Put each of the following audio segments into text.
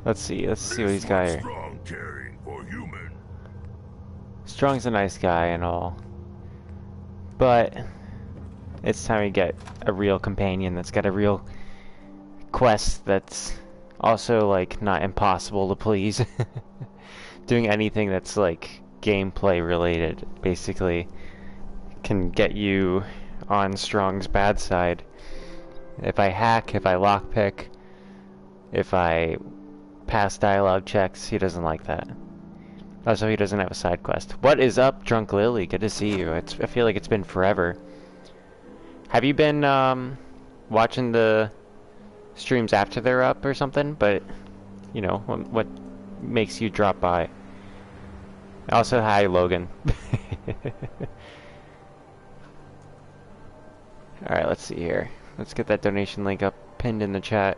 Let's see what he's got here. Strong caring for human. Strong's a nice guy and all, but it's time to get a real companion that's got a real quest that's also like not impossible to please. Doing anything that's like gameplay related basically can get you on Strong's bad side. If I hack, if I lockpick, if I pass dialogue checks, he doesn't like that. Also, he doesn't have a side quest. What is up, Drunk Lily? Good to see you. I feel like it's been forever. Have you been watching the streams after they're up or something? But, you know, what makes you drop by? Also, hi, Logan. Alright, let's see here. Let's get that donation link up, pinned in the chat.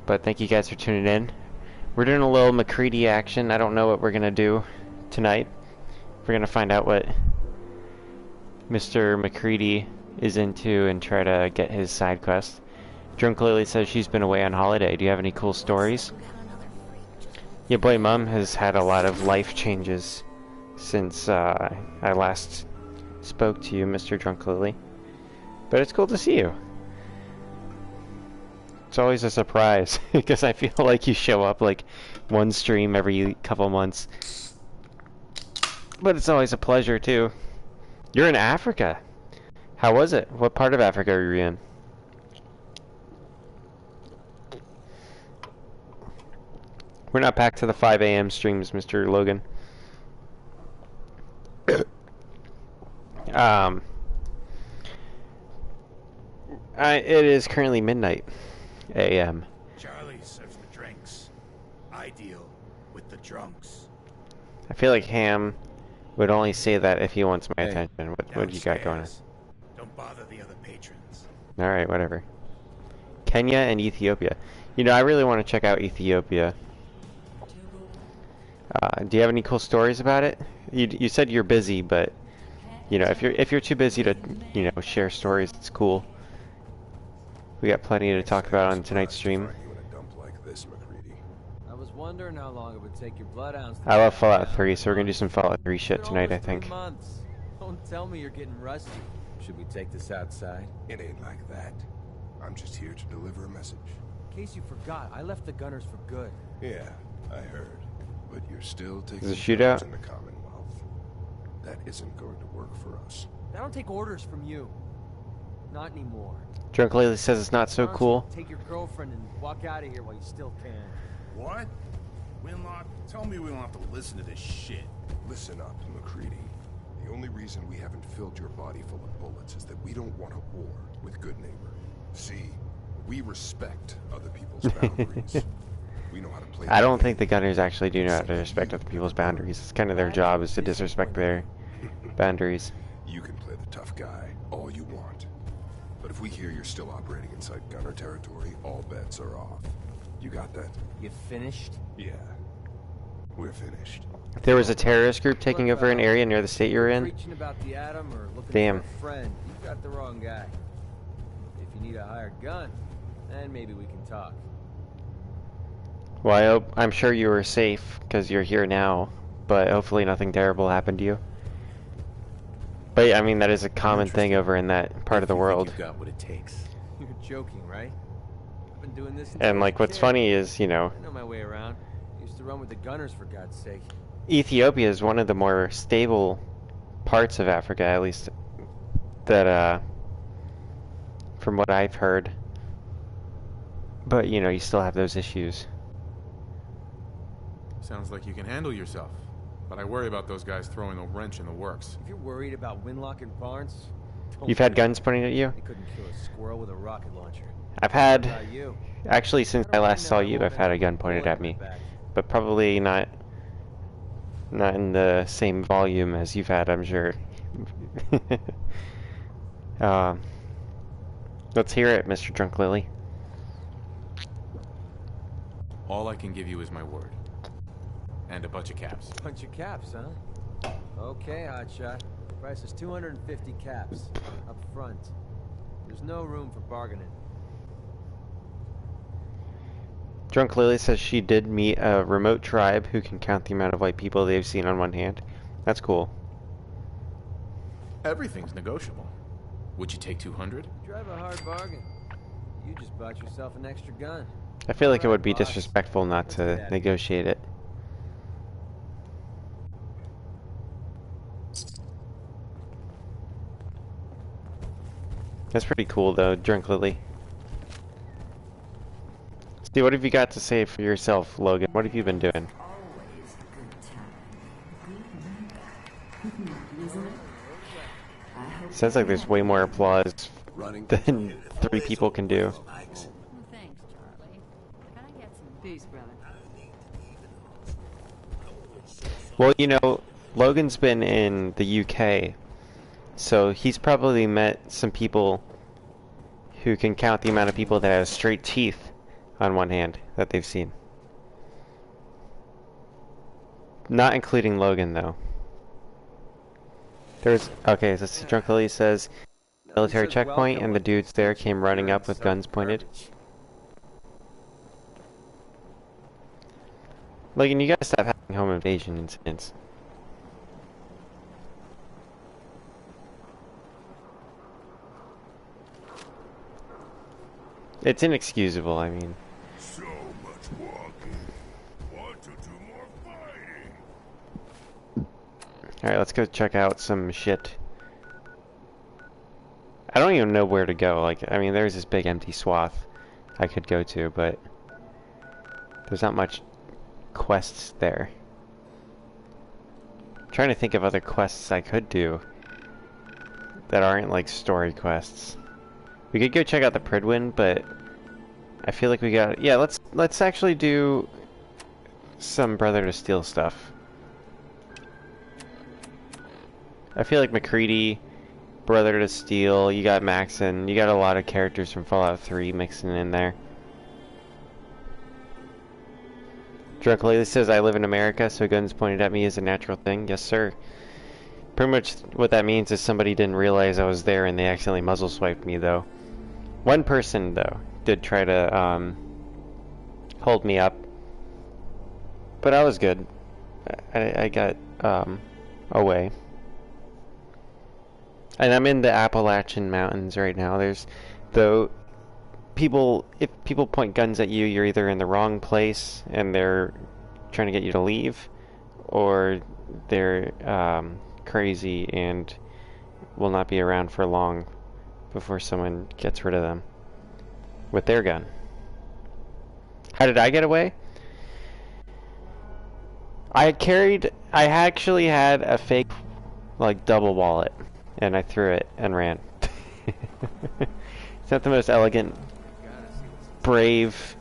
But thank you guys for tuning in. We're doing a little MacCreedy action. I don't know what we're going to do tonight. We're going to find out what Mr. MacCreedy is into and try to get his side quest. Drunk Lily says she's been away on holiday. Do you have any cool stories? Your boy Mum has had a lot of life changes since I last spoke to you, Mr. Drunk Lily. But it's cool to see you. It's always a surprise because I feel like you show up like one stream every couple months. But it's always a pleasure too. You're in Africa. How was it? What part of Africa are you in? We're not back to the 5 a.m. streams, Mr. Logan. It is currently midnight a.m. Charlie serves the drinks. I deal with the drunks. I feel like Ham would only say that if he wants my attention. What do you got going on? Don't bother the other patrons. Alright, whatever. Kenya and Ethiopia. You know, I really want to check out Ethiopia. Do you have any cool stories about it? You said you're busy, but you know, if you're too busy to, you know, share stories, it's cool. We got plenty to talk about on tonight's stream. I was wondering how long it would take your bloodhounds to I love Fallout 3, so we're gonna do some Fallout 3 shit tonight, I think. Don't tell me you're getting rusty. Should we take this outside? It ain't like that. I'm just here to deliver a message. In case you forgot, I left the gunners for good. Yeah, I heard. But you're still taking Is it a shootout? in the Commonwealth. That isn't going to work for us. I don't take orders from you. Not anymore. Drunk Lily says it's not so cool. Take your girlfriend and walk out of here while you still can. What? Winlock, tell me we don't have to listen to this shit. Listen up, MacCreedy. The only reason we haven't filled your body full of bullets is that we don't want a war with Good Neighbor. See, we respect other people's boundaries. We know how to play. I don't think the gunners actually do know how to respect other people's boundaries. It's kind of their job is to disrespect their boundaries. You can play the tough guy all you want. But if we hear you're still operating inside gunner territory, all bets are off. You got that? You finished? Yeah. We're finished. If there was a terrorist group taking over an area near the state you're in, Preaching about the atom or looking damn. for a friend, you've got the wrong guy. If you need a hired gun, then maybe we can talk. Well, I'm sure you were safe because you're here now, but hopefully nothing terrible happened to you. But I mean, that is a common thing over in that part of the world. You've got what it takes. You're joking, right? I've been doing this. And like, what's funny is, you know, I know my way around. I used to run with the gunners, for God's sake. Ethiopia is one of the more stable parts of Africa, at least that, from what I've heard. But you know, you still have those issues. Sounds like you can handle yourself, but I worry about those guys throwing a wrench in the works. If you're worried about Winlock and Barnes, You've had guns pointed at you? they couldn't kill a squirrel with a rocket launcher. I've had, How about you? actually since I last saw you, I've had a gun pointed at me. But probably not in the same volume as you've had, I'm sure. Let's hear it, Mr. Drunk Lily. All I can give you is my word. And a bunch of caps. Bunch of caps, huh? Okay, hotshot. Price is 250 caps. Up front. There's no room for bargaining. Drunk Lily says she did meet a remote tribe who can count the amount of white people they've seen on one hand. That's cool. Everything's negotiable. Would you take 200? You drive a hard bargain. You just bought yourself an extra gun. I feel like it would be Alright, boss. disrespectful not Let's to get at it. negotiate it. That's pretty cool though, Drunk Lily. See, what have you got to say for yourself, Logan? What have you been doing? Always a good time. Isn't it? I hope Sounds like there's way more applause than 3 people can do. Well, thanks, Charlie. Can I get some peace, brother? Well, you know, Logan's been in the UK, so he's probably met some people who can count the amount of people that have straight teeth on one hand that they've seen. Not including Logan, though. Okay, so Drunk Lily says, military checkpoint, and the dudes there came running up with guns pointed. Logan, you gotta stop having home invasion incidents. It's inexcusable, I mean. So much walking. Want to do more fighting? Alright, let's go check out some shit. I don't even know where to go. Like, I mean, there's this big empty swath I could go to, but there's not much quests there. I'm trying to think of other quests I could do that aren't like story quests. We could go check out the Pridwin, but I feel like we got... Yeah, let's actually do some Brother to Steel stuff. I feel like MacCreedy, Brother to Steel, you got Maxon, you got a lot of characters from Fallout 3 mixing in there. Drunk says, I live in America, so guns pointed at me is a natural thing. Yes, sir. Pretty much what that means is somebody didn't realize I was there and they accidentally muzzle swiped me, though. One person, though, did try to hold me up, but I was good. I got away. And I'm in the Appalachian Mountains right now. There's, though, if people point guns at you, you're either in the wrong place and they're trying to get you to leave, or they're crazy and will not be around for long before someone gets rid of them with their gun. How did I get away? I actually had a fake, like, double wallet, and I threw it and ran. It's not the most elegant, brave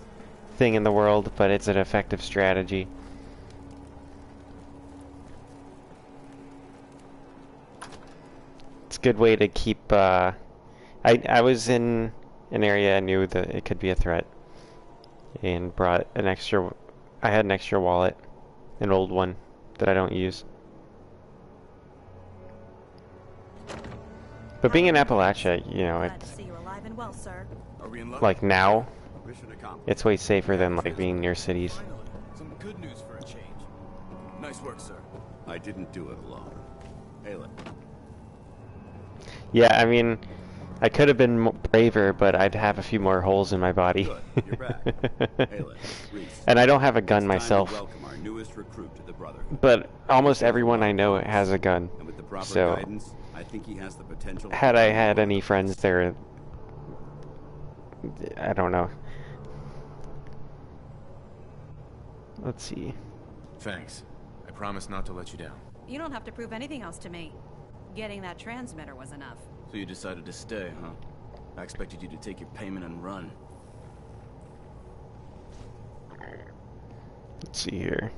thing in the world, but it's an effective strategy. It's a good way to keep, I was in an area I knew that it could be a threat, and brought an extra, I had an extra wallet, an old one that I don't use. But being in Appalachia, you know, Glad to it's see you alive and well, sir. Are we in luck? like now, Mission accomplished. it's way safer than like being near cities. Finally, some good news for a change. Nice work, sir. I didn't do it alone. Ayla, Yeah, I mean, I could have been braver, but I'd have a few more holes in my body. good. You're back. Ayla, Reese. And I don't have a gun It's time to myself, welcome our newest recruit to the Brotherhood. but almost everyone I know has a gun. And with the proper So, guidance, I think he has the potential. had I had any friends there, I don't know. Let's see. Thanks. I promise not to let you down. You don't have to prove anything else to me. Getting that transmitter was enough. So you decided to stay, huh? I expected you to take your payment and run. Let's see here.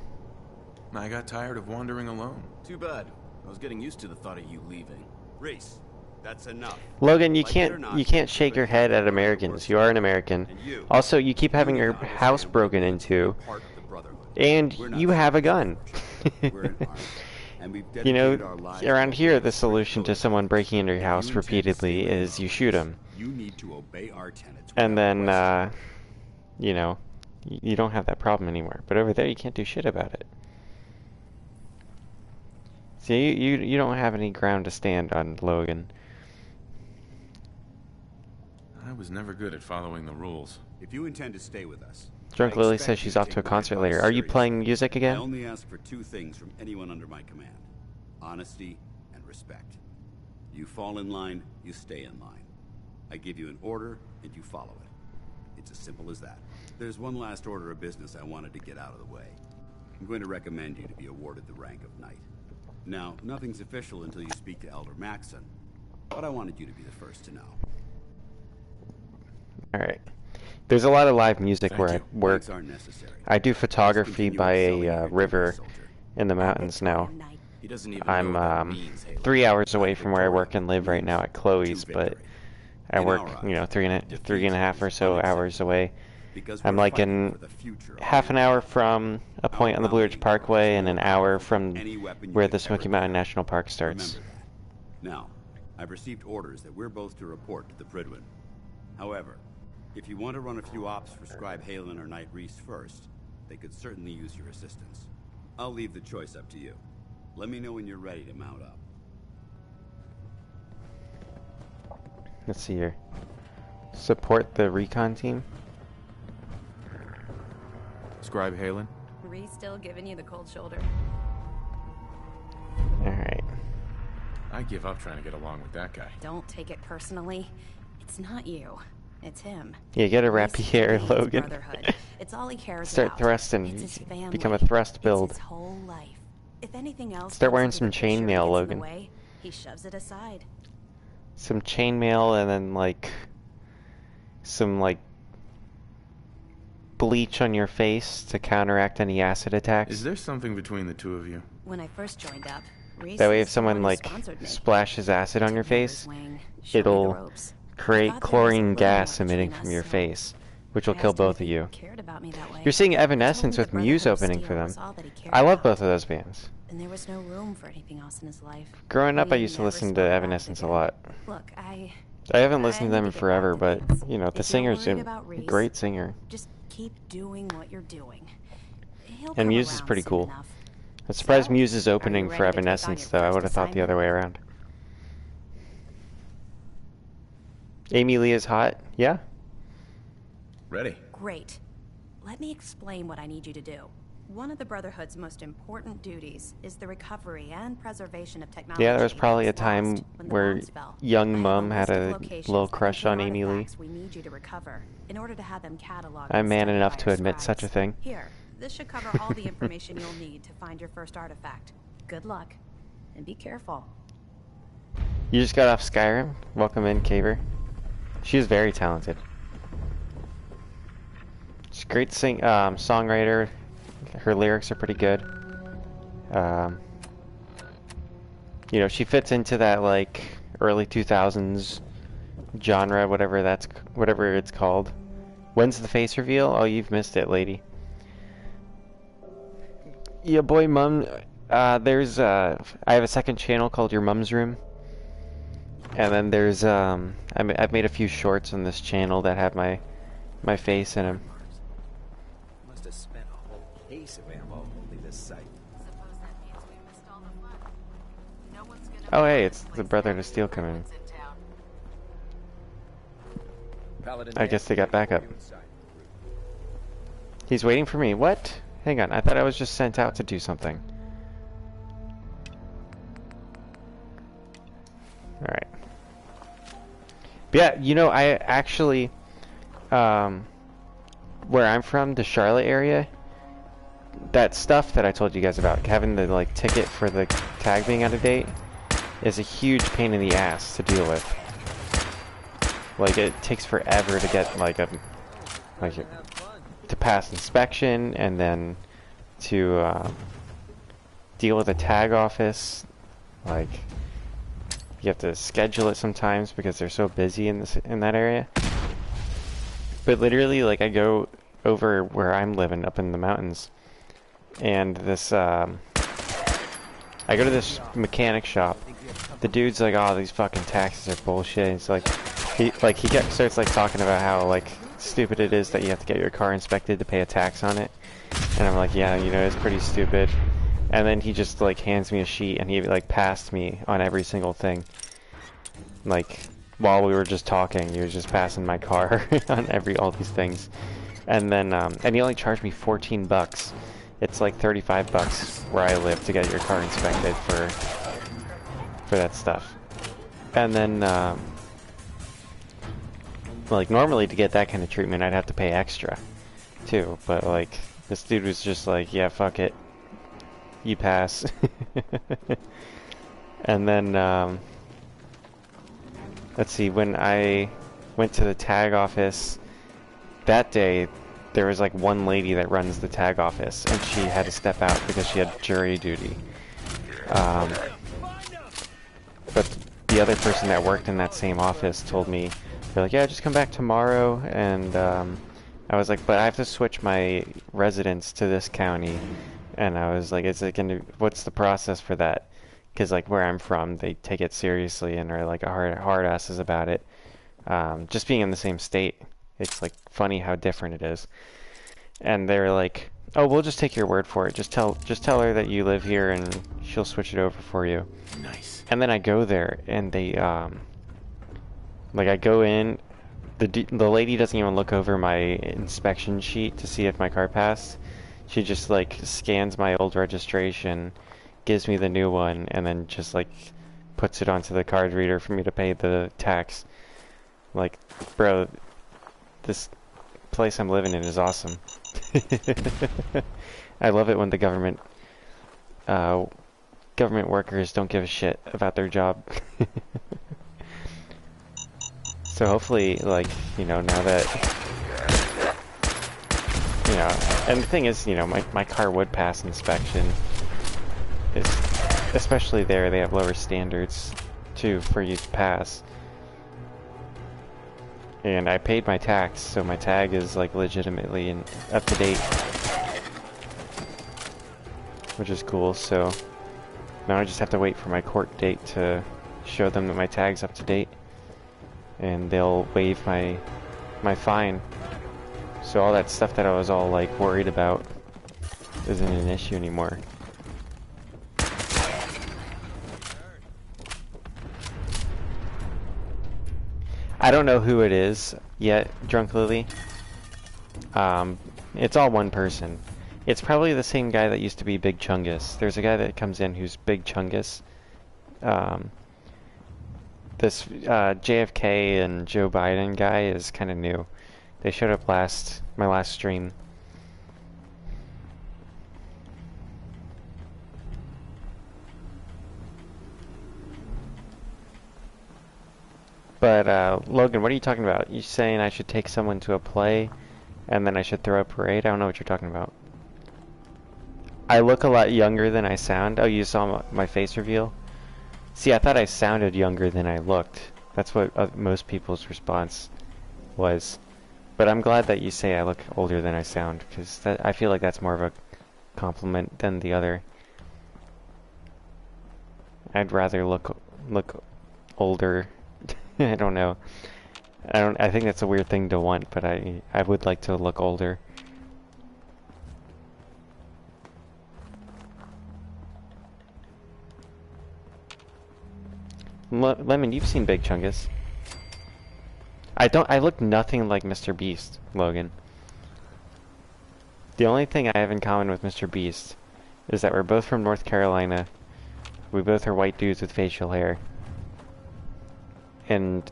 I got tired of wandering alone. Too bad. I was getting used to the thought of you leaving. Reese, that's enough. Logan, you Like it or can't not, shake your head at Americans. You are an American. And you, Also, you keep having you your gotta house understand broken we're into, part of the Brotherhood. and We're not you have a gun. We're an army, and we've You know, dedicated our lives around to here, helping the us solution to break someone those. breaking into your If you house intend to repeatedly save is us, you shoot them. You need to obey our tenets. And without then, question. you know, You don't have that problem anymore. But over there, you can't do shit about it. See, you don't have any ground to stand on, Logan. I was never good at following the rules. If you intend to stay with us, Drunk I Lily expect says you she's to off take to a my concert advice later. Are you seriously. playing music I again? only ask for two things from anyone under my command: honesty and respect. You fall in line, you stay in line. I give you an order, and you follow it. It's as simple as that. There's one last order of business I wanted to get out of the way. I'm going to recommend you to be awarded the rank of Knight. Now, nothing's official until you speak to Elder Maxson, but I wanted you to be the first to know. Alright. There's a lot of live music where I Thank you. work. Thanks aren't necessary. I do Just photography continue by excelling in a your river duties, soldier. in the mountains now. He doesn't even know I'm what that means, Halo. 3 hours away from where I work and live right now at Chloe's, but I In work, our eyes, you know, three and defeat a half or is so unacceptable, hours away. because I'm we're like fighting in for the future of half an mankind. hour from a point on the Blue Ridge Parkway and an hour from where the Smoky Mountain National Park starts. Remember that. Now, I've received orders that we're both to report to the Pridwin. However, if you want to run a few ops for Scribe Halen or Knight Reese first, they could certainly use your assistance. I'll leave the choice up to you. Let me know when you're ready to mount up. Let's see here. Support the recon team. Scribe Halen? Reese still giving you the cold shoulder. Alright. I give up trying to get along with that guy. Don't take it personally. It's not you. It's him. Yeah, get a Reese wrappy hair, is Logan. brotherhood. It's all he cares Start about. thrusting. It's his family. Become a thrust build. It's his whole life. If anything else Start gets wearing into some the picture and chainmail, gets in the Logan. way, he shoves it aside. Some chainmail and then like some like bleach on your face to counteract any acid attacks. Is there something between the two of you? When I first joined up, Reese That way is if the someone one who like sponsored me. splashes acid on your Took me under his face, wing, showed me the it'll ropes. I create thought there was a chlorine little gas more emitting between from us, your so face, which will I kill asked him both if of he you. cared about me that way. You're seeing He told me Evanescence the with Muse Brotherhood of opening for Steel them. was all that he cared I love about, both of those bands. and there was no room for anything else in his life. Growing up, We I used to never listen spoke to about it Evanescence a again. lot. Look, I haven't listened to need them in get forever, back but to things. you know, the If you're singer's worried a about Reese, great singer. just keep doing what you're doing. He'll And come Muse is around pretty soon cool. enough. I'm surprised So, Muse is are you opening for ready to take on Evanescence, your though. I first would have thought the other way assignment? around. Amy Lee is hot? Yeah? Ready. Great. Let me explain what I need you to do. One of the Brotherhood's most important duties is the recovery and preservation of technology. Yeah, there was probably a that was time lost when the where bombs fell. young I have mom had list of a locations little that crush contain on Amy Lee. artifacts we need you to recover in order to have them cataloged. I'm and man studied enough by to our admit such a scribes. thing. Here, this should cover all the information you'll need to find your first artifact. Good luck, and be careful. You just got off Skyrim? Welcome in, Caver. She is very talented. She's a great songwriter. Her lyrics are pretty good. You know, she fits into that like early 2000s genre, whatever it's called. When's the face reveal? Oh, you've missed it, lady. Yeah, boy, mum. I have a second channel called UrMums Room, and then there's I've made a few shorts on this channel that have my face in them. Must have spent a whole case of ammo holding this site. Suppose that means we missed all the fun. No one's gonna Oh, hey, mind it's the placing brother to every Steel coming in. in town. Paladin I guess they got waiting for backup. you inside. He's waiting for me. What? Hang on, I thought I was just sent out to do something. Alright. But yeah, you know, I actually, where I'm from, the Charlotte area, that stuff that I told you guys about, having the, like, ticket for the tag being out of date, is a huge pain in the ass to deal with. Like, it takes forever to get, like, to pass inspection, and then to, deal with a tag office. Like, you have to schedule it sometimes because they're so busy in that area. But literally, like, I go over where I'm living up in the mountains, and this I go to this mechanic shop. The dude's like, "Oh, these fucking taxes are bullshit." It's like he starts like talking about how like stupid it is that you have to get your car inspected to pay a tax on it. And I'm like, yeah, you know, it's pretty stupid. And then he just like hands me a sheet and he like passed me on every single thing. Like while we were just talking, he was just passing my car on all these things. And then and he only charged me 14 bucks. It's like 35 bucks where I live to get your car inspected for that stuff. And then like normally to get that kind of treatment I'd have to pay extra too, but like this dude was just like, yeah, fuck it, you pass. And then let's see, when I went to the tag office that day, there was like one lady that runs the tag office and she had to step out because she had jury duty. But the other person that worked in that same office told me, they're like, yeah, just come back tomorrow. And I was like, but I have to switch my residence to this county. And I was like, is it gonna, what's the process for that? Because like where I'm from, they take it seriously and are like hard asses about it. Just being in the same state, it's like funny how different it is. And they're like, oh, we'll just take your word for it. Just tell her that you live here and she'll switch it over for you. Nice. And then I go there and they like I go in, the lady doesn't even look over my inspection sheet to see if my car passed. She just like scans my old registration, gives me the new one, and then just like puts it onto the card reader for me to pay the tax. Like, bro, this place I'm living in is awesome. I love it when the government workers don't give a shit about their job. So hopefully, like, you know, now that, you know, and the thing is, you know, my car would pass inspection. Especially there, they have lower standards too for you to pass. And I paid my tax, so my tag is like legitimately and up to date, which is cool. So now I just have to wait for my court date to show them that my tag's up to date, and they'll waive my fine. So all that stuff that I was all like worried about isn't an issue anymore. I don't know who it is yet, Drunk Lily. It's all one person. It's probably the same guy that used to be Big Chungus. There's a guy that comes in who's Big Chungus. This JFK and Joe Biden guy is kind of new. They showed up my last stream. But, Logan, what are you talking about? You saying I should take someone to a play, and then I should throw a parade? I don't know what you're talking about. I look a lot younger than I sound. Oh, you saw my face reveal? See, I thought I sounded younger than I looked. That's what most people's response was. But I'm glad that you say I look older than I sound, because I feel like that's more of a compliment than the other. I'd rather look older. I don't know. I think that's a weird thing to want, but I would like to look older. Lemon, you've seen Big Chungus. I look nothing like Mr. Beast, Logan. The only thing I have in common with Mr. Beast is that we're both from North Carolina. We both are white dudes with facial hair. And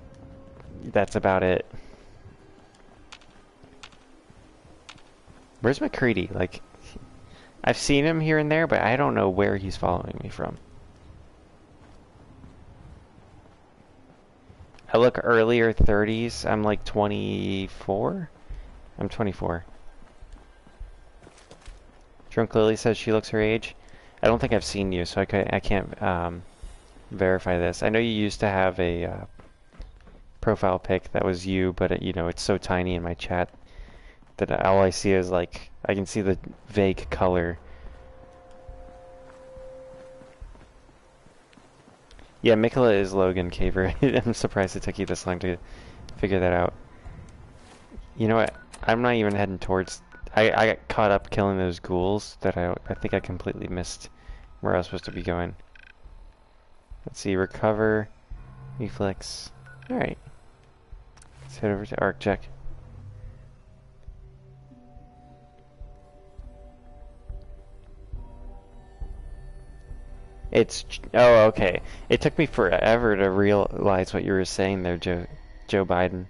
that's about it. Where's MacCreedy? Like, I've seen him here and there, but I don't know where he's following me from. I look earlier 30s. I'm like 24? I'm 24. Drunk Lily says she looks her age. I don't think I've seen you, so I can't verify this. I know you used to have a profile pic that was you, but you know, it's so tiny in my chat that all I see is like, I can see the vague color. Yeah, Mikola is Logan Caver. I'm surprised it took you this long to figure that out. You know what? I'm not even heading towards... I got caught up killing those ghouls that I think I completely missed where I was supposed to be going. Let's see, recover, reflex. Alright. Let's head over to arc check. Oh, okay. It took me forever to realize what you were saying there, Joe Biden.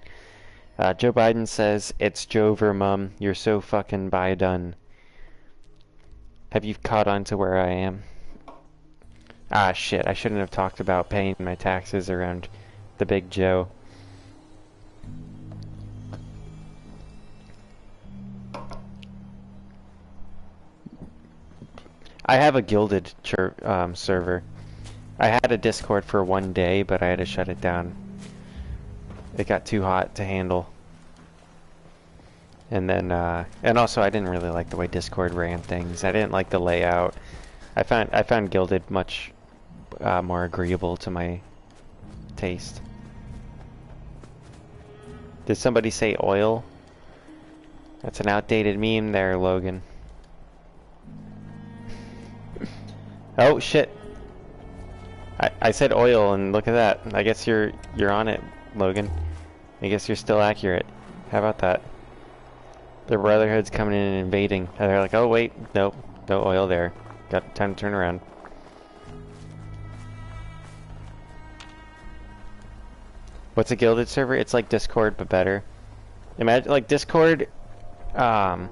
Joe Biden says, it's Joe Vermum, you're so fucking done. Have you caught on to where I am? Ah, shit, I shouldn't have talked about paying my taxes around the big Joe. I have a gilded server. I had a Discord for 1 day, but I had to shut it down. It got too hot to handle. And then, and also I didn't really like the way Discord ran things. I didn't like the layout. I found Gilded much more agreeable to my taste. Did somebody say oil? That's an outdated meme there, Logan. Oh shit! I said oil, and look at that. I guess you're on it, Logan. I guess you're still accurate. How about that? The Brotherhood's coming in and invading. And they're like, oh wait, nope, no oil there. Got time to turn around. What's a gilded server? It's like Discord, but better. Imagine, like Discord, so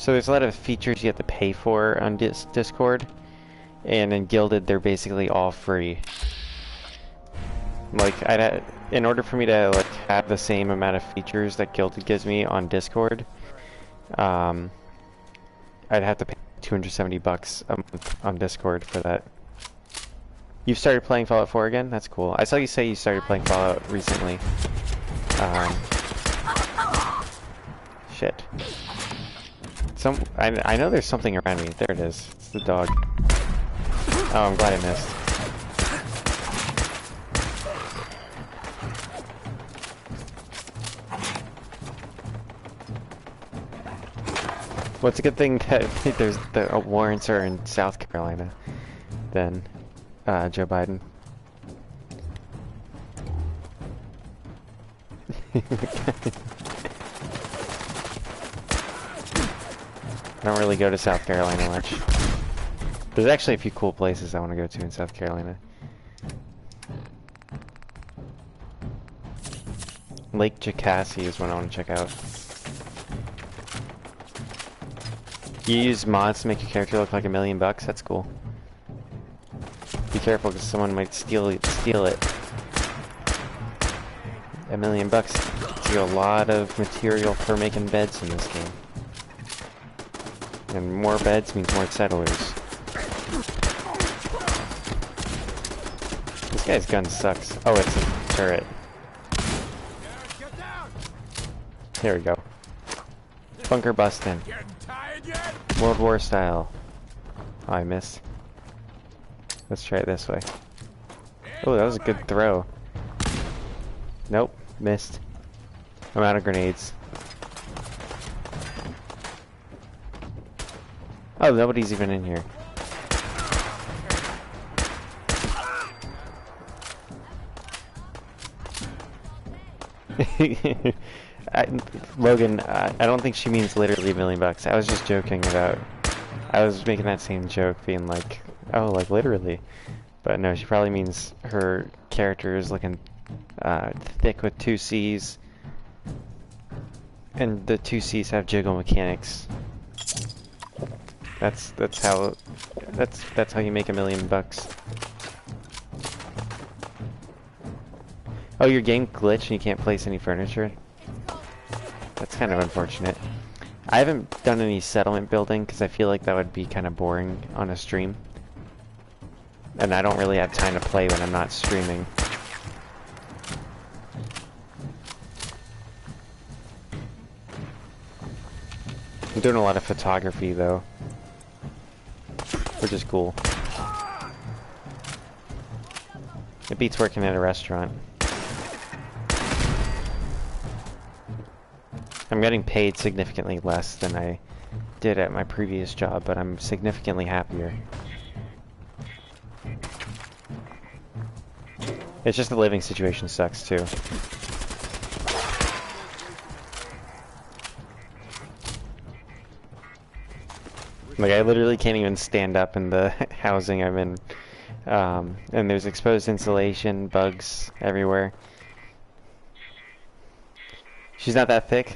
there's a lot of features you have to pay for on Discord. And in Gilded, they're basically all free. Like, in order for me to like have the same amount of features that Gilded gives me on Discord, I'd have to pay $270 a month on Discord for that. You've started playing Fallout 4 again? That's cool. I saw you say you started playing Fallout recently. Shit. I know there's something around me. There it is. It's the dog. Oh, I'm glad I missed. Well, it's a good thing that there's the warrants are in South Carolina than Joe Biden. I don't really go to South Carolina much. There's actually a few cool places I want to go to in South Carolina. Lake Jacassie is one I want to check out. You use mods to make your character look like $1 million? That's cool. Be careful because someone might steal it. $1 million gets you a lot of material for making beds in this game. And more beds means more settlers. This guy's gun sucks. Oh, it's a turret. There we go. Bunker busting. World War style. Oh, I missed. Let's try it this way. Oh, that was a good throw. Nope, missed. I'm out of grenades. Oh, nobody's even in here. Logan, I don't think she means literally $1 million. I was just joking about... I was making that same joke, being like, oh, like literally. But no, she probably means her character is looking thick with 2 C's. And the 2 C's have jiggle mechanics. That's how you make $1 million. Oh, your game glitched and you can't place any furniture? That's kind of unfortunate. I haven't done any settlement building because I feel like that would be kind of boring on a stream. And I don't really have time to play when I'm not streaming. I'm doing a lot of photography though, which is cool. It beats working at a restaurant. I'm getting paid significantly less than I did at my previous job, but I'm significantly happier. It's just the living situation sucks too. Like, I literally can't even stand up in the housing I'm in. And there's exposed insulation, bugs everywhere. She's not that thick.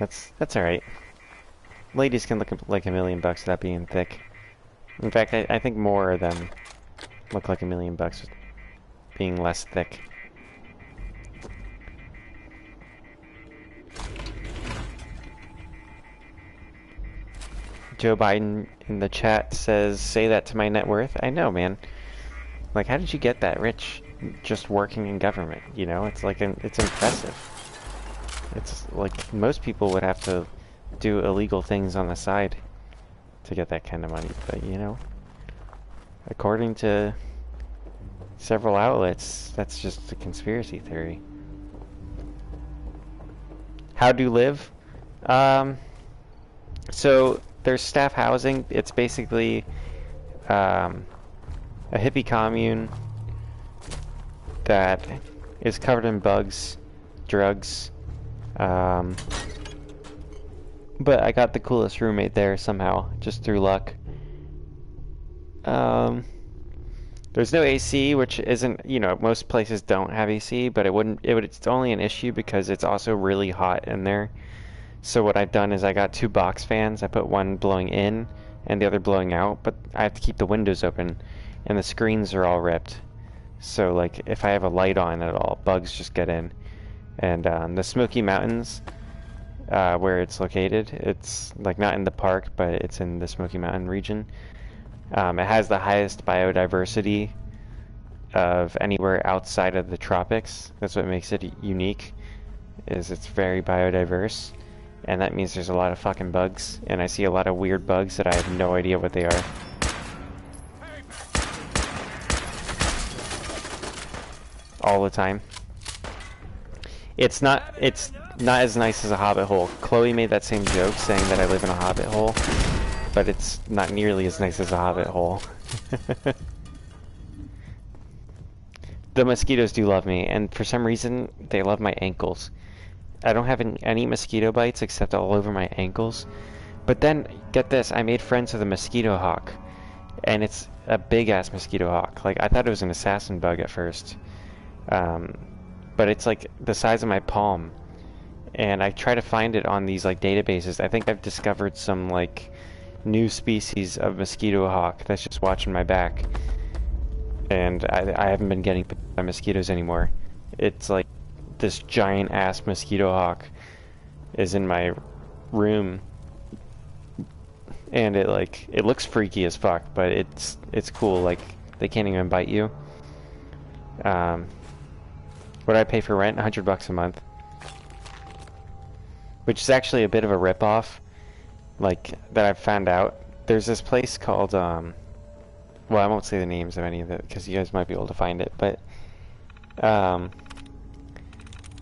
That's alright. Ladies can look like $1 million without being thick. In fact, I think more of them look like $1 million with being less thick. Joe Biden in the chat says, say that to my net worth. I know, man. Like, how did you get that rich just working in government? You know, it's like, it's impressive. It's like most people would have to do illegal things on the side to get that kind of money. But, you know, according to several outlets, that's just a conspiracy theory. How do you live? So there's staff housing. It's basically a hippie commune that is covered in bugs, drugs. But I got the coolest roommate there somehow, just through luck. There's no AC, which isn't, you know, most places don't have AC, but it's only an issue because it's also really hot in there. So what I've done is I got 2 box fans. I put one blowing in and the other blowing out, but I have to keep the windows open and the screens are all ripped. So like if I have a light on at all, bugs just get in. And the Smoky Mountains, where it's located, it's like not in the park, but it's in the Smoky Mountain region. It has the highest biodiversity of anywhere outside of the tropics. That's what makes it unique, is it's very biodiverse. And that means there's a lot of fucking bugs, and I see a lot of weird bugs that I have no idea what they are. All the time. It's not as nice as a hobbit hole. Chloe made that same joke saying that I live in a hobbit hole, but it's not nearly as nice as a hobbit hole. The mosquitoes do love me, and for some reason they love my ankles. I don't have any mosquito bites except all over my ankles. But then, get this, I made friends with a mosquito hawk. And it's a big-ass mosquito hawk. Like, I thought it was an assassin bug at first. But it's like the size of my palm. And I try to find it on these, like, databases. I think I've discovered some, like, new species of mosquito hawk that's just watching my back. And I haven't been getting bit by mosquitoes anymore. It's like this giant ass mosquito hawk is in my room, and it looks freaky as fuck, but it's cool. Like, they can't even bite you. What do I pay for rent? $100 a month, which is actually a bit of a ripoff. Like, that I've found out. There's this place called well, I won't say the names of any of it because you guys might be able to find it, but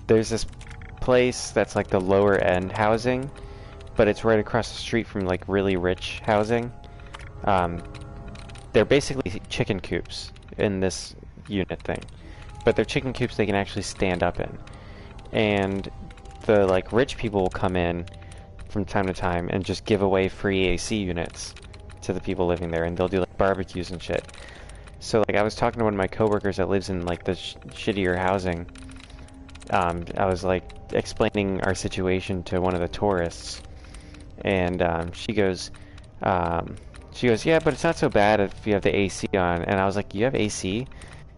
there's this place that's like the lower end housing, but it's right across the street from like really rich housing. They're basically chicken coops in this unit thing, but they're chicken coops they can actually stand up in. And the like rich people will come in from time to time and just give away free AC units to the people living there, and they'll do like barbecues and shit. So like I was talking to one of my coworkers that lives in like the shittier housing. I was like explaining our situation to one of the tourists, and she goes, yeah, but it's not so bad if you have the AC on. And I was like, you have AC?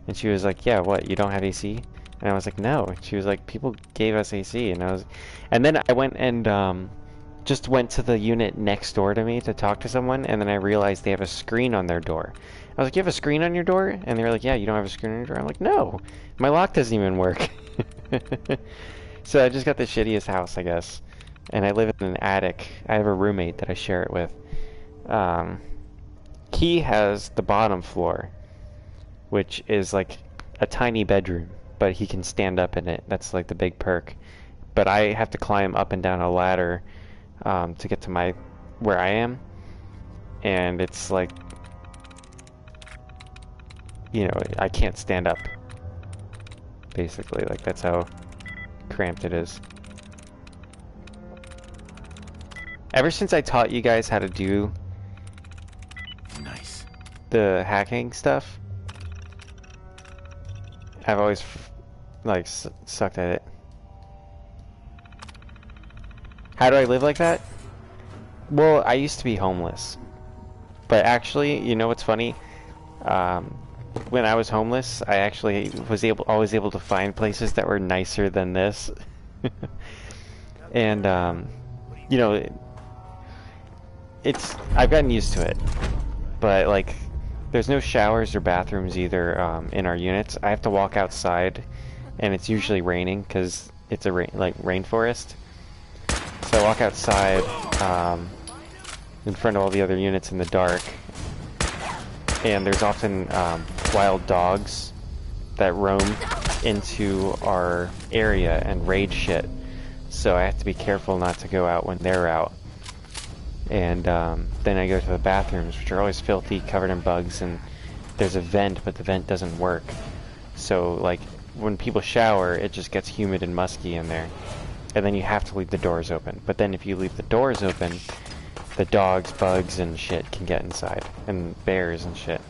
And she was like, yeah, what, you don't have AC? And I was like, no. And she was like, people gave us AC. And then I went and just went to the unit next door to me to talk to someone, and then I realized they have a screen on their door. I was like, you have a screen on your door? And they were like, yeah, you don't have a screen on your door? I'm like, no, my lock doesn't even work. So I just got the shittiest house, I guess. And I live in an attic. I have a roommate that I share it with. He has the bottom floor, which is like a tiny bedroom, but he can stand up in it. That's like the big perk. but I have to climb up and down a ladder to get to where I am, and it's like, you know, I can't stand up. Basically, like that's how cramped it is. Ever since I taught you guys how to do Nice. the hacking stuff, I've always like sucked at it. How do I live like that? Well, I used to be homeless, but actually, you know what's funny? When I was homeless, I actually was always able to find places that were nicer than this. And you know, I've gotten used to it, but like there's no showers or bathrooms either in our units. I have to walk outside, and it's usually raining because it's a rainforest. So I walk outside in front of all the other units in the dark, and there's often wild dogs that roam into our area and raid shit. So I have to be careful not to go out when they're out. And then I go to the bathrooms, which are always filthy, covered in bugs, and there's a vent, but the vent doesn't work. So like when people shower, it just gets humid and musky in there. And then you have to leave the doors open. But then if you leave the doors open, the dogs, bugs, and shit can get inside. And bears and shit.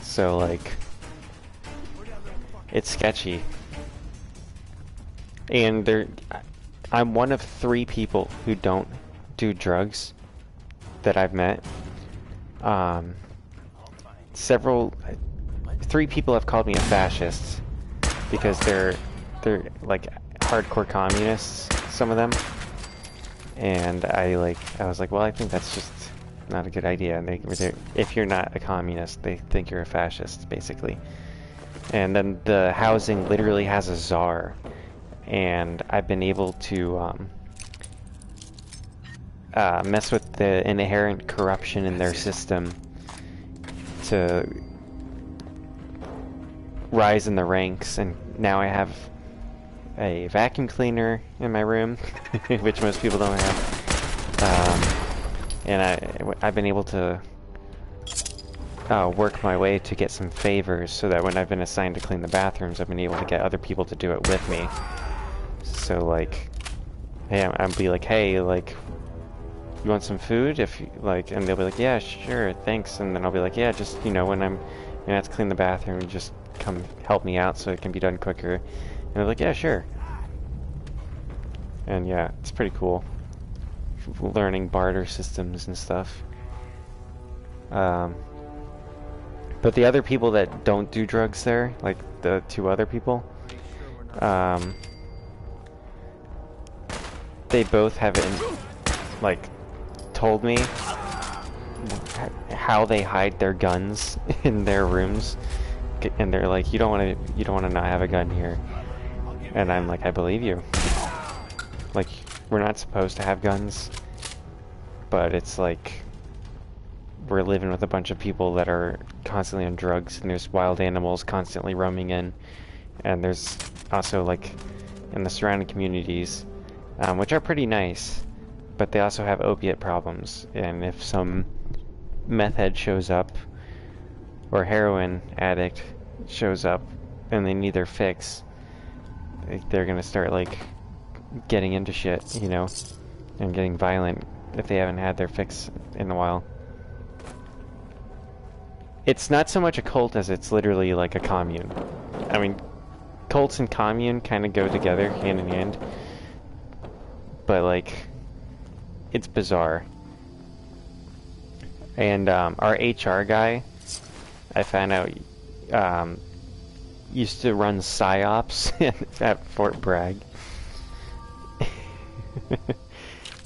So like, it's sketchy. And I'm one of 3 people who don't do drugs that I've met. 3 people have called me a fascist because they're like hardcore communists, some of them. And I was like, well, I think that's just not a good idea. And if you're not a communist, they think you're a fascist, basically. And then the housing literally has a czar, and I've been able to mess with the inherent corruption in their system to rise in the ranks, and now I have a vacuum cleaner in my room, which most people don't have. And I've been able to work my way to get some favors so that when I've been assigned to clean the bathrooms, I've been able to get other people to do it with me. So like, hey, I'll be like, hey, like, you want some food? If you, like, and they'll be like, yeah, sure, thanks. And then I'll be like, yeah, just, you know, when I have to clean the bathroom, just come help me out so it can be done quicker. And they're like, yeah, sure. And yeah, it's pretty cool. Learning barter systems and stuff. But the other people that don't do drugs there, like the 2 other people, they both have told me how they hide their guns in their rooms, and they're like, you don't want to not have a gun here. And I'm like, I believe you. Like, we're not supposed to have guns, but it's like we're living with a bunch of people that are constantly on drugs, and there's wild animals constantly roaming in, and there's also, like, in the surrounding communities, which are pretty nice, but they also have opiate problems, and if some meth head shows up, or heroin addict shows up, and they need their fix, they're gonna start, like, getting into shit, you know, and getting violent if they haven't had their fix in a while. It's not so much a cult as it's literally like a commune. I mean, cults and commune kind of go together hand in hand, but like, it's bizarre. And our HR guy, I found out, used to run PSYOPs at Fort Bragg.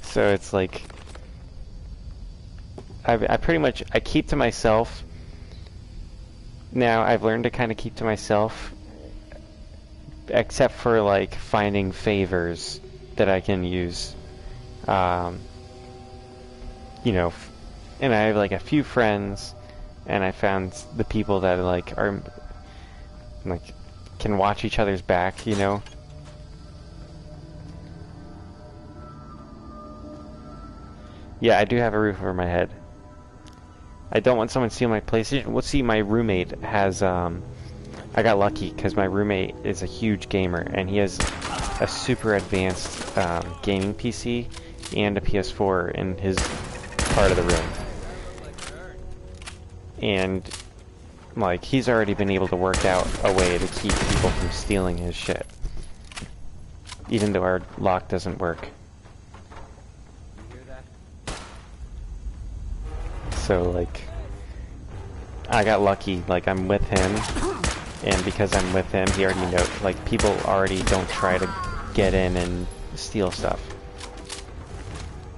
So it's like, I pretty much, I keep to myself. Now I've learned to kind of keep to myself, except for like finding favors that I can use. You know, and I have like a few friends and I found the people that like are like can watch each other's back, you know. Yeah, I do have a roof over my head. I don't want someone to steal my PlayStation. Well, see, my roommate has, I got lucky because my roommate is a huge gamer, and he has a super advanced gaming PC and a PS4 in his part of the room. And, like, he's already been able to work out a way to keep people from stealing his shit. Even though our lock doesn't work. So, like, I got lucky, like, I'm with him, and because I'm with him, he already knows, like, people already don't try to get in and steal stuff.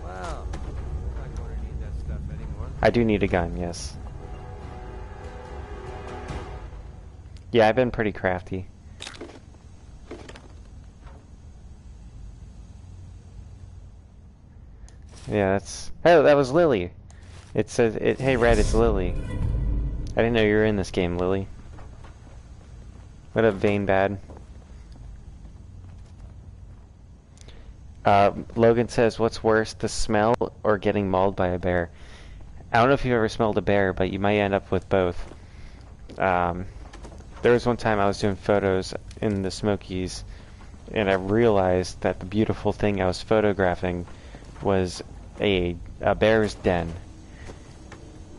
Wow. I'm not going to need that stuff anymore. I do need a gun, yes. Yeah, I've been pretty crafty. Yeah, that's... Oh, that was Lily! It says, hey Red, it's Lily. I didn't know you were in this game, Lily. What up, Vane Bad? Logan says, what's worse, the smell or getting mauled by a bear? I don't know if you've ever smelled a bear, but you might end up with both. There was one time I was doing photos in the Smokies, and I realized that the beautiful thing I was photographing was a bear's den.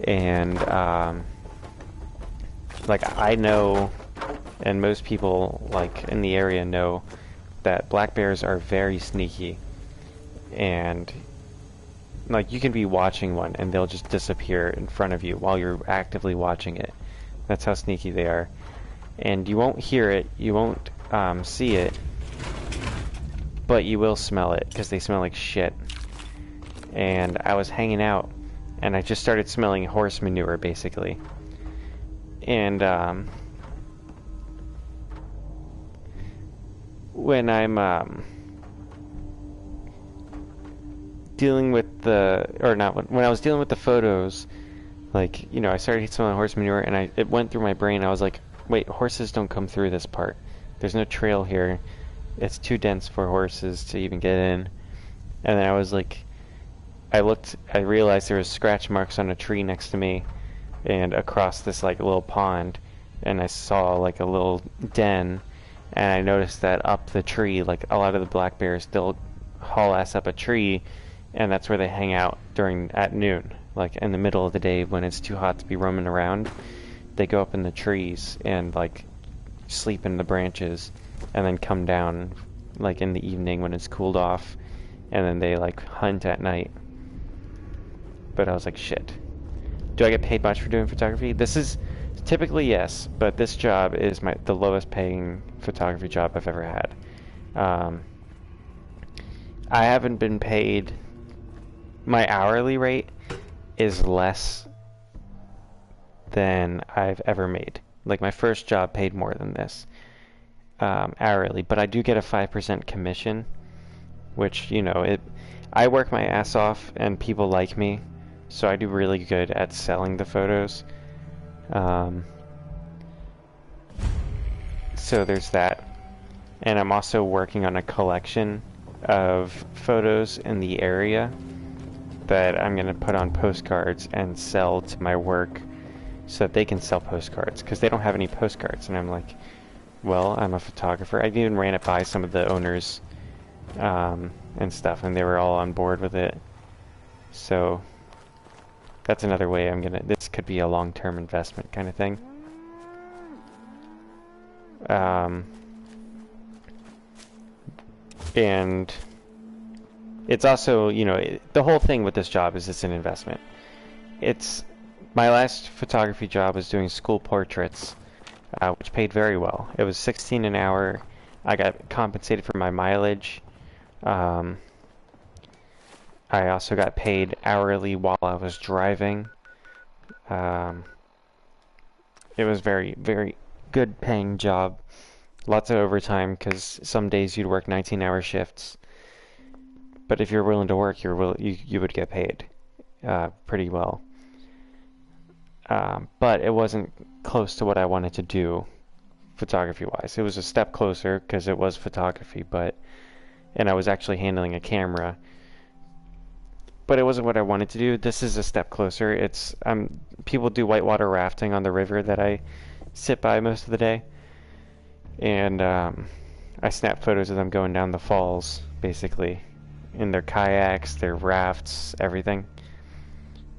And, like, I know, and most people, like, in the area know, that black bears are very sneaky. And, like, you can be watching one, and they'll just disappear in front of you while you're actively watching it. That's how sneaky they are. And you won't hear it, you won't, see it, but you will smell it, because they smell like shit. And I was hanging out, and I just started smelling horse manure, basically. And, when I'm, dealing with the, or not, when I was dealing with the photos, like, you know, I started smelling horse manure, and it went through my brain. I was like, wait, horses don't come through this part. There's no trail here. It's too dense for horses to even get in. And then I was like, I realized there was scratch marks on a tree next to me and across this like little pond, and I saw like a little den, and I noticed that up the tree, like a lot of the black bears still haul ass up a tree, and that's where they hang out at noon, like in the middle of the day when it's too hot to be roaming around. They go up in the trees and like sleep in the branches, and then come down like in the evening when it's cooled off, and then they like hunt at night. But I was like, shit. Do I get paid much for doing photography? This is typically yes, but this job is the lowest paying photography job I've ever had. I haven't been paid. My hourly rate is less than I've ever made. Like my first job paid more than this hourly, but I do get a 5% commission, which, you know, I work my ass off and people like me. So I do really good at selling the photos. So there's that. And I'm also working on a collection of photos in the area that I'm going to put on postcards and sell to my work so that they can sell postcards, because they don't have any postcards. And I'm like, well, I'm a photographer. I even ran it by some of the owners and stuff, and they were all on board with it. So that's another way this could be a long-term investment kind of thing. And it's also, you know, the whole thing with this job is it's an investment. My last photography job was doing school portraits, which paid very well. It was $16 an hour. I got compensated for my mileage. I also got paid hourly while I was driving. It was very, very good paying job. Lots of overtime, because some days you'd work 19-hour shifts. But if you're willing to work, you would get paid pretty well. but it wasn't close to what I wanted to do photography-wise. It was a step closer because it was photography, and I was actually handling a camera. But it wasn't what I wanted to do. This is a step closer. It's people do whitewater rafting on the river that I sit by most of the day, and I snap photos of them going down the falls, basically, in their kayaks, their rafts, everything.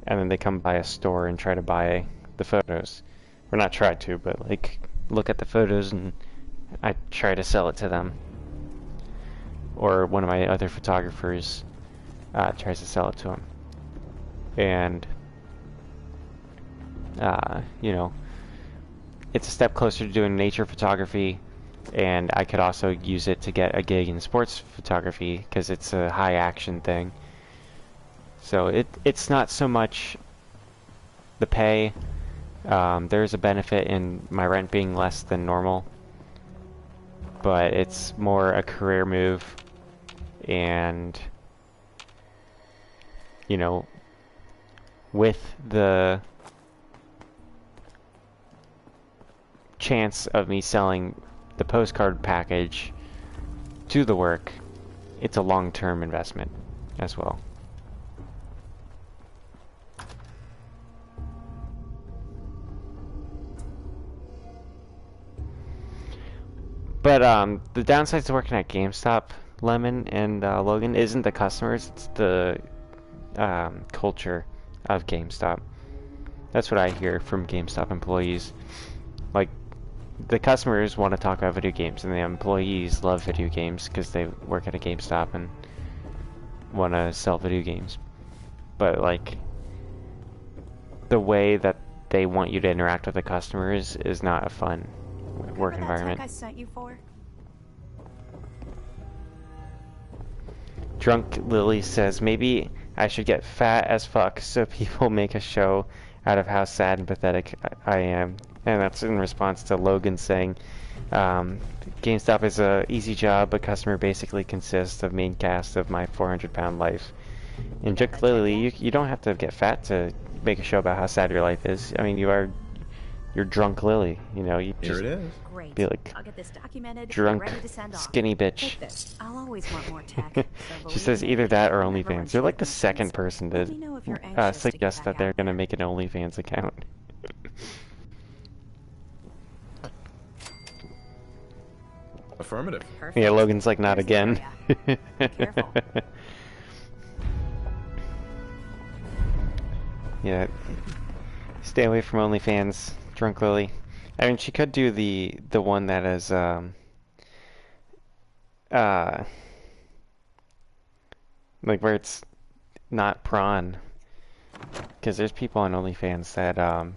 And then they come by a store and try to buy the photos. Or not try to, but like look at the photos and I try to sell it to them. Or one of my other photographers tries to sell it to them. And, you know, it's a step closer to doing nature photography, and I could also use it to get a gig in sports photography because it's a high action thing. So it's not so much the pay. There's a benefit in my rent being less than normal, but it's more a career move, and you know, with the chance of me selling the postcard package to the work, it's a long-term investment as well. But the downsides to working at GameStop, Lemon and Logan, isn't the customers, it's the culture of GameStop. That's what I hear from GameStop employees. Like, the customers want to talk about video games, and the employees love video games because they work at a GameStop and want to sell video games. But, like, the way that they want you to interact with the customers is not a fun work environment. I sent you for? Drunk Lily says, maybe I should get fat as fuck so people make a show out of how sad and pathetic I am. And that's in response to Logan saying, GameStop is a easy job, but customer basically consists of main cast of my 400-pound life. And Drunk Lily, you don't have to get fat to make a show about how sad your life is. I mean, you're Drunk Lily, you know, you Here just it is. Great. be like I'll get this documented. drunk, Ready to send off. skinny bitch. Take this. I'll always want more tech. She says either that or OnlyFans. You're like the second person Let me know if you're to anxious to get suggest that back they're out gonna there. make an OnlyFans account. Affirmative. Perfect. Yeah, Logan's like, not Here's the again. area. Be careful. Yeah, stay away from OnlyFans, Drunk Lily. I mean, she could do the one that is like where it's not prawn, because there's people on OnlyFans that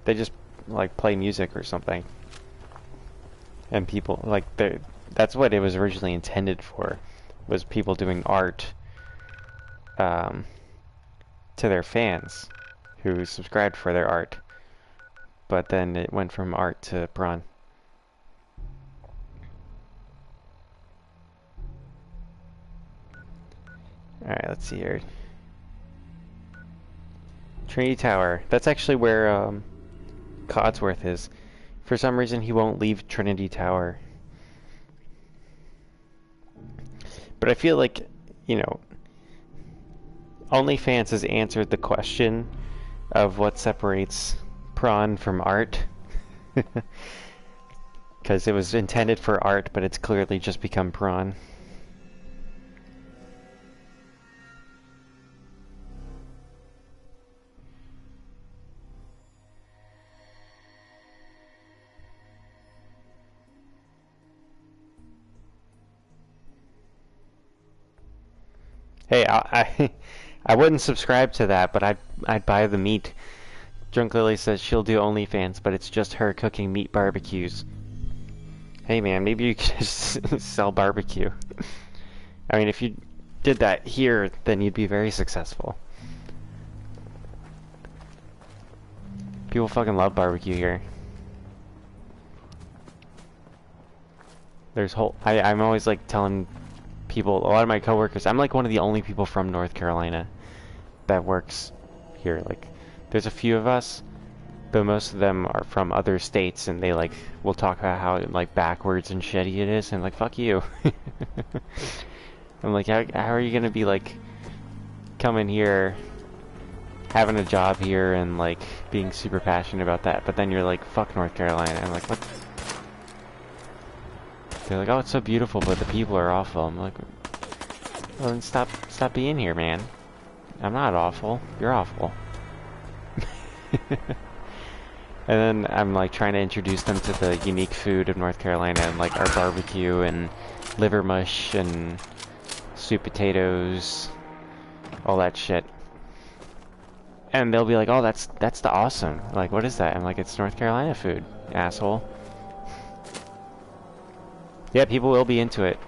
they just like play music or something, and people like that's what it was originally intended for, was people doing art to their fans who subscribed for their art, but then it went from art to prawn. Alright, let's see here. Trinity Tower. That's actually where Codsworth is. For some reason he won't leave Trinity Tower. But I feel like, you know, OnlyFans has answered the question of what separates prawn from art. Because it was intended for art, but it's clearly just become prawn. Hey, I wouldn't subscribe to that, but I'd buy the meat. Drunk Lily says she'll do OnlyFans, but it's just her cooking meat barbecues. Hey man, maybe you could just sell barbecue. I mean, if you did that here, then you'd be very successful. People fucking love barbecue here. I'm always like telling people, a lot of my coworkers, I'm like one of the only people from North Carolina that works here. Like, there's a few of us, but most of them are from other states, and they like will talk about how like backwards and shitty it is, and like fuck you. I'm like, how are you gonna be like coming here, having a job here, and like being super passionate about that, but then you're like, fuck North Carolina. I'm like, what? They're like, oh, it's so beautiful, but the people are awful. I'm like, well, then stop being here, man. I'm not awful. You're awful. And then I'm like trying to introduce them to the unique food of North Carolina, and like our barbecue and liver mush and sweet potatoes, all that shit. And they'll be like, oh, that's the awesome. Like, what is that? I'm like, it's North Carolina food, asshole. Yeah, people will be into it.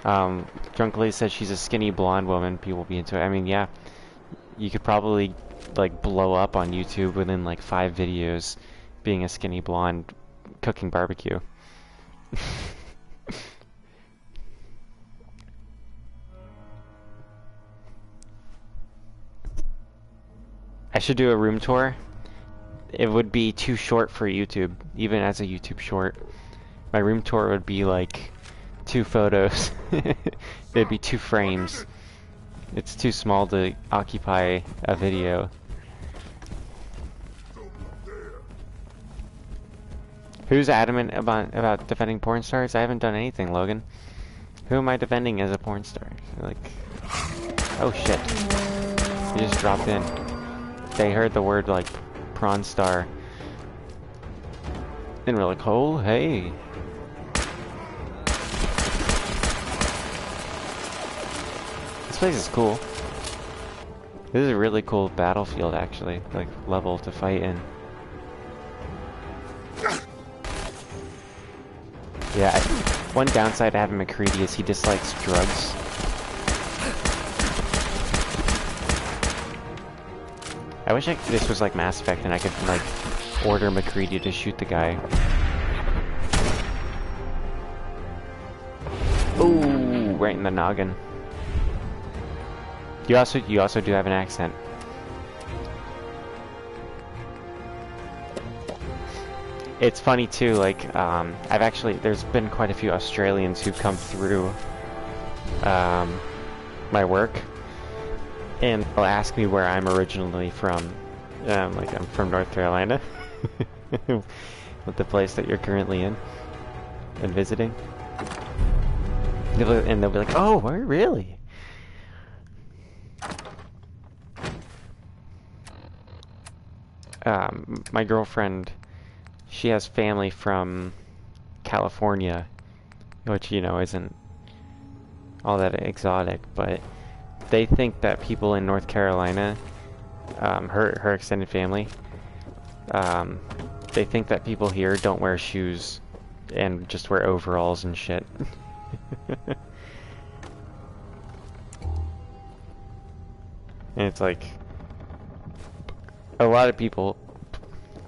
Drunk Lady says she's a skinny blonde woman. People will be into it. I mean, yeah, you could probably like blow up on YouTube within like 5 videos being a skinny blonde cooking barbecue. I should do a room tour. It would be too short for YouTube, even as a YouTube short. My room tour would be like 2 photos. It'd be 2 frames. It's too small to occupy a video. Who's adamant about defending porn stars? I haven't done anything, Logan. Who am I defending as a porn star? Like, oh shit. You just dropped in. They heard the word like prawn star. And we're like, oh hey. This place is cool. This is a really cool battlefield actually, like level to fight in. Yeah, one downside to having MacCreedy is he dislikes drugs. I wish this was like Mass Effect and I could like order MacCreedy to shoot the guy. Ooh, right in the noggin. You also do have an accent. It's funny too, like, there's been quite a few Australians who've come through, my work, and they'll ask me where I'm originally from. Like, I'm from North Carolina, with the place that you're currently in, and visiting. And they'll be like, oh, where, really? My girlfriend, she has family from California, which, you know, isn't all that exotic, but they think that people in North Carolina, her extended family, they think that people here don't wear shoes and just wear overalls and shit. And it's like, a lot of people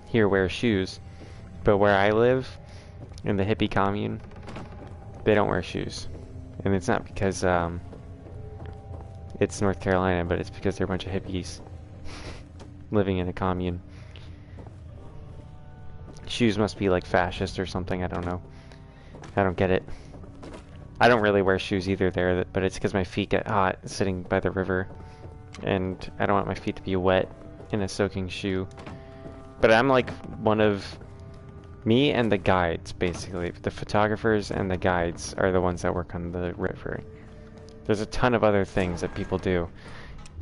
here wear shoes, but where I live, in the hippie commune, they don't wear shoes. And it's not because it's North Carolina, but it's because they're a bunch of hippies living in a commune. Shoes must be like fascist or something, I don't know. I don't get it. I don't really wear shoes either there, but it's because my feet get hot sitting by the river, and I don't want my feet to be wet in a soaking shoe. But I'm like one of... me and the guides, basically. The photographers and the guides are the ones that work on the river. There's a ton of other things that people do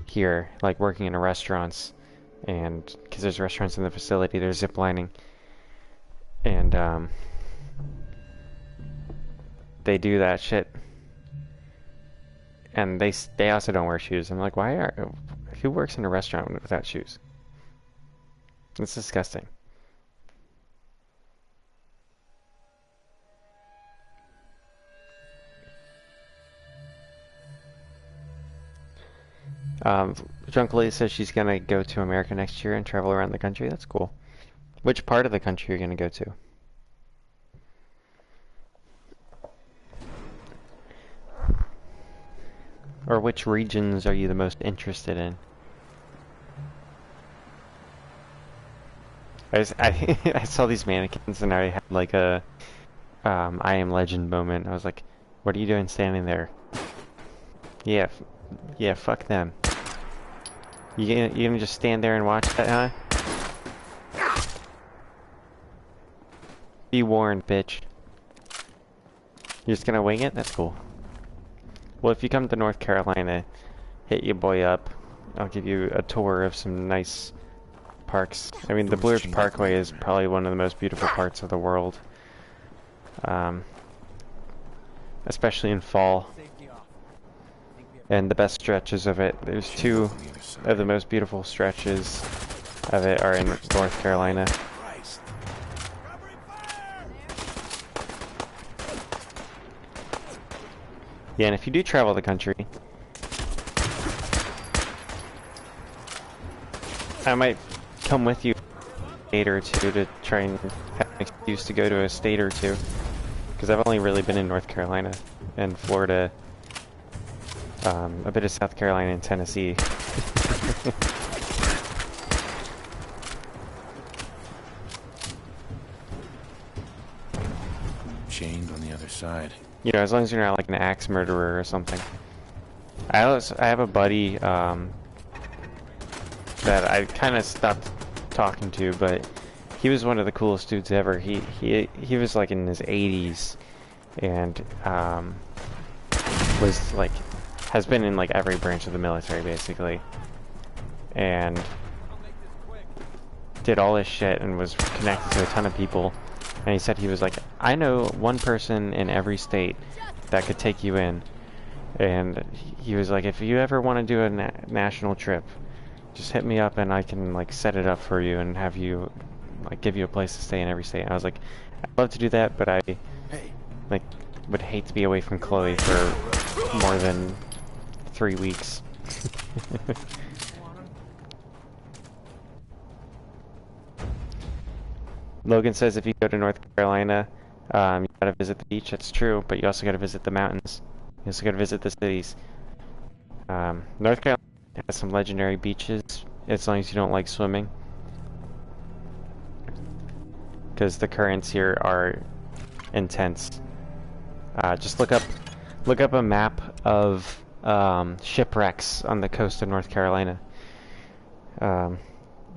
here, like working in restaurants, and because there's restaurants in the facility, there's zip lining, and they do that shit, and they also don't wear shoes. I'm like, who works in a restaurant without shoes? It's disgusting. Drunk Lady says she's gonna go to America next year and travel around the country. That's cool. Which part of the country are you gonna go to? Or which regions are you the most interested in? I saw these mannequins and I had like a I Am Legend moment. I was like, what are you doing standing there? Yeah, yeah, fuck them. You gonna just stand there and watch that, huh? Be warned, bitch. You're just gonna wing it? That's cool. Well, if you come to North Carolina, hit your boy up. I'll give you a tour of some nice parks. I mean, the Blue Ridge Parkway is probably one of the most beautiful parts of the world. Especially in fall. And the best stretches of it, there's two of the most beautiful stretches of it are in North Carolina. Yeah, and if you do travel the country, I might come with you a state or two to try and have an excuse to go to a state or two. Because I've only really been in North Carolina and Florida, a bit of South Carolina and Tennessee. Chained on the other side. You know, as long as you're not like an axe murderer or something. I have a buddy that I kind of stopped talking to, but he was one of the coolest dudes ever. He was like in his 80s and was like has been in like every branch of the military basically, and did all this shit and was connected to a ton of people. And he said he was like, I know one person in every state that could take you in. And he was like, if you ever want to do a national trip, just hit me up and I can like set it up for you and have you like give you a place to stay in every state. And I was like, I'd love to do that, but I like would hate to be away from Chloe for more than 3 weeks. Logan says if you go to North Carolina, you gotta visit the beach. That's true, but you also gotta visit the mountains. You also gotta visit the cities. North Carolina has some legendary beaches, as long as you don't like swimming. Because the currents here are intense. Just look up a map of shipwrecks on the coast of North Carolina.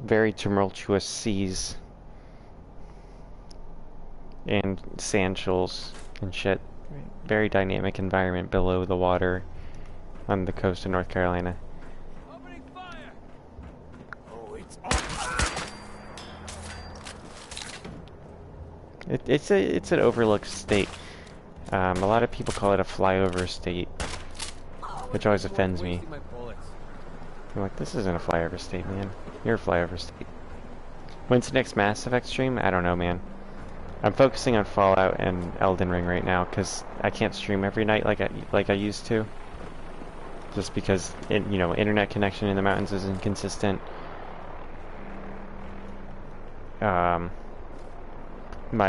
Very tumultuous seas. And sand shoals and shit. Very dynamic environment below the water on the coast of North Carolina. Opening fire! Oh, it's off. It's an overlooked state. A lot of people call it a flyover state, which always offends me. Wasting my bullets. I'm like, this isn't a flyover state, man. You're a flyover state. When's the next Mass Effect stream? I don't know, man. I'm focusing on Fallout and Elden Ring right now because I can't stream every night like I used to. Just because you know, internet connection in the mountains is inconsistent. My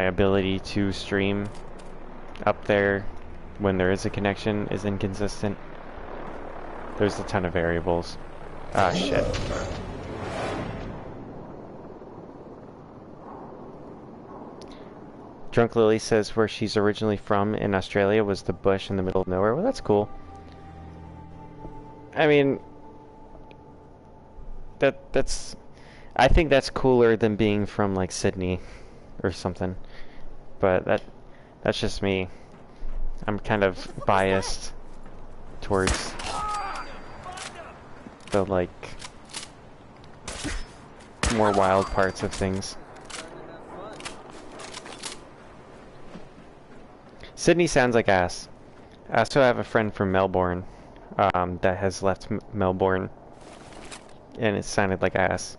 ability to stream up there when there is a connection is inconsistent. There's a ton of variables. Ah, shit. Drunk Lily says where she's originally from in Australia was the bush in the middle of nowhere. Well, that's cool. I mean, that's I think that's cooler than being from like Sydney or something. But that's just me. I'm kind of biased towards the like more wild parts of things. Sydney sounds like ass. I also have a friend from Melbourne that has left Melbourne, and it sounded like ass.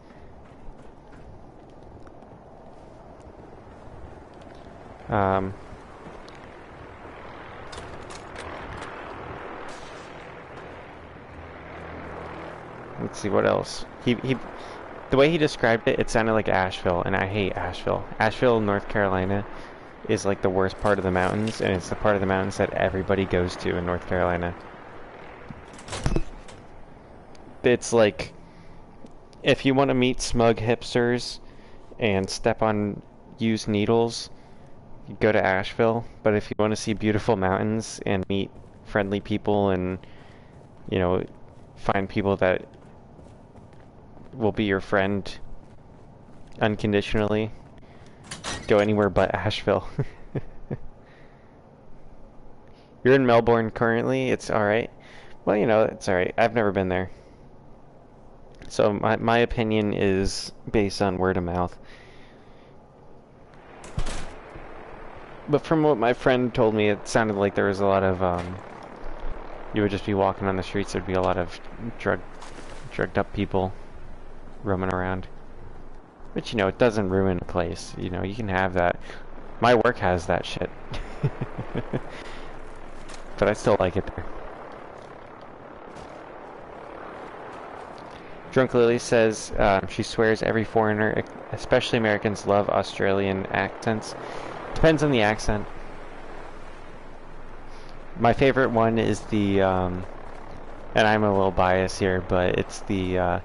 Let's see what else. The way he described it, it sounded like Asheville, and I hate Asheville. Asheville, North Carolina, is like the worst part of the mountains, and it's the part of the mountains that everybody goes to in North Carolina. It's like, if you want to meet smug hipsters and step on used needles, you go to Asheville. But if you want to see beautiful mountains and meet friendly people and, you know, find people that will be your friend unconditionally, go anywhere but Asheville. You're in Melbourne currently, it's alright. Well, you know, it's alright. I've never been there. So my opinion is based on word of mouth. But from what my friend told me, it sounded like there was a lot of, you would just be walking on the streets, there'd be a lot of drugged up people roaming around. Which, you know, it doesn't ruin a place. You know, you can have that. My work has that shit. But I still like it there. Drunk Lily says she swears every foreigner, especially Americans, love Australian accents. Depends on the accent. My favorite one is the, and I'm a little biased here, but it's the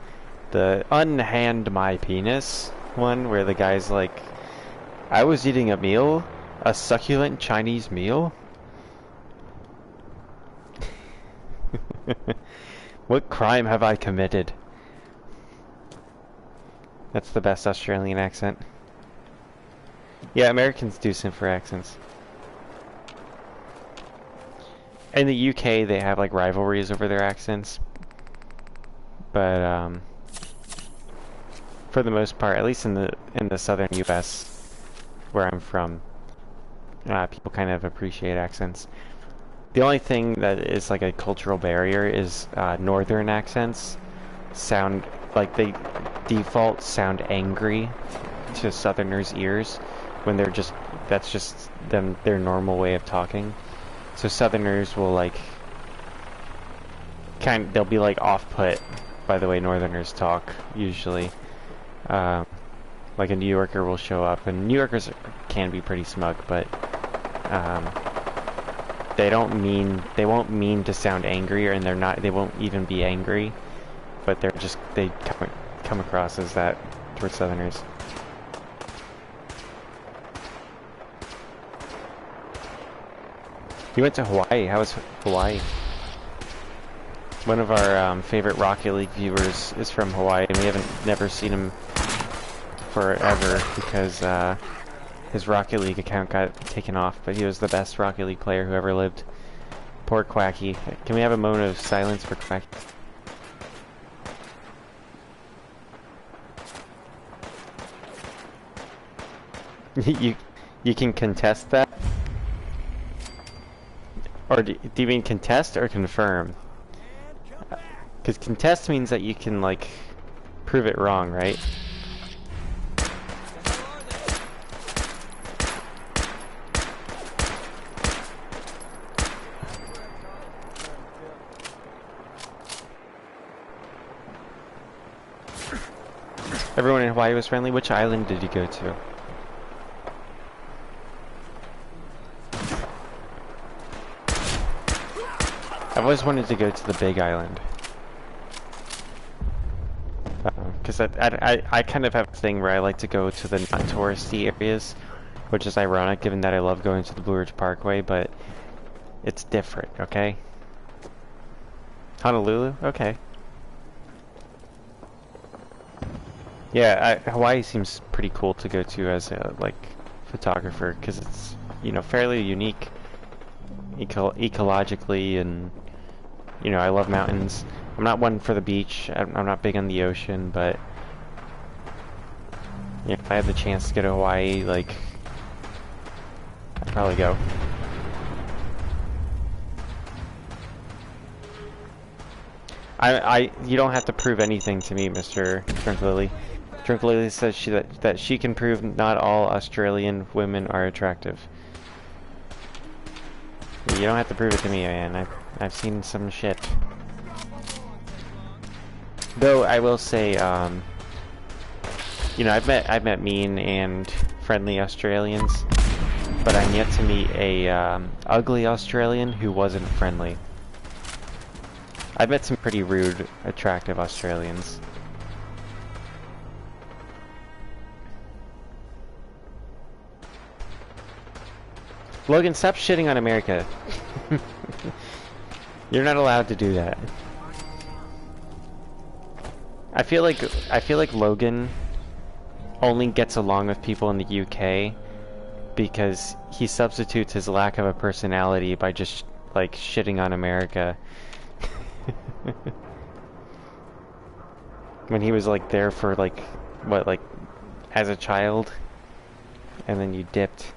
unhand my penis one, where the guy's like, I was eating a meal, a succulent Chinese meal. What crime have I committed? That's the best Australian accent. Yeah, Americans do simp for accents. In the UK, they have like rivalries over their accents. But for the most part, at least in the southern US, where I'm from, people kind of appreciate accents. The only thing that is like a cultural barrier is northern accents sound like they default sound angry to southerners' ears when they're just, that's just them, their normal way of talking. So southerners will like they'll be like off-put by the way northerners talk usually. Like a New Yorker will show up, and New Yorkers can be pretty smug, but they won't mean to sound angry, and they won't even be angry, but they come across as that towards southerners. You went to Hawaii. How was Hawaii? One of our favorite Rocket League viewers is from Hawaii, and we never seen him forever because his Rocket League account got taken off, but he was the best Rocket League player who ever lived. Poor Quacky. Can we have a moment of silence for Quacky? You can contest that? Or do you mean contest or confirm? Because contest means that you can, like, prove it wrong, right? Everyone in Hawaii was friendly. Which island did you go to? I've always wanted to go to the Big Island. Because I kind of have a thing where I like to go to the not-touristy areas, which is ironic given that I love going to the Blue Ridge Parkway, but it's different, okay? Honolulu? Okay. Yeah, Hawaii seems pretty cool to go to as a, like, photographer, because it's, you know, fairly unique ecologically, and, you know, I love mountains. I'm not one for the beach. I'm not big on the ocean, but you know, if I had the chance to go to Hawaii, like, I'd probably go. You don't have to prove anything to me, Mr. Drunk Lily. Drunk Lily says that she can prove not all Australian women are attractive. You don't have to prove it to me, man. I've seen some shit. Though I will say, you know, I've met mean and friendly Australians, but I'm yet to meet a ugly Australian who wasn't friendly. I've met some pretty rude, attractive Australians. Logan, stop shitting on America. You're not allowed to do that. I feel like Logan only gets along with people in the UK because he substitutes his lack of a personality by just like shitting on America. When he was like there for like what, like as a child, and then you dipped.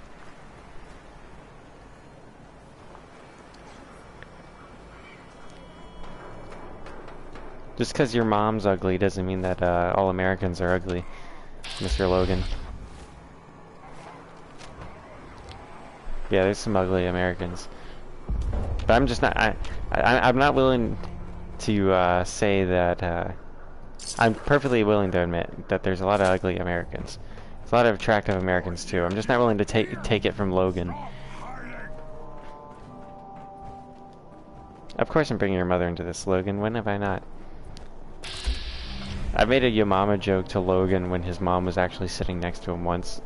Just because your mom's ugly doesn't mean that all Americans are ugly, Mr. Logan. Yeah, there's some ugly Americans, but I'm just not. I'm not willing to say that. I'm perfectly willing to admit that there's a lot of ugly Americans. There's a lot of attractive Americans too. I'm just not willing to take it from Logan. Of course, I'm bringing your mother into this, Logan. When have I not? I made a "Yo Mama" joke to Logan when his mom was actually sitting next to him once.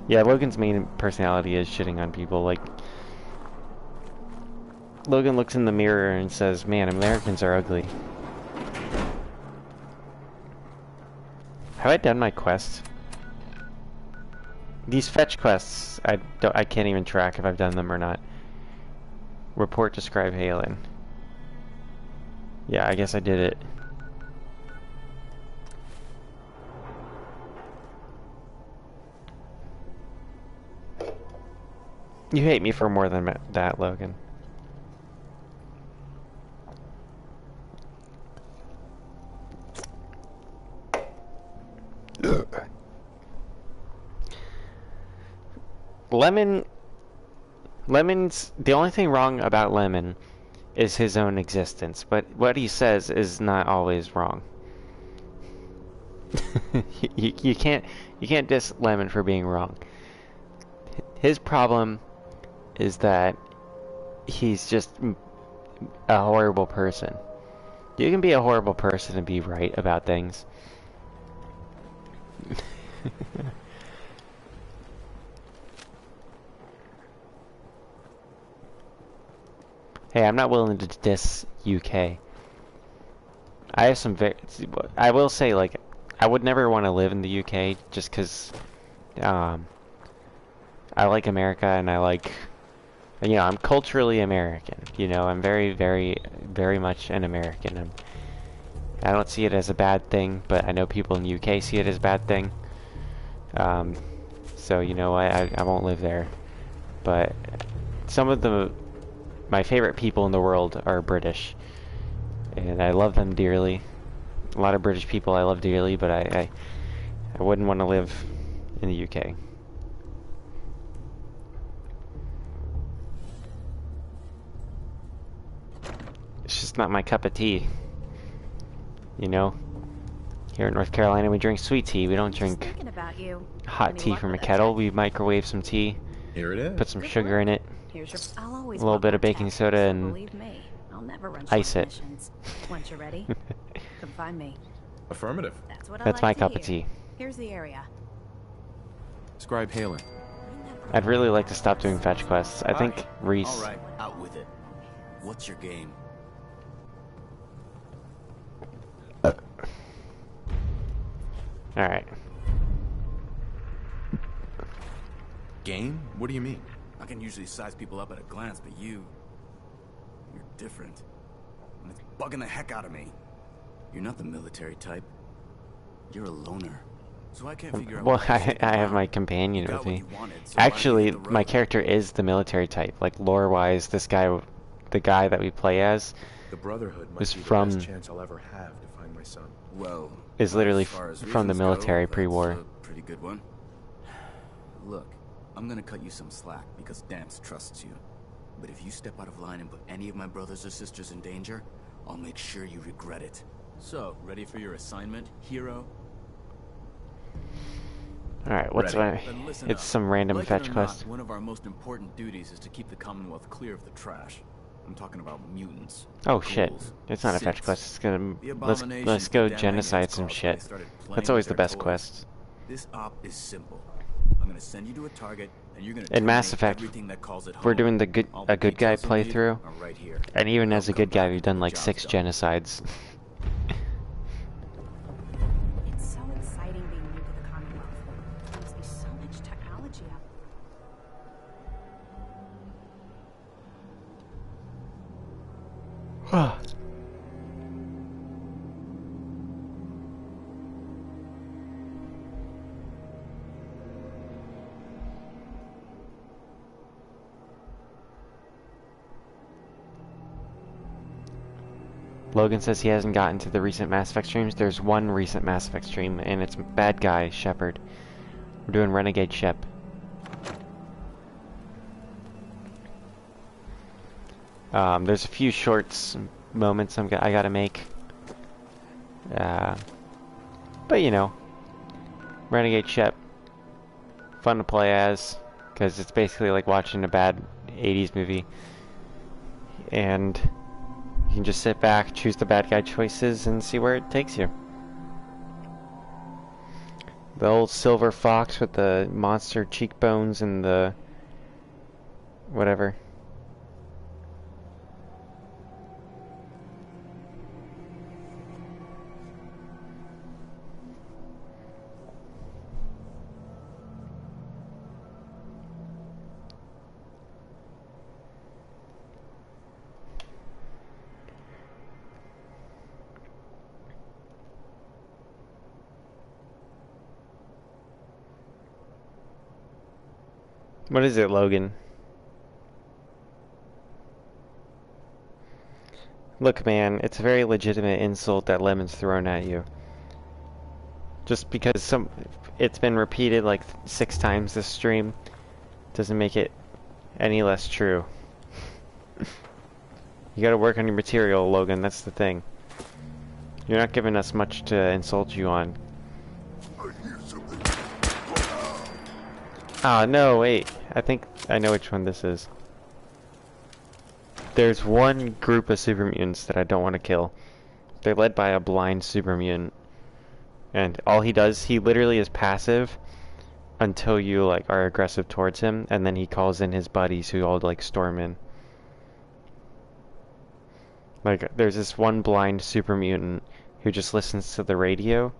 Yeah, Logan's main personality is shitting on people. Like, Logan looks in the mirror and says, "Man, Americans are ugly." Have I done my quest? These fetch quests, I can't even track if I've done them or not. Report, describe Halen. Yeah, I guess I did it. You hate me for more than that, Logan. Lemon's the only thing wrong about Lemon is his own existence, but what he says is not always wrong. you can't diss Lemon for being wrong. His problem is that he's just a horrible person. You can be a horrible person and be right about things. Hey, I'm not willing to diss UK. I have some I will say, like, I would never want to live in the UK just because I like America and I like, you know, I'm culturally American. You know, I'm very, very, very much an American. I don't see it as a bad thing, but I know people in the UK see it as a bad thing. So, you know, I won't live there. But some of my favorite people in the world are British, and I love them dearly. A lot of British people I love dearly, but I wouldn't want to live in the UK. It's just not my cup of tea. You know? Here in North Carolina we drink sweet tea, we don't drink hot tea from a kettle. We microwave some tea, here it is. Put some sugar in it, I'll always a little bit of baking soda, and believe me, I'll never run ice short it. missions. Once you're ready, come find me. Affirmative. That's my cup of tea. Here's the area. Describe Halen. I'd really like to stop doing fetch quests. I think Reese... Alright, out with it. What's your game? Alright. Game? What do you mean? I can usually size people up at a glance, but you're different. And it's bugging the heck out of me. You're not the military type. You're a loner. So I can't figure out Well, what I have my companion with me. wanted, so Actually, why hit the my road? character is the military type. Like, lore-wise, this guy, the guy that we play as, The Brotherhood might was be from... the best chance I'll ever have to find my son. Well, is literally as far as from the reasons military go, pre-war. that's a pretty good one. Look, I'm gonna cut you some slack because Dance trusts you. But if you step out of line and put any of my brothers or sisters in danger, I'll make sure you regret it. So, ready for your assignment, hero? Alright, what's my... Then listen It's up. some random Like it fetch or quest. not, one of our most important duties is to keep the Commonwealth clear of the trash. I'm talking about mutants. Oh shit, ghouls, it's not a fetch Siths. quest, it's gonna... The Let's abominations go that Dan genocide Higgins some caused when shit. they started playing That's always with the their best toys. quest. This op is simple. I'm gonna send you to a target, and and you're gonna In Mass terminate Effect, everything that calls it we're home. doing All a good guy details you need playthrough, are right here. and even as a Come good guy, back we've done when the like job's 6 done. genocides. It's so exciting being new to the Commonwealth. There must be so much technology out Logan says he hasn't gotten to the recent Mass Effect streams. There's one recent Mass Effect stream, and it's Bad Guy Shepard. We're doing Renegade Shep. There's a few shorts moments I gotta make. But you know, Renegade Shep, fun to play as, because it's basically like watching a bad 80s movie. And you can just sit back, choose the bad guy choices, and see where it takes you. The old silver fox with the monster cheekbones and the whatever. What is it, Logan? Look, man, it's a very legitimate insult that Lemon's thrown at you. Just because it's been repeated like 6 times this stream doesn't make it any less true. You gotta work on your material, Logan, that's the thing. You're not giving us much to insult you on. Ah, no, wait. I think I know which one this is. There's one group of super mutants that I don't want to kill. They're led by a blind super mutant. And all he does, he literally is passive until you like are aggressive towards him, and then he calls in his buddies who all like storm in. Like, there's this one blind super mutant who just listens to the radio,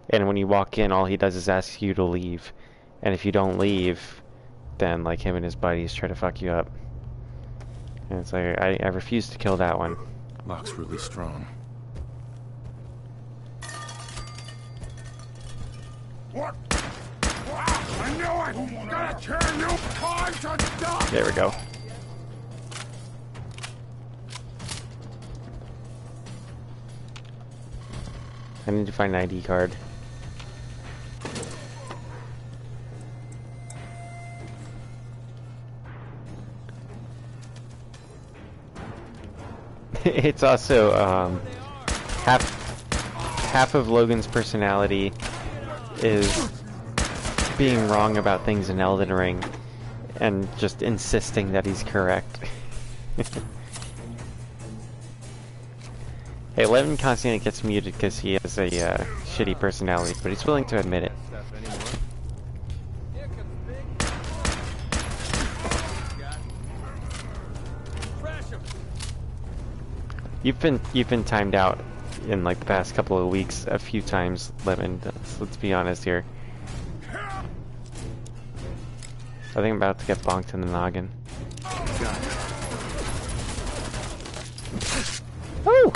and when you walk in, all he does is ask you to leave. And if you don't leave, then like him and his buddies try to fuck you up. And it's like, I refuse to kill that one. Lock's really strong. What? I knew it! Gonna turn you on to dust! There we go. I need to find an ID card. It's also half of Logan's personality is being wrong about things in Elden Ring and just insisting that he's correct. Hey, Levin constantly gets muted because he has a shitty personality, but he's willing to admit it. You've been timed out in like the past couple of weeks a few times, Lemon. Let's be honest here. I think I'm about to get bonked in the noggin. Woo!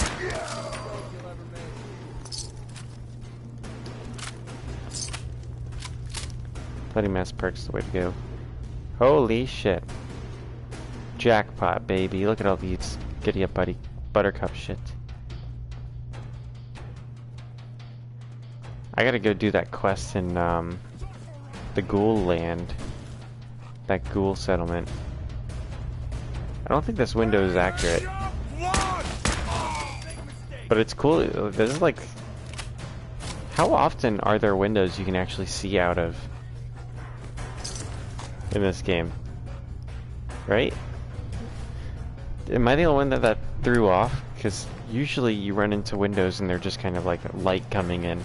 Bloody Mass Perk's the way to go. Holy shit. Jackpot, baby. Look at all these giddy up buddy buttercup shit. I gotta go do that quest in the ghoul land. That ghoul settlement. I don't think this window is accurate. But it's cool. This is like... How often are there windows you can actually see out of in this game? Right? Am I the only one that threw off? Because usually you run into windows and they're just kind of like light coming in.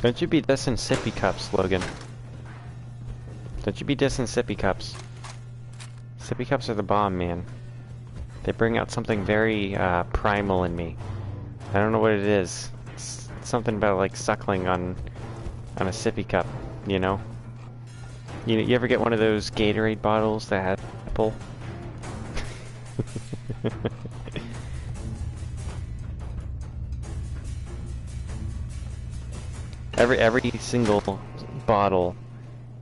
Don't you be dissing sippy cups, Logan. Don't you be dissing sippy cups. Sippy cups are the bomb, man. They bring out something very primal in me. I don't know what it is. It's something about like suckling on a sippy cup, you know? You ever get one of those Gatorade bottles that has apple? Every single bottle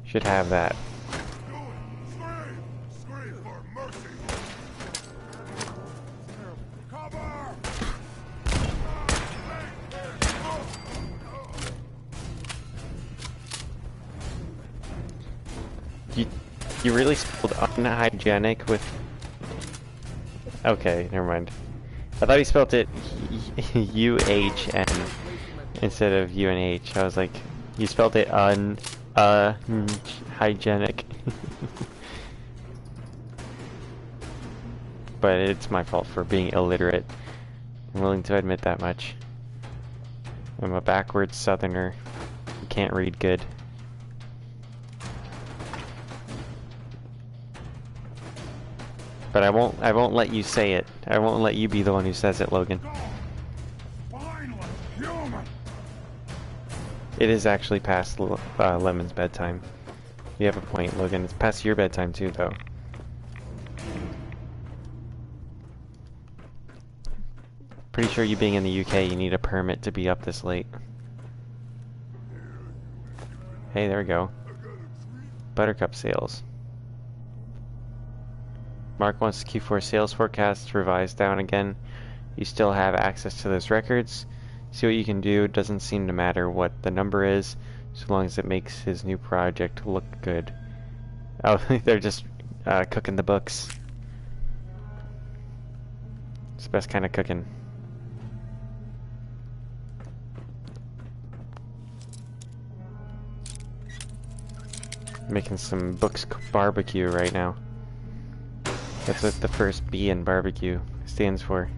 should have that. Scream for mercy! Cover! You really spelled unhygienic with... Okay, never mind. I thought he spelled it U-H-N instead of U-N-H. I was like, you spelled it hygienic. But it's my fault for being illiterate. I'm willing to admit that much. I'm a backwards southerner who can't read good. But I won't let you say it. I won't let you be the one who says it, Logan. It is actually past Lemon's bedtime. You have a point, Logan. It's past your bedtime too, though. Pretty sure you being in the UK, you need a permit to be up this late. Hey, there we go. Buttercup sales. Mark wants Q4 sales forecasts revised down again. You still have access to those records. See what you can do. It doesn't seem to matter what the number is, so long as it makes his new project look good. Oh, they're just cooking the books. It's the best kind of cooking. Making some books barbecue right now. That's what the first B in barbecue stands for.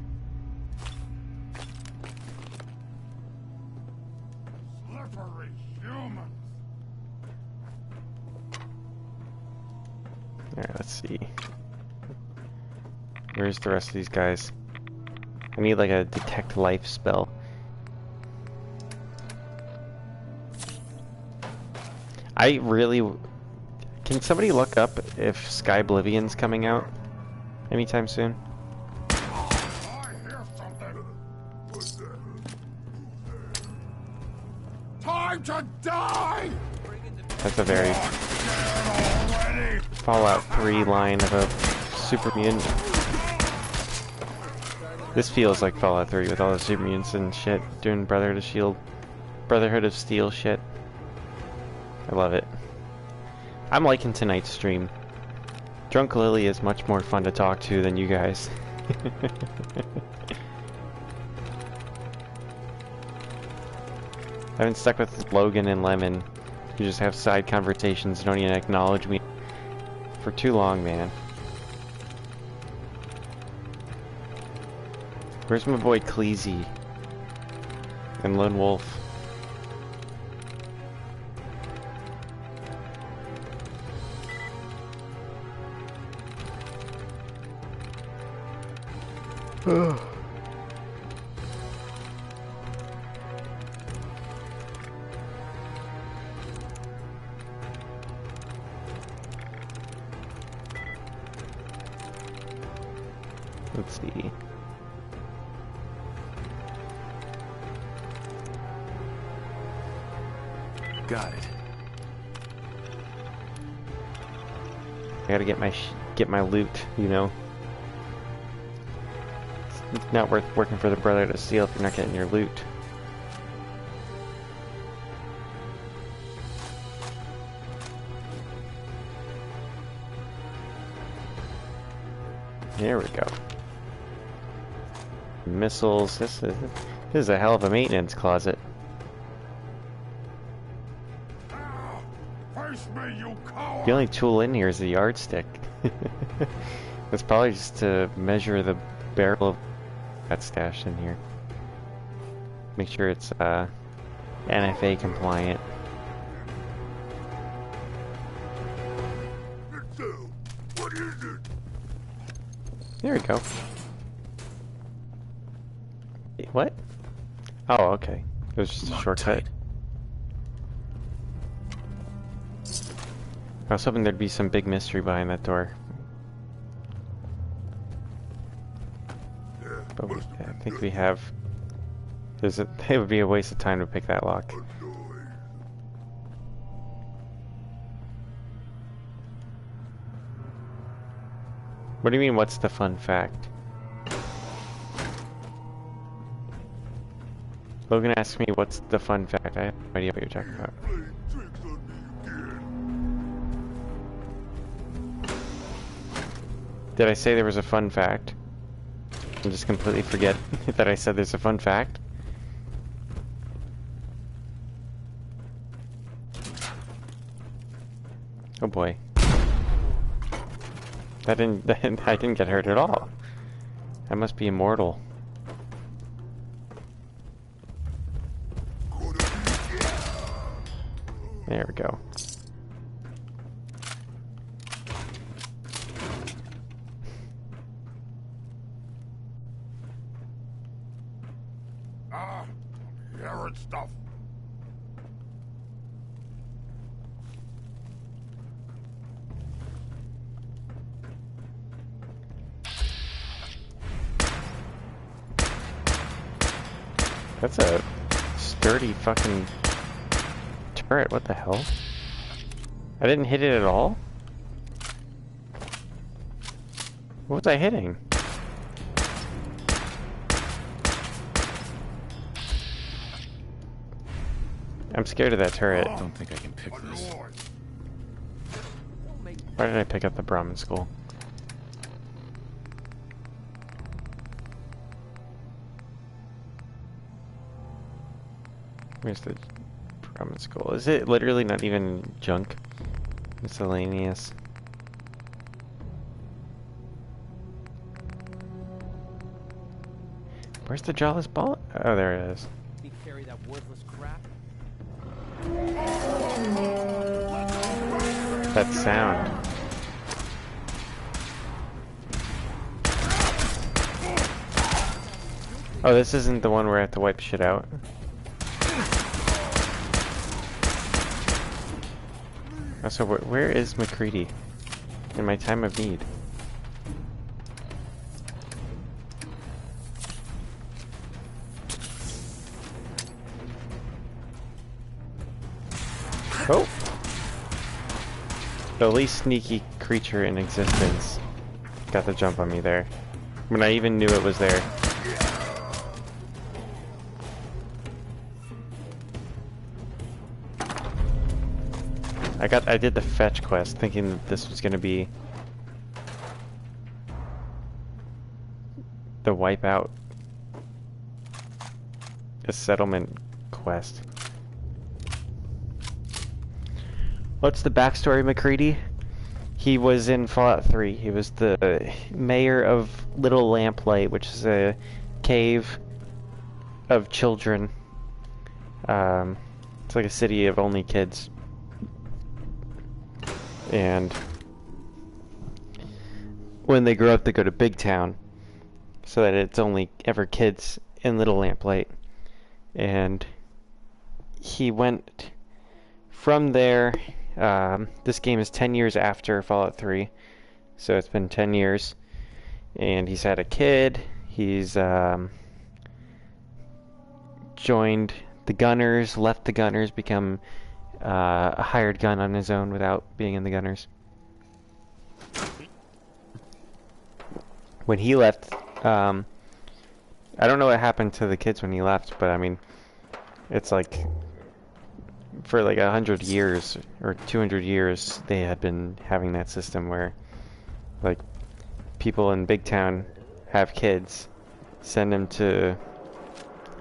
Slippery humans! Alright, let's see. Where's the rest of these guys? I need like a detect life spell. I really... Can somebody look up if Sky Oblivion's coming out anytime soon? I hear something! Time to die! That's a very Fallout 3 line of a super mutant. This feels like Fallout 3 with all the super mutants and shit, doing Brotherhood of Steel shit. I love it. I'm liking tonight's stream. Drunk Lily is much more fun to talk to than you guys. I've been stuck with Logan and Lemon. You just have side conversations, don't even acknowledge me for too long, man. Where's my boy Cleezy? And Lone Wolf? Let's see. Got it. I gotta get my loot, you know. It's not worth working for the Brotherhood of Steel if you're not getting your loot. There we go. Missiles. This is a hell of a maintenance closet. Face me, you coward! The only tool in here is the yardstick. It's probably just to measure the barrel of that stashed in here. Make sure it's NFA compliant. What is it? There we go. What? Oh, okay. It was just a shortcut. I was hoping there'd be some big mystery behind that door. But I think we have... it would be a waste of time to pick that lock. What do you mean, what's the fun fact? Logan asked me, what's the fun fact? I have no idea what you're talking about. Did I say there was a fun fact? And just completely forget that I said there's a fun fact? Oh boy. I didn't get hurt at all. I must be immortal. There we go. Hearing stuff. That's a sturdy fucking turret. What the hell? I didn't hit it at all? What was I hitting? I'm scared of that turret. I don't think I can pick this. Why did I pick up the Brahmin School? Where's the Brahmin School? Is it literally not even junk? Miscellaneous. Where's the jawless ball? Oh, there it is. You carry that worthless crap. That sound. Oh, this isn't the one where I have to wipe shit out. So where is MacCreedy in my time of need? Oh! The least sneaky creature in existence got the jump on me there. When I even knew it was there. I did the fetch quest thinking that this was gonna be the wipeout, a settlement quest. What's the backstory, MacCreedy? He was in Fallout 3. He was the mayor of Little Lamplight, which is a cave of children. It's like a city of only kids. And when they grow up, they go to Big Town, so that it's only ever kids in Little Lamplight. And he went from there. This game is 10 years after Fallout 3, so it's been 10 years. And he's had a kid. He's joined the Gunners, left the Gunners, become a hired gun on his own without being in the Gunners. When he left, I don't know what happened to the kids when he left, but I mean, it's like for like 100 years or 200 years they had been having that system where like people in Big Town have kids, send them to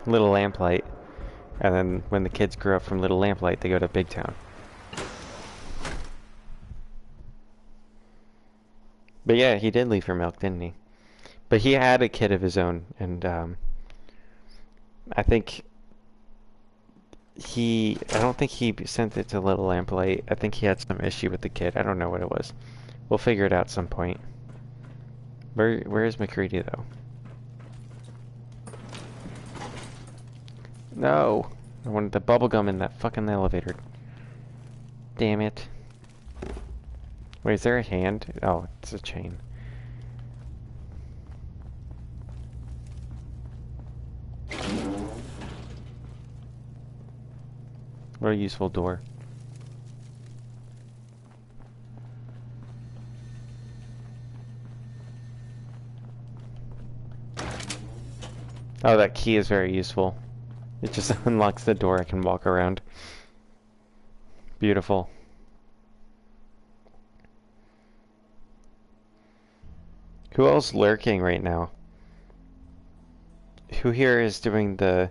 Little Lamplight, and then when the kids grow up from Little Lamplight, they go to Big Town. But yeah, he did leave for milk, didn't he? But he had a kid of his own, and I think I don't think he sent it to Little Lamplight. I think he had some issue with the kid. I don't know what it was. We'll figure it out some point. Where is MacCreedy though? No! I wanted the bubblegum in that fucking elevator. Damn it. Wait, is there a hand? Oh, it's a chain. What a useful door. Oh, that key is very useful. It just unlocks the door. I can walk around. Beautiful. Who else lurking right now? Who here is doing the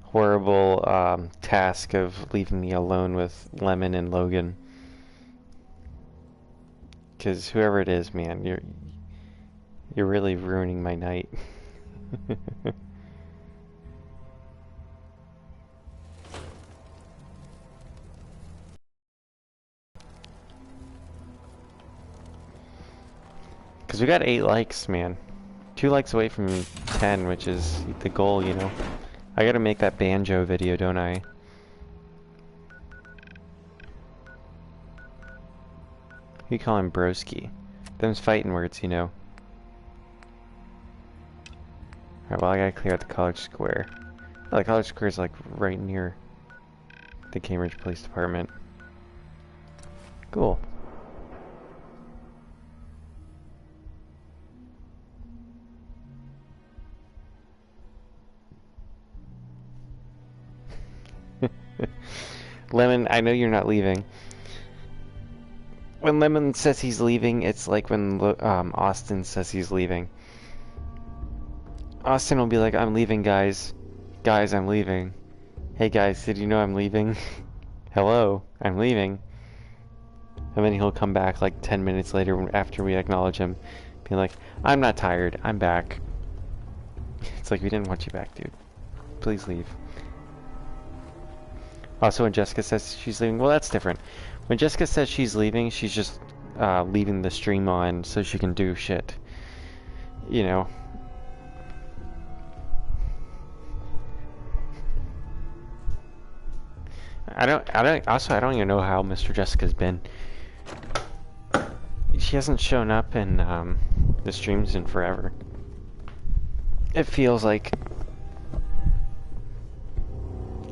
horrible task of leaving me alone with Lemon and Logan? Because whoever it is, man, you're really ruining my night. Because we got 8 likes, man. 2 likes away from 10, which is the goal, you know. I gotta make that banjo video, don't I? You call him broski. Them's fighting words, you know. Alright, well I gotta clear out the college square. Oh, the college square is like right near the Cambridge Police Department. Cool. Lemon, I know you're not leaving. When Lemon says he's leaving, it's like when Austin says he's leaving. Austin will be like, I'm leaving, guys. Guys, I'm leaving. Hey guys, did you know I'm leaving? Hello, I'm leaving. And then he'll come back like 10 minutes later after we acknowledge him, being like, I'm not tired, I'm back. It's like, we didn't want you back, dude. Please leave. Also, when Jessica says she's leaving, well, that's different. When Jessica says she's leaving, she's just leaving the stream on so she can do shit. You know. I don't even know how Mr. Jessica's been. She hasn't shown up in the streams in forever. It feels like.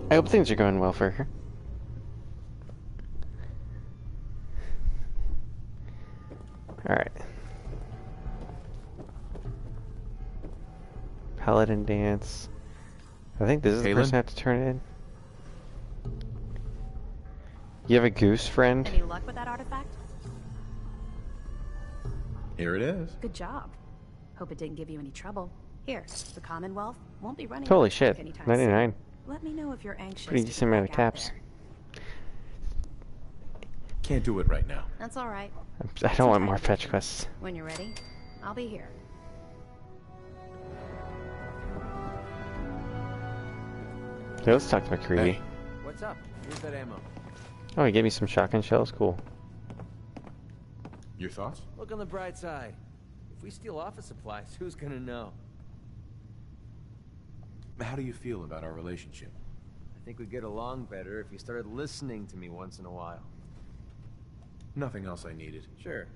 I hope things are going well for her. Alright. Paladin dance. I think this is the person I have to turn it in. You have a goose friend? Any luck with that artifact? Here it is. Good job. Hope it didn't give you any trouble. Here, the Commonwealth won't be running. Holy shit, anytime 99. soon. Let me know if you're anxious. Pretty decent amount of caps. Can't do it right now. That's all right. I don't want more fetch quests. When you're ready, I'll be here. Okay, let's talk to MacCreedy. Hey, what's up? Here's that ammo. Oh, he gave me some shotgun shells? Cool. Your thoughts? Look on the bright side. If we steal office supplies, who's gonna know? How do you feel about our relationship? I think we'd get along better if you started listening to me once in a while. Nothing else I needed. Sure.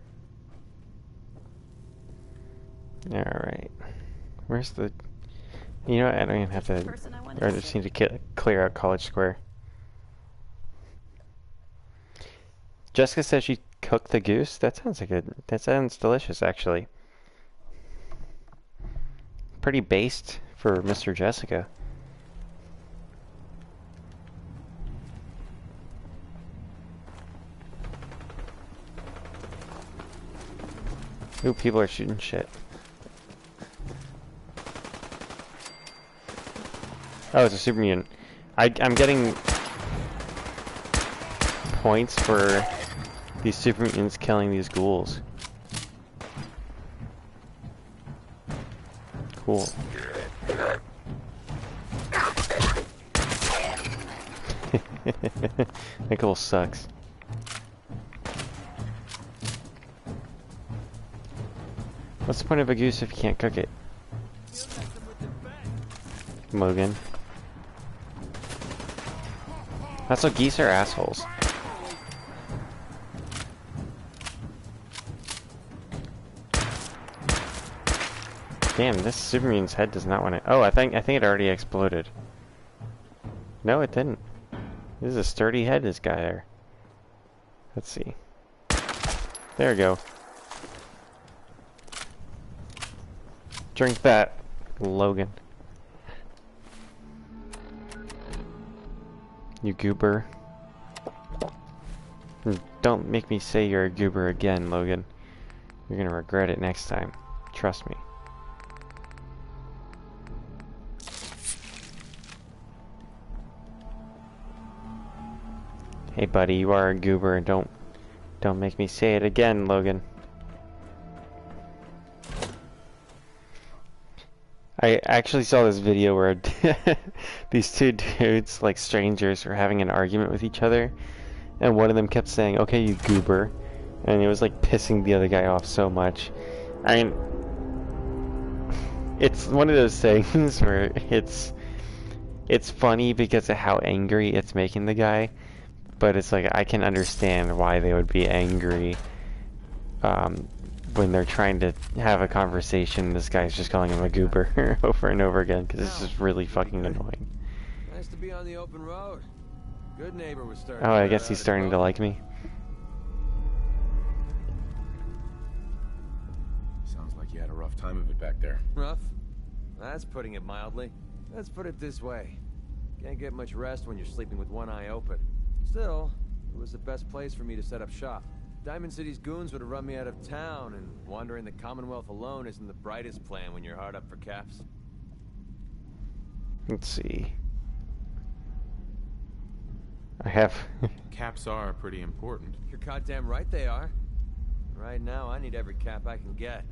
Alright. Where's the... You know what? I don't even have to... I just need to clear out College Square. Jessica says she cooked the goose? That sounds like that sounds delicious, actually. Pretty based for Mr. Jessica. Ooh, people are shooting shit. Oh, it's a super mutant. I'm getting points for these super mutants killing these ghouls. Cool. Nickel sucks. What's the point of a goose if you can't cook it? Logan. That's what geese are, assholes. Damn, this supermune's head does not want to. Oh, I think it already exploded. No, it didn't. This is a sturdy head, this guy there. Let's see. There we go. Drink that, Logan. You goober. And don't make me say you're a goober again, Logan. You're gonna regret it next time. Trust me. Hey buddy, you are a goober. Don't make me say it again, Logan. I actually saw this video where these two dudes, like strangers, were having an argument with each other, and one of them kept saying, "Okay, you goober," and it was like pissing the other guy off so much. I mean, it's one of those things where it's funny because of how angry it's making the guy, but it's like I can understand why they would be angry when they're trying to have a conversation. This guy's just calling him a goober over and over again because it's just really fucking annoying. Nice to be on the open road. Good neighbor was starting. Oh, I guess he's starting to like me. Sounds like you had a rough time of it back there. Rough? That's putting it mildly. Let's put it this way. Can't get much rest when you're sleeping with one eye open. Still, it was the best place for me to set up shop. Diamond City's goons would have run me out of town, and wandering the Commonwealth alone isn't the brightest plan when you're hard up for caps. Let's see. I have... Caps are pretty important. You're goddamn right they are. Right now, I need every cap I can get.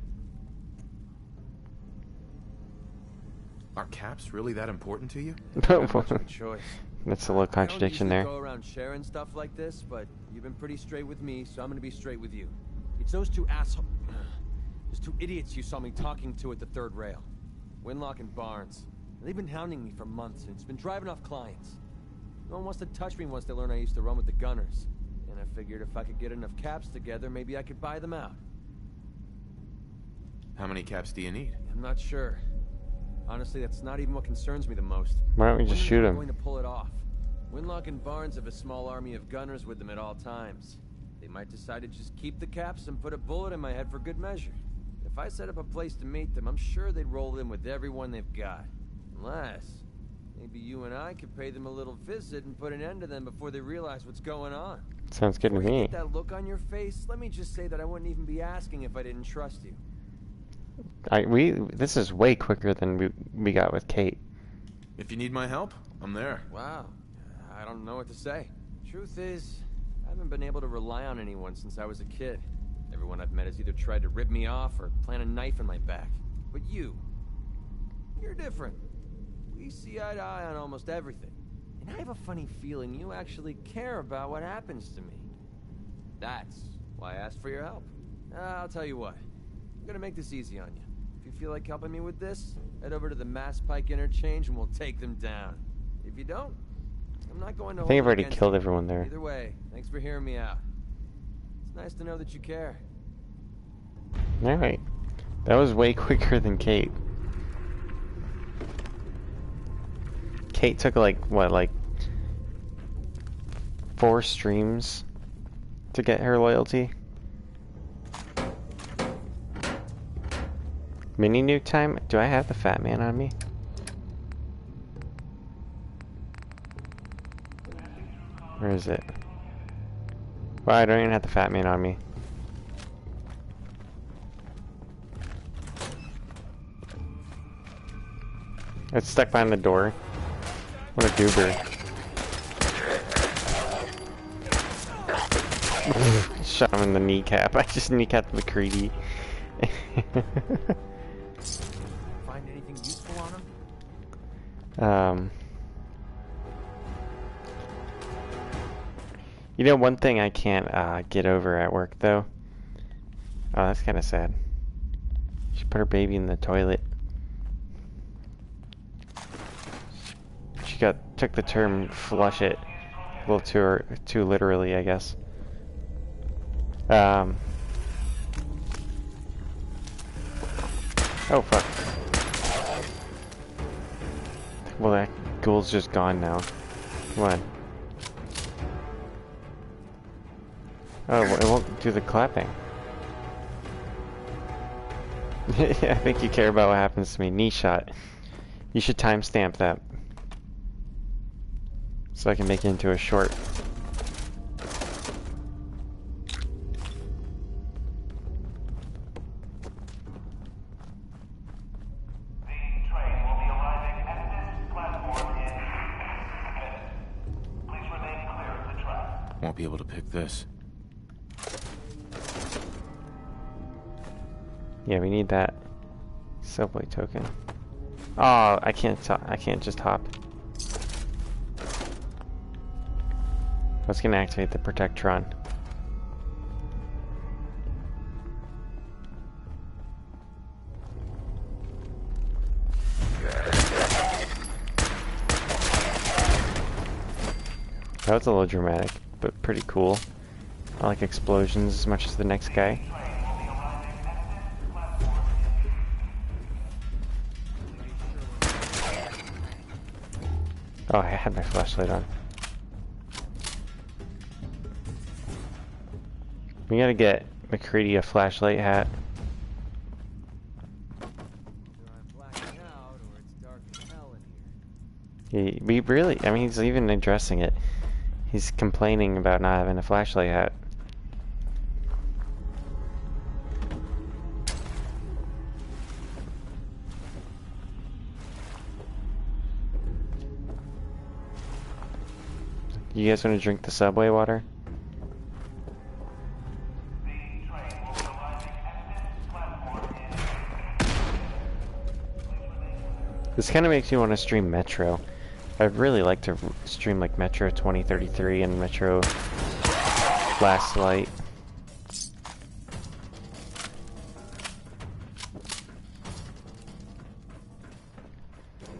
Are caps really that important to you? Not much of a choice. That's a little contradiction there. I don't usually go around sharing stuff like this, but you've been pretty straight with me, so I'm gonna be straight with you. It's those two assholes, those two idiots you saw me talking to at the third rail. Winlock and Barnes. They've been hounding me for months, and it's been driving off clients. No one wants to touch me once they learn I used to run with the Gunners. And I figured if I could get enough caps together, maybe I could buy them out. How many caps do you need? I'm not sure. Honestly, that's not even what concerns me the most. Why don't we just shoot him? I'm going to pull it off. Winlock and Barnes have a small army of gunners with them at all times. They might decide to just keep the caps and put a bullet in my head for good measure. If I set up a place to meet them, I'm sure they'd roll in with everyone they've got. Unless, maybe you and I could pay them a little visit and put an end to them before they realize what's going on. Sounds good to Before you me. get that look on your face, let me just say that I wouldn't even be asking if I didn't trust you. This is way quicker than we got with Kate. If you need my help, I'm there. Wow. I don't know what to say. Truth is, I haven't been able to rely on anyone since I was a kid. Everyone I've met has either tried to rip me off or plant a knife in my back. But you're different. We see eye to eye on almost everything. And I have a funny feeling you actually care about what happens to me. That's why I asked for your help. I'll tell you what. I'm gonna make this easy on you. If you feel like helping me with this, head over to the Mass Pike interchange and we'll take them down. If you don't, I'm not going to I think I've hold it already against killed you. everyone there. Either way, thanks for hearing me out. It's nice to know that you care. Alright. That was way quicker than Kate. Kate took like 4 streams to get her loyalty. Mini nuke time? Do I have the fat man on me? Where is it? Well, I don't even have the fat man on me. It's stuck behind the door. What a goober. Shot him in the kneecap. I just kneecapped MacCreedy. Find anything useful on him? You know, one thing I can't get over at work, though. Oh, that's kind of sad. She put her baby in the toilet. She took the term "flush it" a little too literally, I guess. Oh fuck. Well, that ghoul's just gone now. Come on. Oh, it won't do the clapping. I think you care about what happens to me. Knee shot. You should timestamp that. So I can make it into a short. Won't be able to pick this. Yeah, we need that subway token. Oh, I can't just hop. I was gonna activate the Protectron. That was a little dramatic, but pretty cool. I like explosions as much as the next guy. Oh, I had my flashlight on. We gotta get MacCreedy a flashlight hat. We really, I mean, he's even addressing it. He's complaining about not having a flashlight hat. You guys want to drink the subway water? This kind of makes me want to stream Metro. I'd really like to stream like Metro 2033 and Metro Last Light.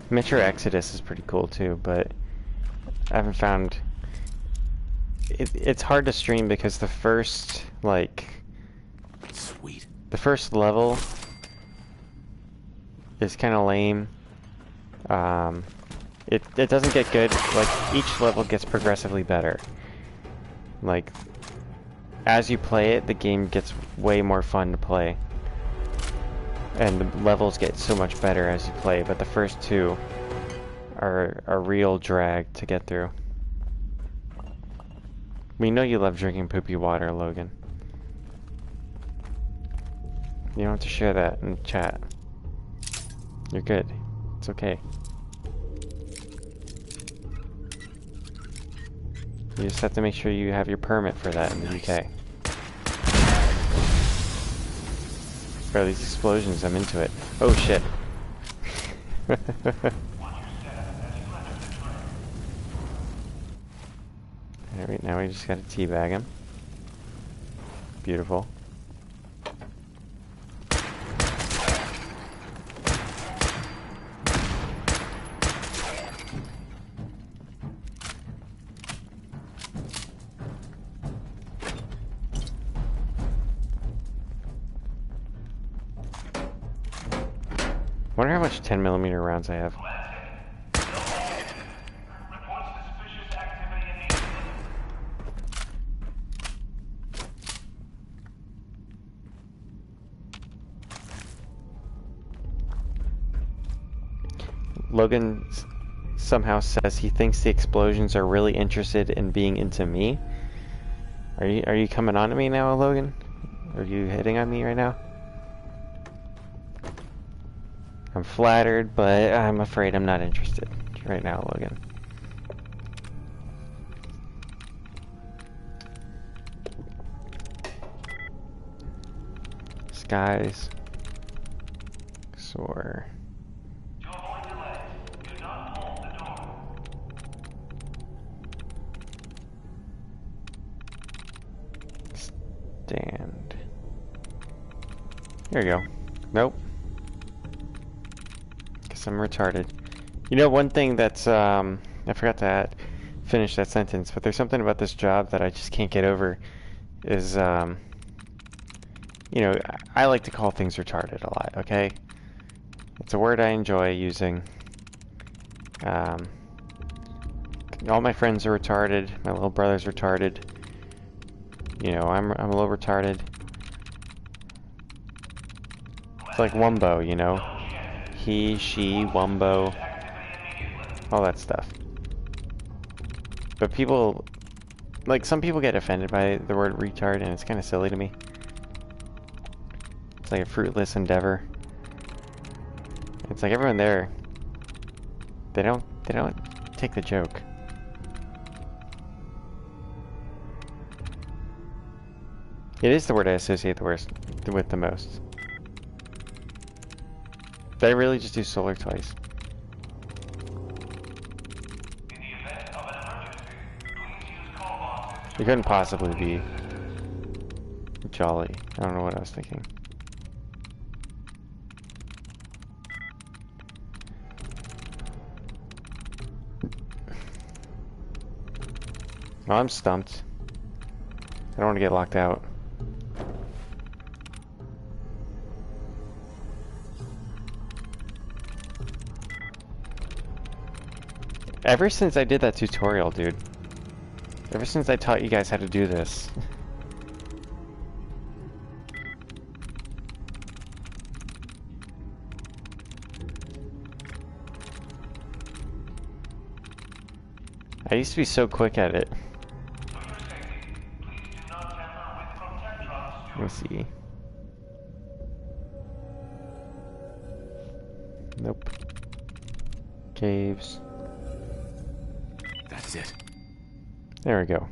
Metro Exodus is pretty cool too, but I haven't found... It's hard to stream because the first, like... Sweet. The first level is kind of lame. It doesn't get good. Like, each level gets progressively better. Like, as you play it, the game gets way more fun to play. And the levels get so much better as you play, but the first two are a real drag to get through. We know you love drinking poopy water, Logan. You don't have to share that in chat. You're good. It's okay. You just have to make sure you have your permit for that in the UK. Bro, these explosions, I'm into it. Oh shit. Alright, now we just gotta teabag him. Beautiful. Wonder how much 10mm rounds I have. Logan somehow says he thinks the explosions are really interested in being into me. Are you coming on to me now, Logan? Are you hitting on me right now? I'm flattered, but I'm afraid I'm not interested right now, Logan. Skies. Soar. There you go. Nope. Guess I'm retarded. You know, one thing that's, I forgot to finish that sentence, but there's something about this job that I just can't get over, is, you know, I like to call things retarded a lot, okay? It's a word I enjoy using. All my friends are retarded. My little brother's retarded. You know, I'm a little retarded. It's like Wumbo, you know? He, she, Wumbo. All that stuff. But people, like, some people get offended by the word retard, and it's kind of silly to me. It's like a fruitless endeavor. It's like everyone there, they don't take the joke. It is the word I associate with the most. Did I really just do solar twice? It couldn't possibly be jolly. I don't know what I was thinking. Well, I'm stumped. I don't want to get locked out. Ever since I did that tutorial, dude. Ever since I taught you guys how to do this. I used to be so quick at it. Let me see. Nope. Caves. That's it. There we go.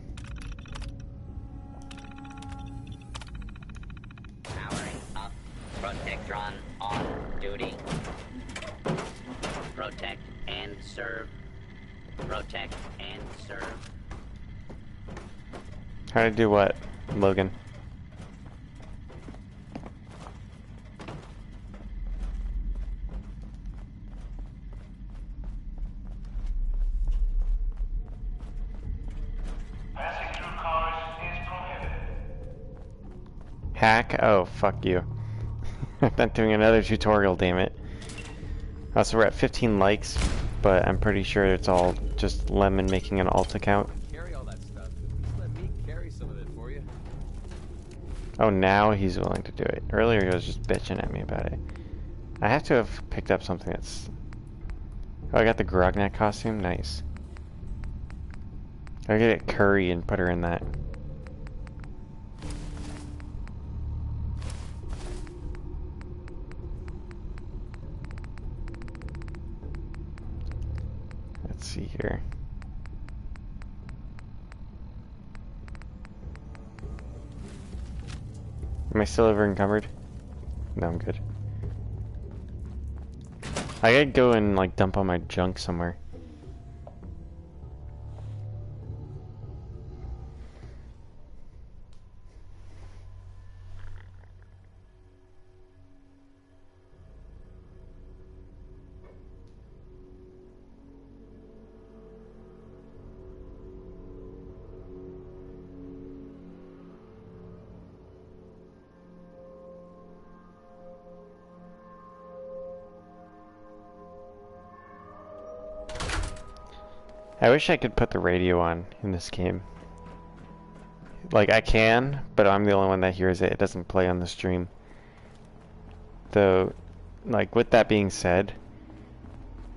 Powering up. Protectron on duty. Protect and serve. Protect and serve. How to do what, Logan? Hack? Oh, fuck you. I'm not doing another tutorial, damn it. Also, we're at 15 likes, but I'm pretty sure it's all just Lemon making an alt account. Carry all that stuff. Just let me carry some of it for you. Oh, now he's willing to do it. Earlier he was just bitching at me about it. I have to have picked up something that's... Oh, I got the Grognak costume? Nice. I gotta get Curry and put her in that. Let's see here. Am I still over encumbered? No, I'm good. I gotta go and like dump all my junk somewhere. I wish I could put the radio on in this game. Like, I can, but I'm the only one that hears it. It doesn't play on the stream. Though, like, with that being said,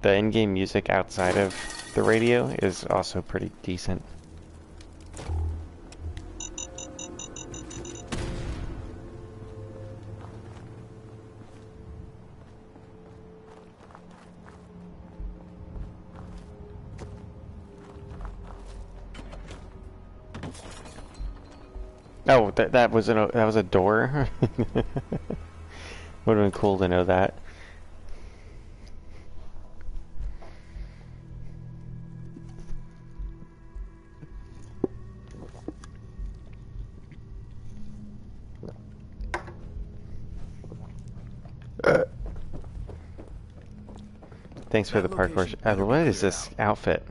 the in-game music outside of the radio is also pretty decent. Oh, that was a door. Would have been cool to know that. Thanks for the That parkour. location better be What is cleared this out. outfit?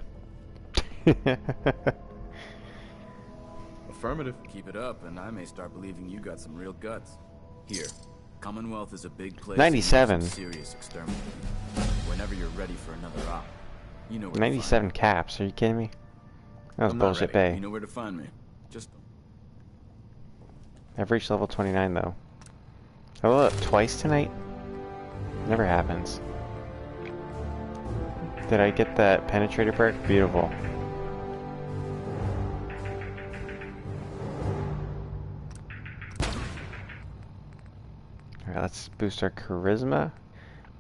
Affirmative. Keep it up, and I may start believing you got some real guts. Here, Commonwealth is a big place. 97. And serious exterminating. Whenever you're ready for another op, you know where to 97 caps. Are you kidding me? That was I'm not bullshit ready. bay. You know where to find me. Just I've reached level 29 though. I leveled up twice tonight? Never happens. Did I get that penetrator perk? Beautiful. Alright, let's boost our charisma.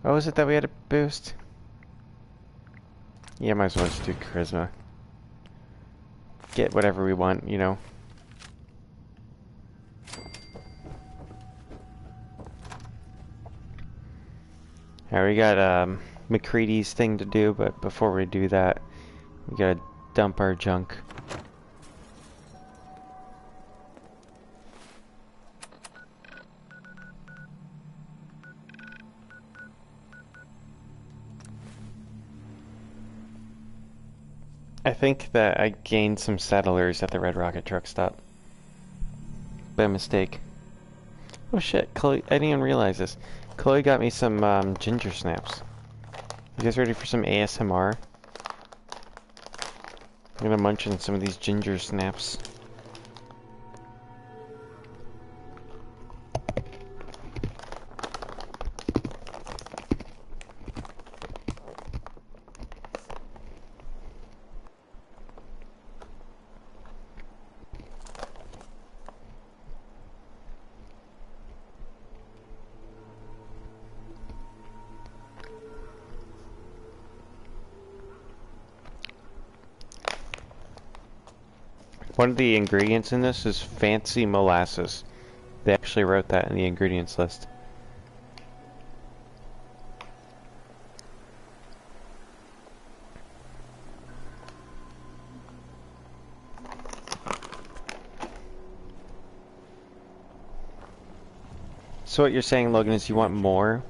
What was it that we had to boost? Yeah, might as well just do charisma. Get whatever we want, you know. Alright, we got MacCreedy's thing to do, but before we do that, we gotta dump our junk. I think that I gained some settlers at the Red Rocket truck stop. By mistake. Oh shit, Chloe, I didn't even realize this. Chloe got me some ginger snaps. You guys ready for some ASMR? I'm gonna munch on some of these ginger snaps. One of the ingredients in this is fancy molasses. They actually wrote that in the ingredients list. So what you're saying, Logan, is you want more?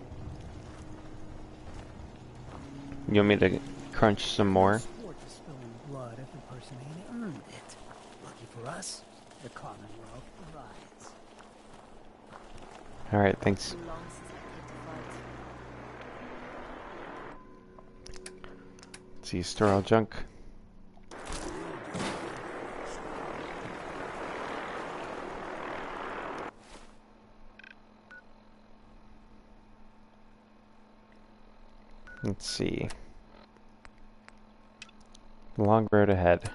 You want me to crunch some more? Sport to spilling blood if the person ain't earned it. Lucky for us, the Commonwealth provides. Alright, thanks. Let's see, store all junk. Let's see. Long road ahead.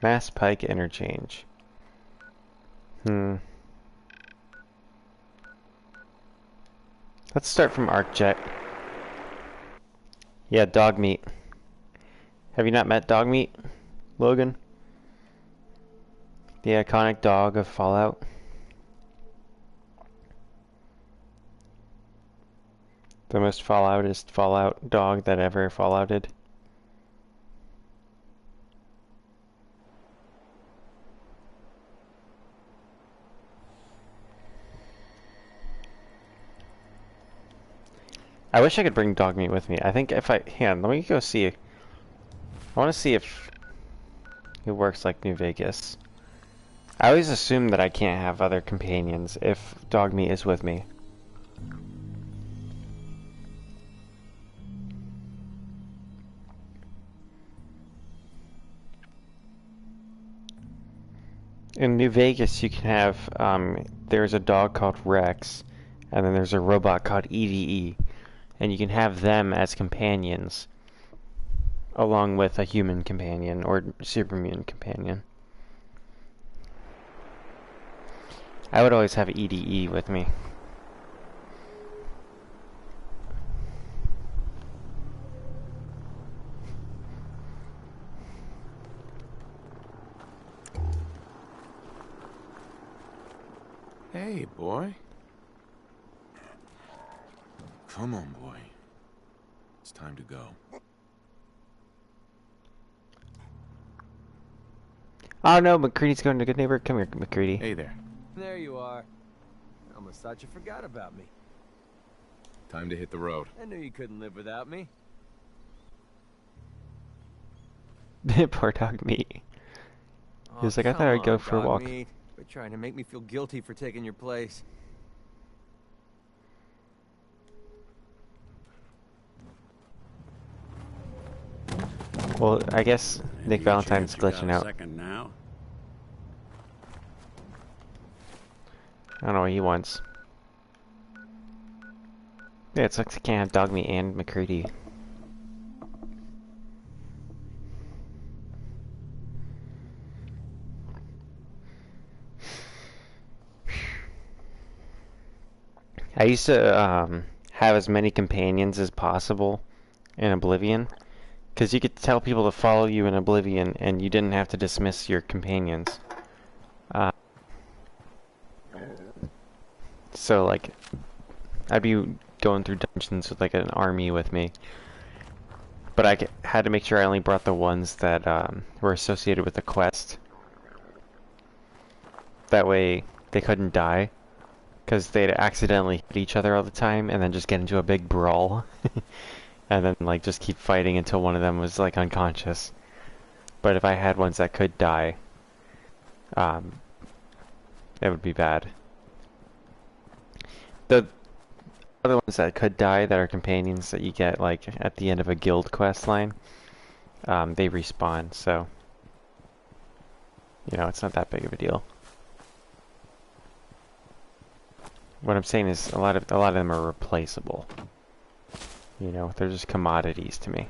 Mass Pike interchange. Let's start from ArcJet. Yeah, dog meat. Have you not met dog meat, Logan? The iconic dog of Fallout. The most Falloutist Fallout dog that ever Fallouted. I wish I could bring dog meat with me. I think if I... Hang on, let me go see. I want to see if it works like New Vegas. I always assume that I can't have other companions if dog meat is with me. In New Vegas, you can have, there's a dog called Rex, and then there's a robot called EDE, and you can have them as companions, along with a human companion, or supermutant companion. I would always have EDE with me. Hey, boy. Come on, boy. It's time to go. Oh no, MacCreedy's going to Good Neighbor. Come here, MacCreedy. Hey there. There you are. I almost thought you forgot about me. Time to hit the road. I knew you couldn't live without me. Poor dog meat. Oh, He was like, I thought come I'd go on, for a dog walk. meat. Quit trying to make me feel guilty for taking your place. Well, I guess Nick Any Valentine's chance you got glitching a out. second now? I don't know what he wants. Yeah, it sucks I can't have dog meat and MacCreedy. I used to have as many companions as possible in Oblivion, because you could tell people to follow you in Oblivion, and you didn't have to dismiss your companions. So, like, I'd be going through dungeons with, like, an army with me. But I had to make sure I only brought the ones that were associated with the quest. That way, they couldn't die. Because they'd accidentally hit each other all the time, and then just get into a big brawl. And then, like, just keep fighting until one of them was, like, unconscious. But if I had ones that could die, that would be bad. The other ones that could die, that are companions that you get, like, at the end of a guild quest line, they respawn, so, you know, it's not that big of a deal. What I'm saying is a lot of them are replaceable. You know, they're just commodities to me.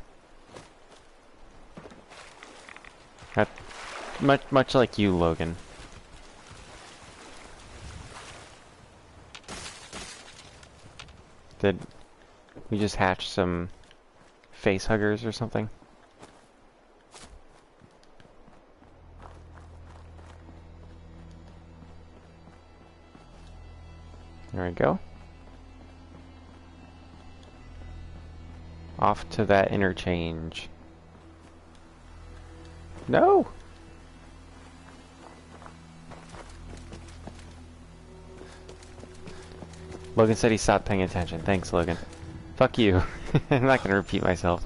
Much like you, Logan. Did we just hatch some face huggers or something? There we go. Off to that interchange. No! Logan said he stopped paying attention. Thanks, Logan. Fuck you. I'm not gonna repeat myself.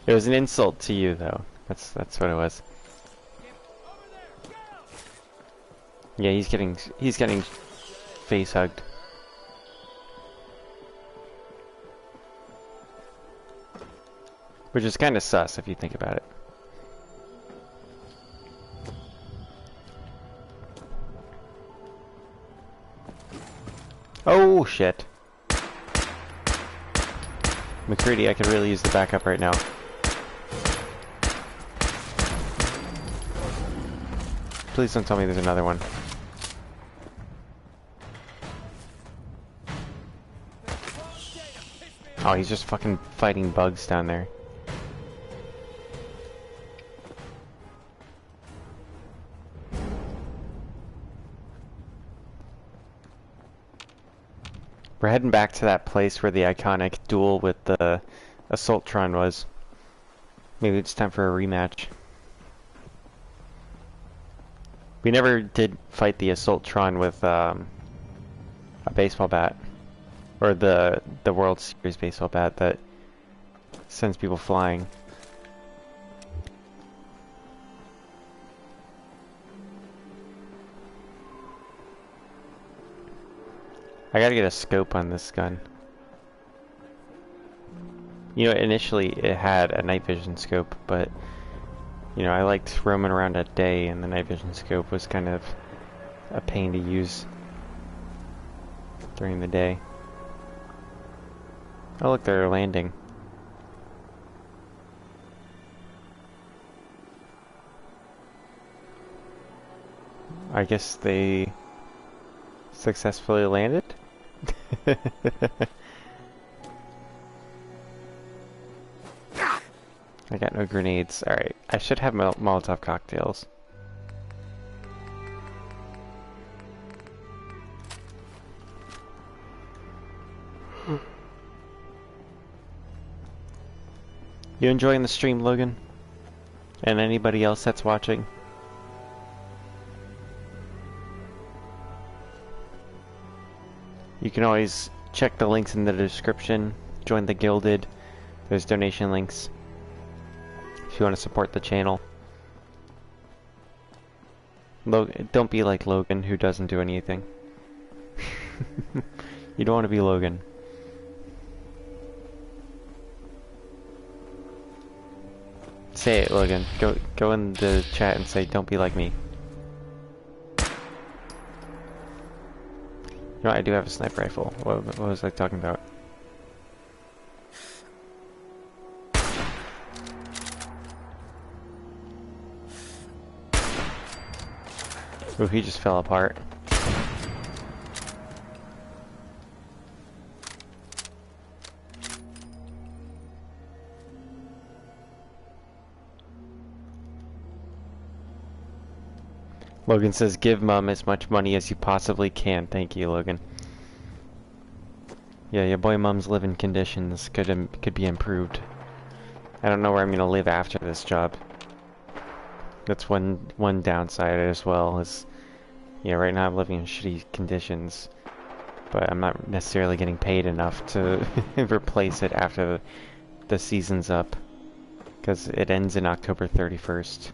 It was an insult to you, though. That's what it was. Yeah, he's getting face hugged. Which is kind of sus if you think about it. Oh shit. MacCreedy, I could really use the backup right now. Please don't tell me there's another one. Oh, he's just fucking fighting bugs down there. We're heading back to that place where the iconic duel with the Assaultron was. Maybe it's time for a rematch. We never did fight the Assaultron with a baseball bat. Or the World Series baseball bat that sends people flying. I gotta get a scope on this gun. You know, initially it had a night vision scope, but you know, I liked roaming around at day, and the night vision scope was kind of a pain to use during the day. Oh look, they're landing. I guess they successfully landed? I got no grenades. Alright, I should have Molotov cocktails. You enjoying the stream, Logan? And anybody else that's watching? You can always check the links in the description. Join the Gilded. There's donation links if you want to support the channel. Don't be like Logan, who doesn't do anything. You don't want to be Logan. Say it, Logan. Go in the chat and say, "Don't be like me." You know, I do have a sniper rifle. What was I talking about? Ooh, he just fell apart. Logan says, "Give Mom as much money as you possibly can." Thank you, Logan. Yeah, your boy Mom's living conditions could be improved. I don't know where I'm gonna live after this job. That's one downside as well. Is, yeah, right now I'm living in shitty conditions, but I'm not necessarily getting paid enough to replace it after the season's up, because it ends in October 31st.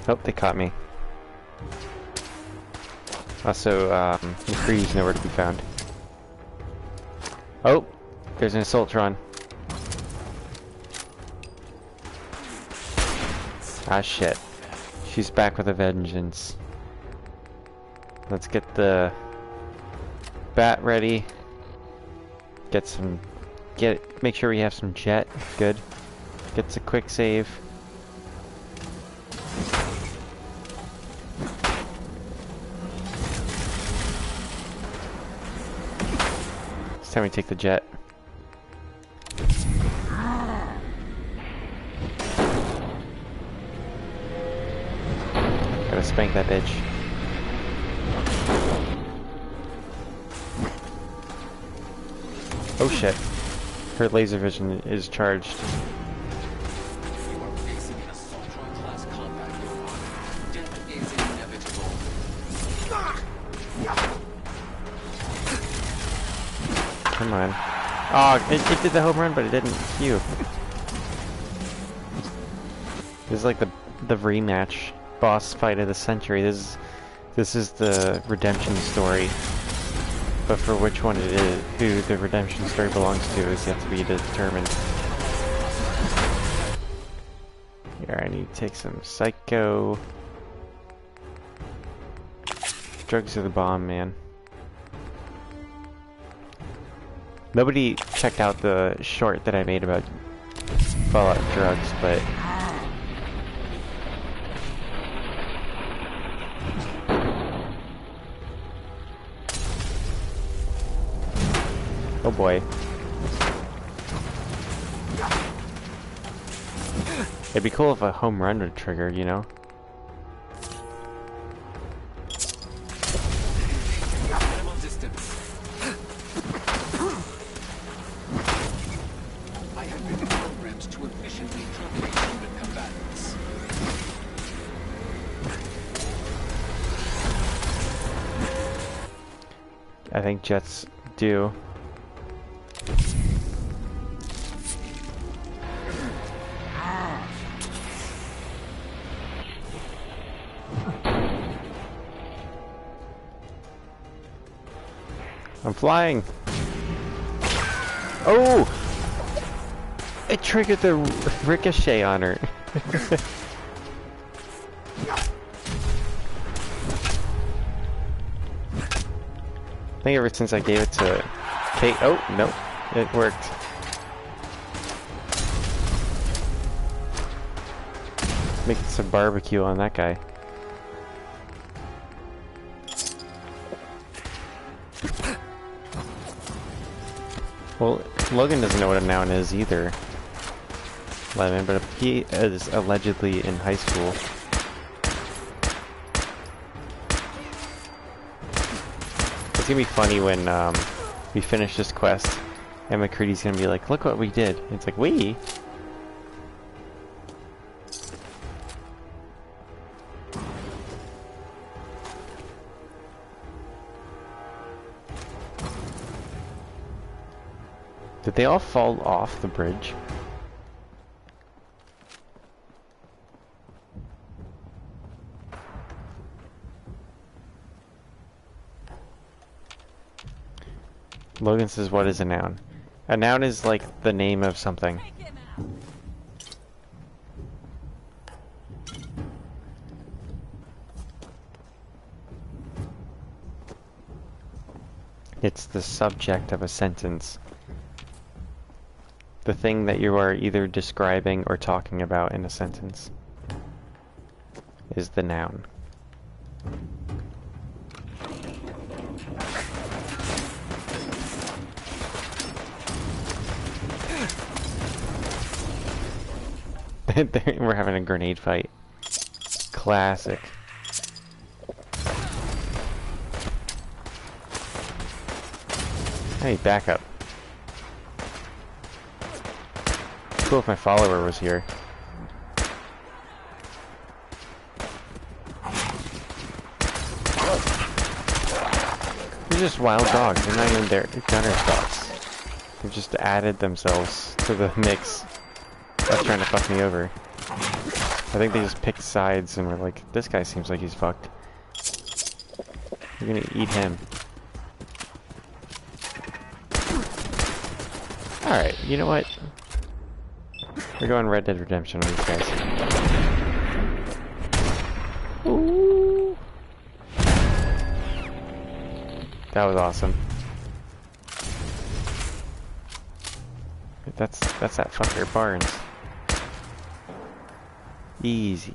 Oh, they caught me. Also, MacCreedy's nowhere to be found. Oh, there's an Assaultron. Ah, shit. She's back with a vengeance. Let's get the bat ready. Make sure we have some jet. Good. Gets a quick save. Time we take the jet. Gotta spank that bitch. Oh shit. Her laser vision is charged. Come on. Oh, it did the home run, but it didn't. Phew. This is like the rematch boss fight of the century. This is the redemption story. But for which one it is, who the redemption story belongs to, is yet to be determined. Here, I need to take some psycho. Drugs are the bomb, man. Nobody checked out the short that I made about Fallout drugs, but oh boy. It'd be cool if a home run would trigger, you know? I think jets do. I'm flying. Oh! It triggered the ricochet on her. I think ever since I gave it to Kate. Oh, no. It worked. Making some barbecue on that guy. Well, Logan doesn't know what a noun is either, Lemon, but he is allegedly in high school. It's gonna be funny when we finish this quest, and MacCreedy's gonna be like, look what we did. And it's like, we? Did they all fall off the bridge? Logan says, what is a noun? A noun is like the name of something. It's the subject of a sentence. The thing that you are either describing or talking about in a sentence is the noun. We're having a grenade fight. Classic. Hey, back up. Cool if my follower was here. They're just wild dogs. They're not even their gunner dogs. They've just added themselves to the mix of trying to fuck me over. I think they just picked sides and were like, this guy seems like he's fucked. We're gonna eat him. Alright, you know what? We're going Red Dead Redemption on these guys. Ooh. That was awesome. That's that fucker Barnes. Easy.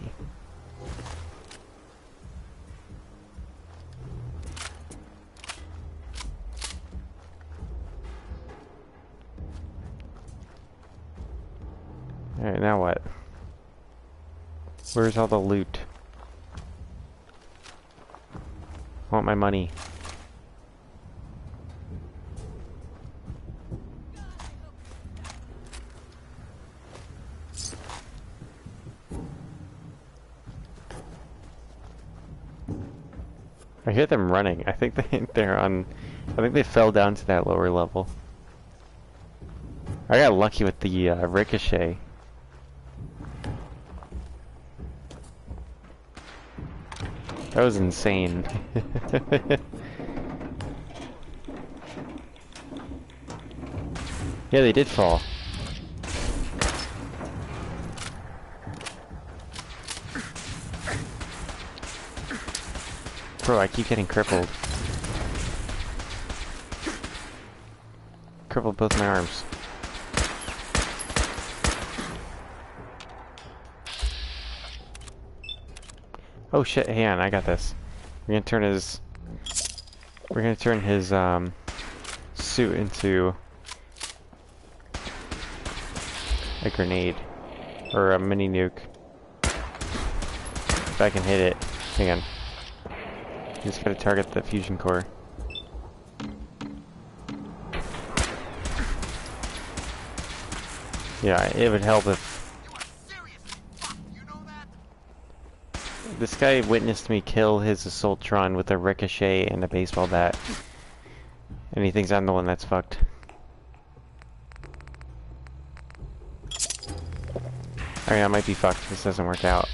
Alright, now what? Where's all the loot? I want my money. I hear them running. I think they're on... I think they fell down to that lower level. I got lucky with the ricochet. That was insane. Yeah, they did fall. Bro, I keep getting crippled. Crippled both my arms. Oh shit, hang on, I got this. We're gonna turn his suit into a grenade. Or a mini nuke. If I can hit it. Hang on. You just gotta target the fusion core. Yeah, it would help if... This guy witnessed me kill his Assaultron with a ricochet and a baseball bat. And he thinks I'm the one that's fucked. Alright, I might be fucked if this doesn't work out.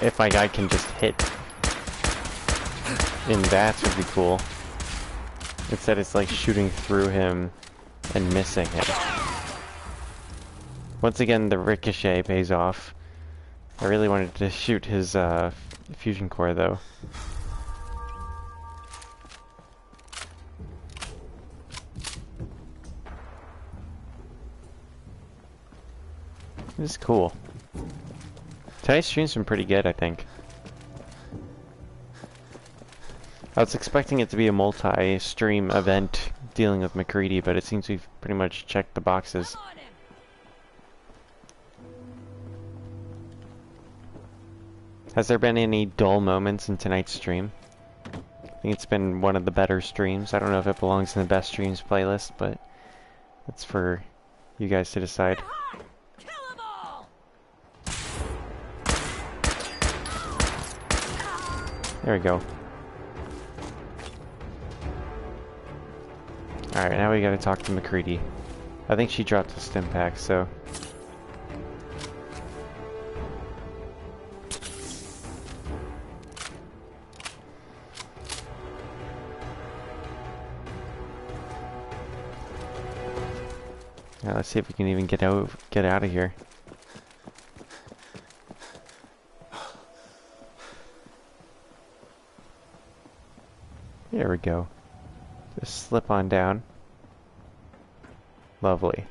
If my guy can just hit in that would be cool. Instead it's like shooting through him and missing him. Once again, the ricochet pays off. I really wanted to shoot his fusion core though. This is cool. Tonight's stream's been pretty good, I think. I was expecting it to be a multi-stream event dealing with MacCreedy, but it seems we've pretty much checked the boxes. Has there been any dull moments in tonight's stream? I think it's been one of the better streams. I don't know if it belongs in the best streams playlist, but that's for you guys to decide. There we go. Alright, now we gotta talk to MacCreedy. I think she dropped the stim pack, so... Now let's see if we can even get out of here. There we go. Just slip on down. Lovely.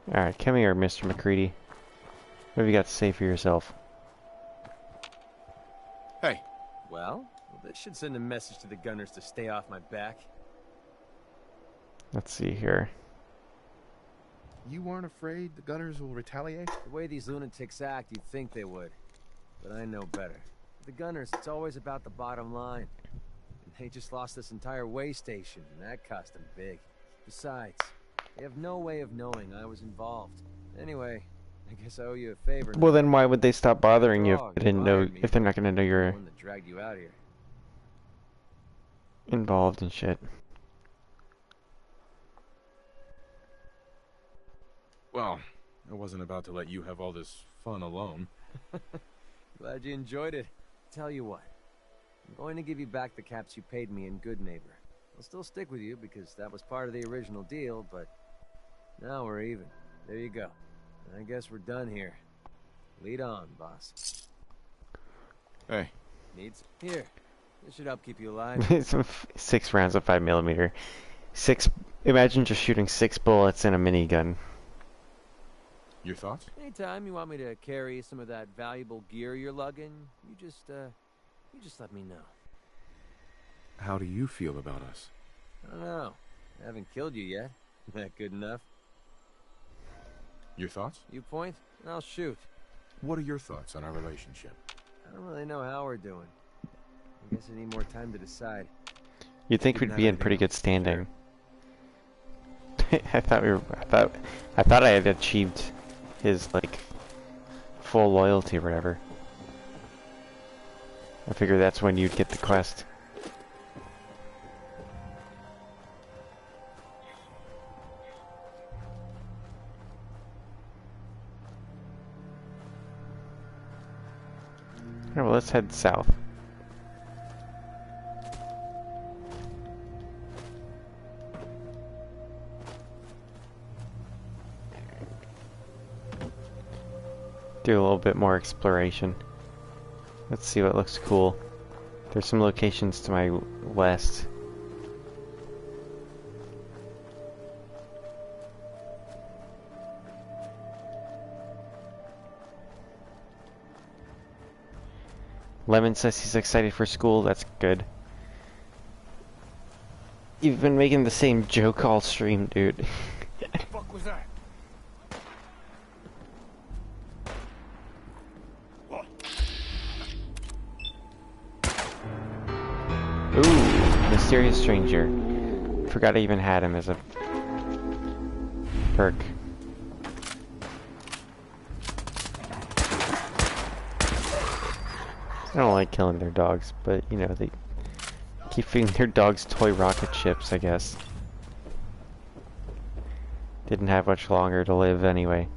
Alright, come here, Mr. MacCreedy. What have you got to say for yourself? Hey. Well, this should send a message to the gunners to stay off my back. Let's see here. You weren't afraid the gunners will retaliate? The way these lunatics act, you'd think they would. But I know better. The gunners, it's always about the bottom line. And they just lost this entire way station, and that cost them big. Besides, they have no way of knowing I was involved. Anyway, I guess I owe you a favor. Well, then why would they stop bothering you if Dog, they didn't know, if they're not gonna know the you're one that dragged you out here. involved and shit? Well, I wasn't about to let you have all this fun alone. Glad you enjoyed it. Tell you what, I'm going to give you back the caps you paid me in Good Neighbor. I'll still stick with you because that was part of the original deal, but now we're even. There you go. I guess we're done here. Lead on, boss. Hey. Needs? Here. This should help keep you alive. 6 rounds of 5mm. Imagine just shooting 6 bullets in a minigun. Your thoughts? Anytime you want me to carry some of that valuable gear you're lugging, you just let me know. How do you feel about us? I don't know. I haven't killed you yet. That good enough? Your thoughts? You point, and I'll shoot. What are your thoughts on our relationship? I don't really know how we're doing. I guess I need more time to decide. You'd think we'd be in pretty good standing. I thought I had achieved his, like, full loyalty or whatever. I figured that's when you'd get the quest. Alright, well, let's head south. Do a little bit more exploration. Let's see what looks cool. There's some locations to my west. Lemon says he's excited for school. That's good. You've been making the same joke all stream, dude. What the fuck was that? Ooh, mysterious stranger. Forgot I even had him as a perk. I don't like killing their dogs, but you know, they keep feeding their dogs toy rocket ships, I guess. Didn't have much longer to live anyway.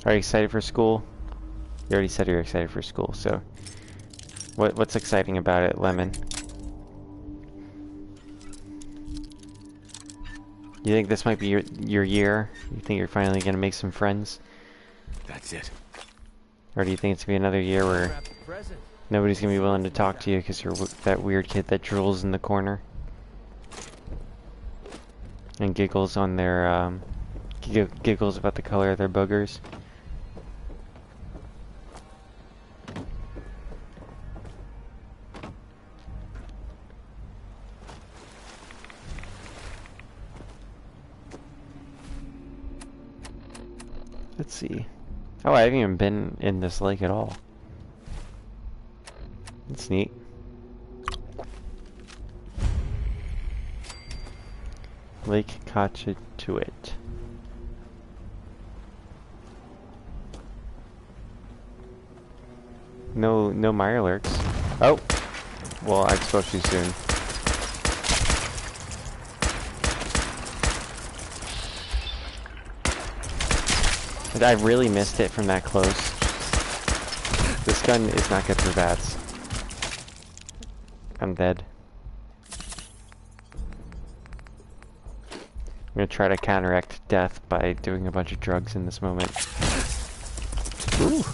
Are you excited for school? You already said you're excited for school, so what's exciting about it, Lemon? You think this might be your year? You think you're finally gonna make some friends? That's it. Or do you think it's gonna be another year where nobody's gonna be willing to talk to you because you're that weird kid that drools in the corner and giggles on their giggles about the color of their boogers? Let's see. Oh, I haven't even been in this lake at all. That's neat. Lake Cochituit. No Mirelurks. Oh! Well, I spoke too soon. But I really missed it from that close. This gun is not good for bats. I'm dead. I'm gonna try to counteract death by doing a bunch of drugs in this moment. Ooh.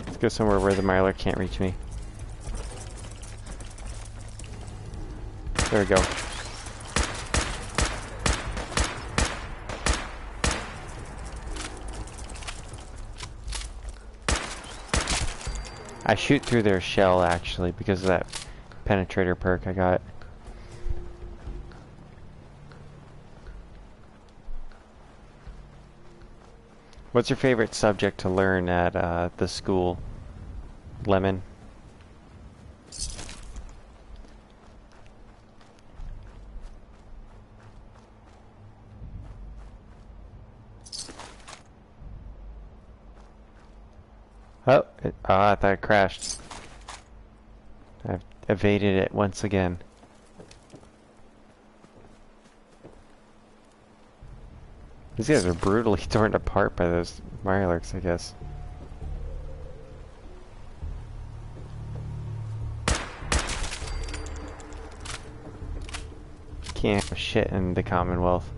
Let's go somewhere where the Mylar can't reach me. There we go. I shoot through their shell actually because of that penetrator perk I got. What's your favorite subject to learn at the school, Lemon? Oh, I thought it crashed. I've evaded it once again. These guys are brutally torn apart by those Mirelurks, I guess. Can't have shit in the Commonwealth.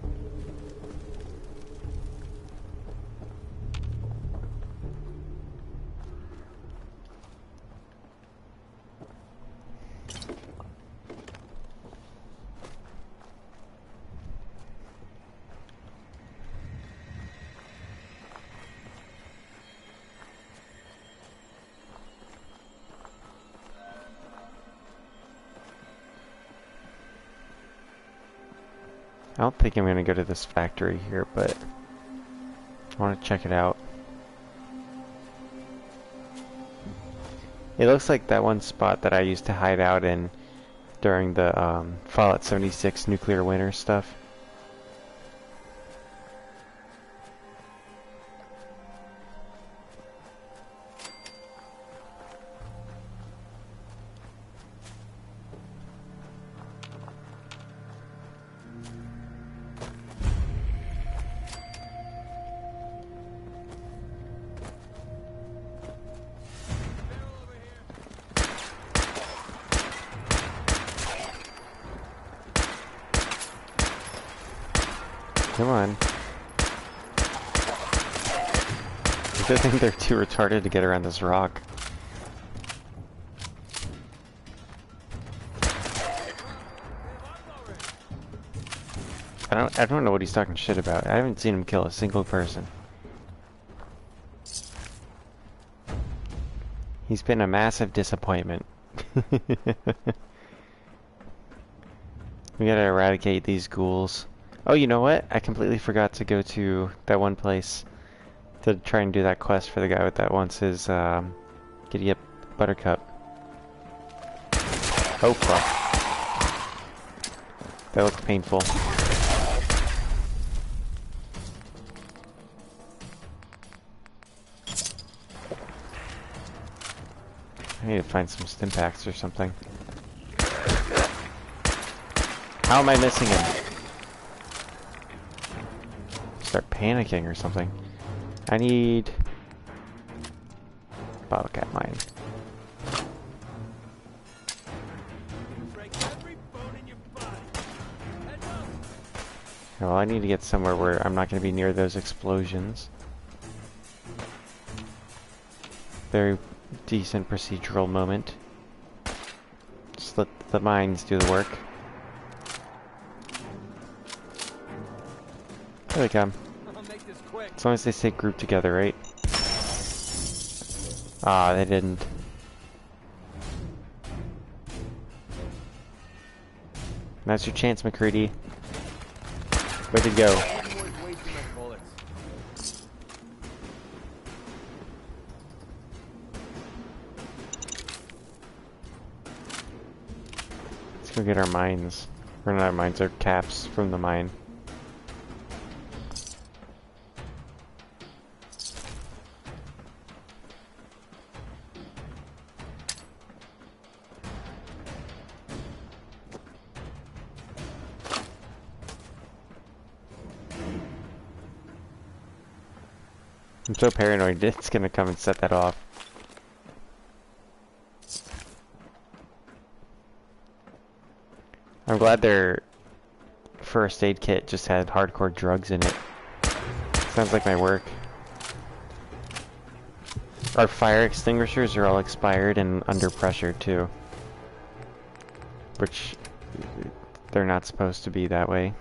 I don't think I'm gonna go to this factory here, but I want to check it out. It looks like that one spot that I used to hide out in during the Fallout 76 nuclear winter stuff. Come on. I think they're too retarded to get around this rock. I don't know what he's talking shit about. I haven't seen him kill a single person. He's been a massive disappointment. We gotta eradicate these ghouls. Oh, you know what? I completely forgot to go to that one place to try and do that quest for the guy with that wants his giddy up buttercup. Oh fuck. That looks painful. I need to find some stimpaks or something. How am I missing him? Start panicking or something. I need bottle cap mine. Well, I need to get somewhere where I'm not going to be near those explosions. Very decent procedural moment. Just let the mines do the work. Here they come. As long as they stay grouped together, right? Ah, they didn't. That's your chance, MacCreedy. Way to go. Wasting my bullets. Let's go get our mines. Or not mines, our caps from the mine. I'm so paranoid it's gonna come and set that off. I'm glad their first aid kit just had hardcore drugs in it. Sounds like my work. Our fire extinguishers are all expired and under pressure too. Which they're not supposed to be that way.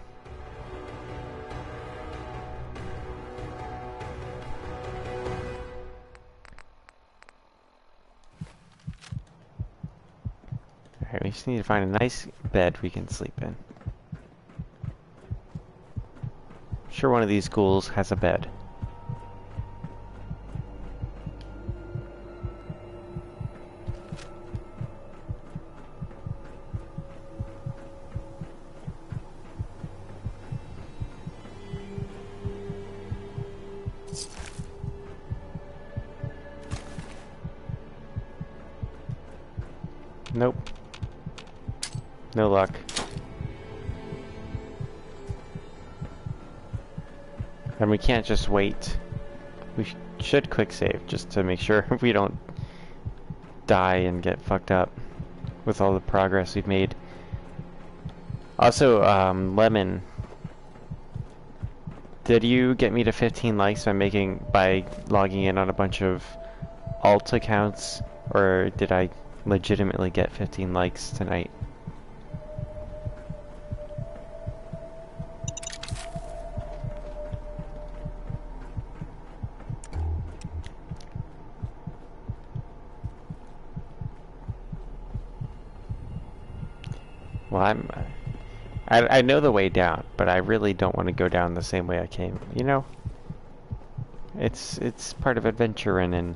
Alright, we just need to find a nice bed we can sleep in. I'm sure one of these schools has a bed. Nope. No luck. And we can't just wait. We should quick save just to make sure we don't die and get fucked up with all the progress we've made. Also, Lemon, did you get me to 15 likes by logging in on a bunch of alt accounts, or did I legitimately get 15 likes tonight? Well, I know the way down, but I really don't want to go down the same way I came, you know? It's part of adventuring and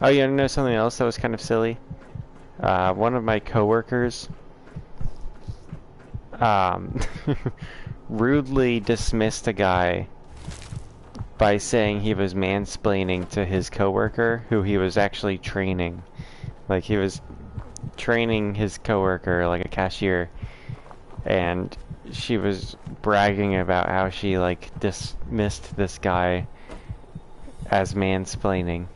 oh, you wanna know something else that was kind of silly? One of my coworkers rudely dismissed a guy by saying he was mansplaining to his coworker who he was actually training. Like, he was training his coworker, like a cashier, and she was bragging about how she, like, dismissed this guy as mansplaining.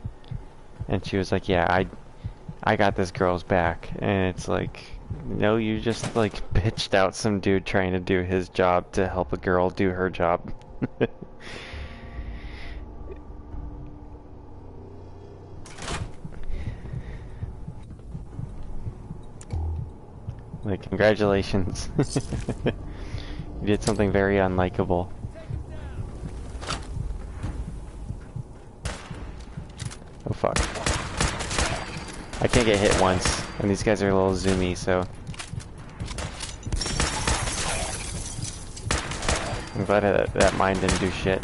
And she was like, yeah, I got this girl's back. And it's like, no, you just, like, bitched out some dude trying to do his job to help a girl do her job. Like, congratulations. You did something very unlikable. Oh fuck. I can't get hit once, and these guys are a little zoomy, so... I'm glad that mine didn't do shit.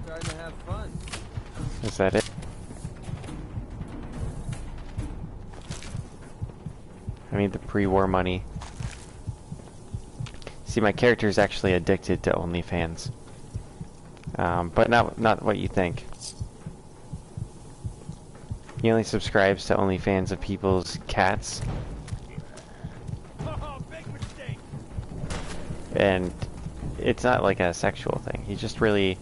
Starting to have fun. Is that it? I need the pre-war money. See, my character is actually addicted to OnlyFans. But not what you think. He only subscribes to OnlyFans of people's cats. And it's not like a sexual thing. He just really,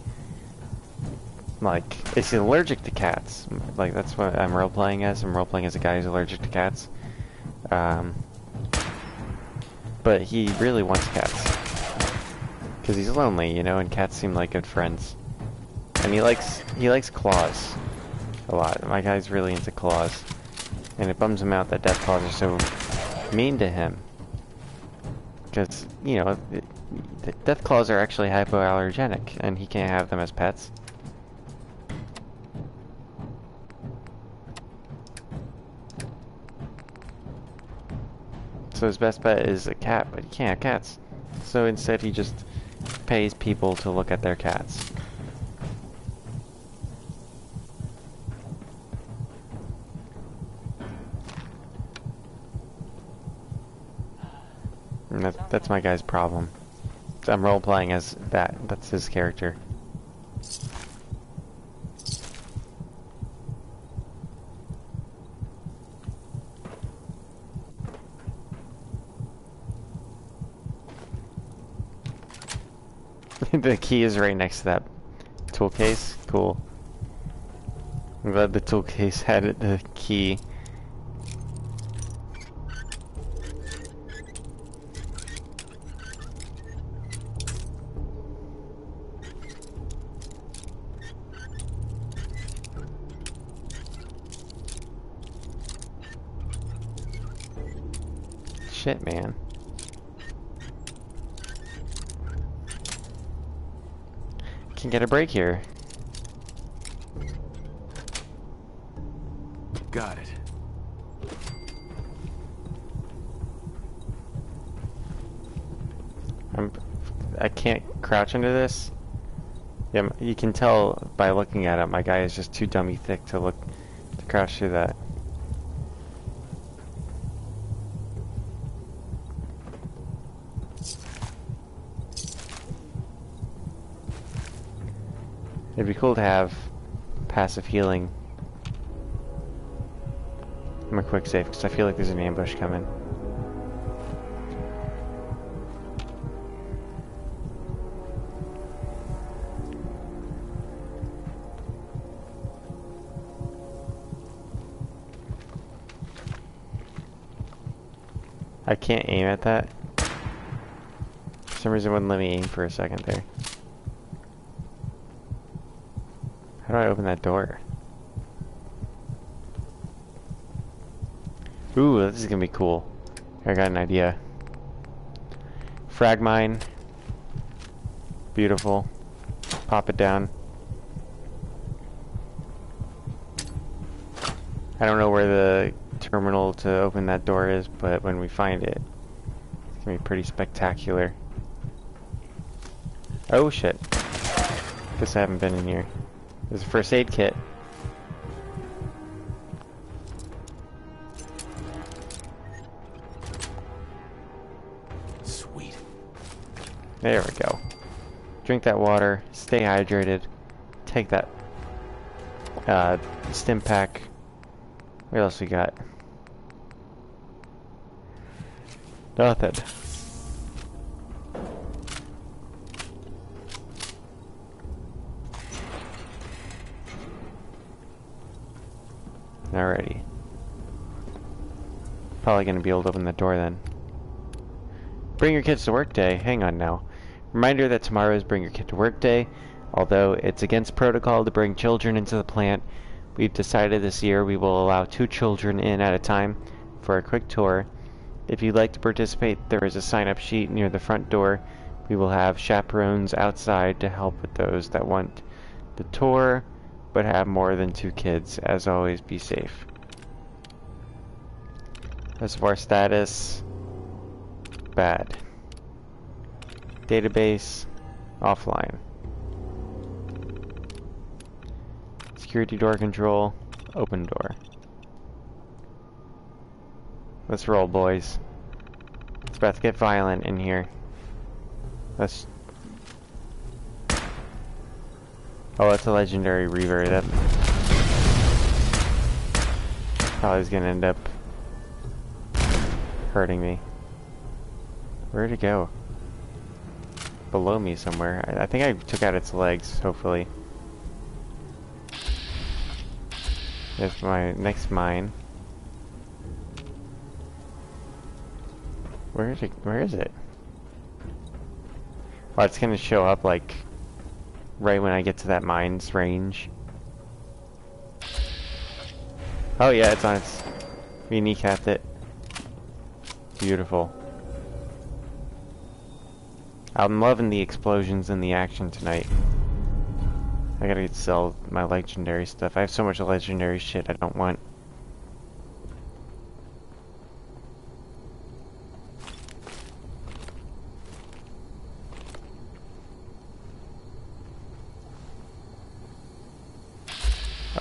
like, is allergic to cats. Like, that's what I'm role-playing as. I'm role-playing as a guy who's allergic to cats. But he really wants cats. Because he's lonely, you know, and cats seem like good friends. And he likes claws a lot. My guy's really into claws. And it bums him out that death claws are so mean to him. Because, you know, the death claws are actually hypoallergenic, and he can't have them as pets. So his best bet is a cat, but he can't have cats. So instead he just pays people to look at their cats. And that's my guy's problem. So I'm role-playing as that. That's his character. The key is right next to that tool case. Cool. I'm glad the tool case had the key. Shit, man. Can get a break here. Got it. I can't crouch into this. Yeah, you can tell by looking at it, my guy is just too dummy thick to crouch through that. It'd be cool to have passive healing. I'm a quick save because I feel like there's an ambush coming. I can't aim at that. For some reason it wouldn't let me aim for a second there. How do I open that door? Ooh, this is gonna be cool. I got an idea. Frag mine. Beautiful. Pop it down. I don't know where the terminal to open that door is, but when we find it, it's gonna be pretty spectacular. Oh shit. Guess I haven't been in here. There's a first aid kit. Sweet. There we go. Drink that water, stay hydrated, take that stim pack. What else we got? Nothing. Alrighty. Probably gonna be able to open the door then. Bring your kids to work day. Hang on now. Reminder that tomorrow is Bring Your Kid to Work Day. Although it's against protocol to bring children into the plant, we've decided this year we will allow 2 children in at a time for a quick tour. If you'd like to participate, there is a sign-up sheet near the front door. We will have chaperones outside to help with those that want the tour, but have more than 2 kids. As always, be safe. Reservoir status, bad. Database, offline. Security door control, open door. Let's roll, boys. It's about to get violent in here. Let's... Oh, it's a legendary Reaver. That probably is gonna end up hurting me. Where'd it go? Below me somewhere. I think I took out its legs, hopefully. There's my next mine. Where is it? Where is it? Oh, it's gonna show up like right when I get to that mine's range. Oh yeah, it's on its... We kneecapped it. Beautiful. I'm loving the explosions and the action tonight. I gotta sell my legendary stuff. I have so much legendary shit I don't want.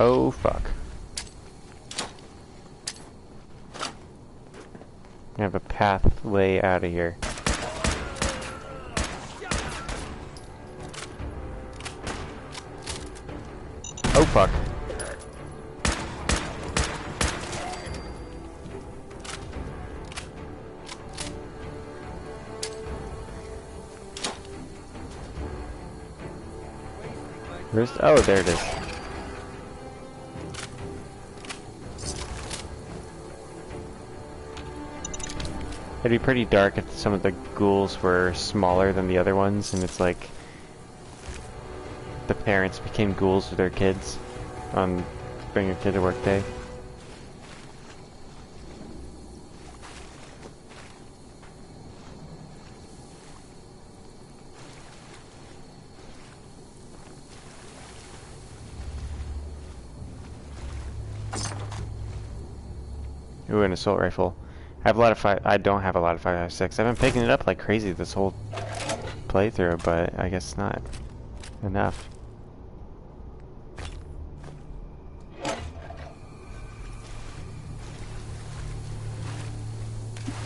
Oh fuck. I have a pathway out of here. Oh fuck. Where's, oh, there it is. It'd be pretty dark if some of the ghouls were smaller than the other ones, and it's like the parents became ghouls with their kids on Bring Your Kid to Work Day. Ooh, an assault rifle. I have a lot of I don't have a lot of 5.56. I've been picking it up like crazy this whole playthrough, but I guess not enough.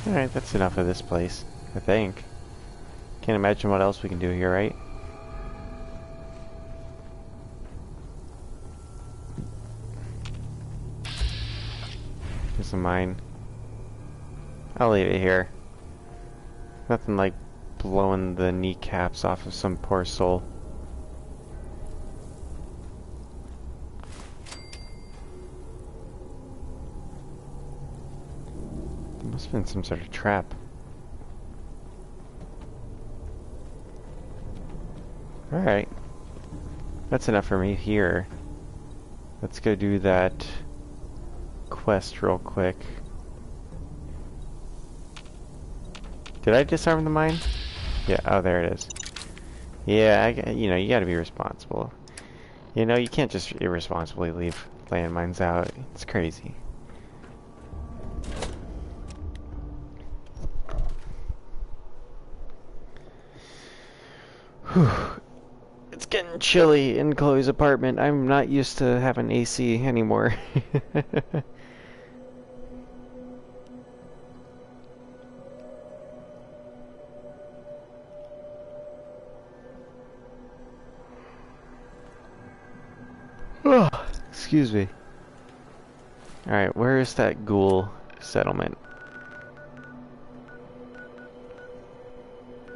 Alright, that's enough of this place, I think. Can't imagine what else we can do here, right? Here's a mine. I'll leave it here. Nothing like blowing the kneecaps off of some poor soul. There must have been some sort of trap. Alright. That's enough for me here. Let's go do that quest real quick. Did I disarm the mine? Yeah, oh there it is. Yeah, you know, you gotta be responsible. You know, you can't just irresponsibly leave landmines out. It's crazy. Whew. It's getting chilly in Chloe's apartment. I'm not used to having AC anymore. Excuse me. Alright, where is that ghoul settlement?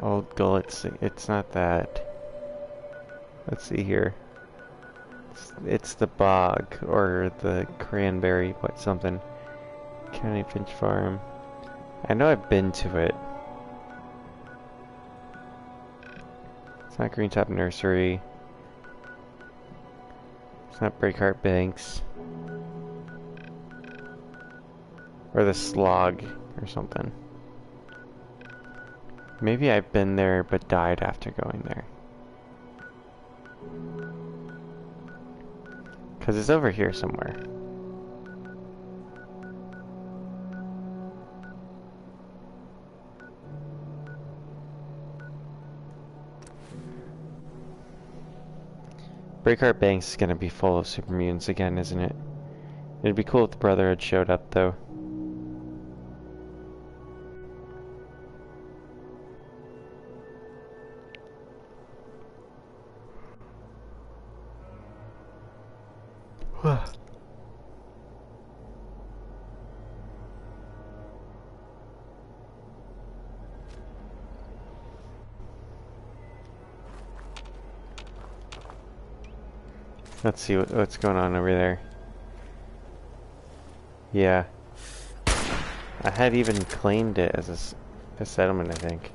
Old ghoul, it's not that. Let's see here. It's the bog, or the cranberry, what something. County Finch Farm. I know I've been to it. It's not Green Top Nursery. It's not Breakheart Banks. Or the Slog, or something. Maybe I've been there, but died after going there. Because it's over here somewhere. Breakheart Banks is gonna be full of super mutants again, isn't it? It'd be cool if the Brotherhood showed up, though. Let's see what's going on over there. Yeah. I had even claimed it as a settlement, I think.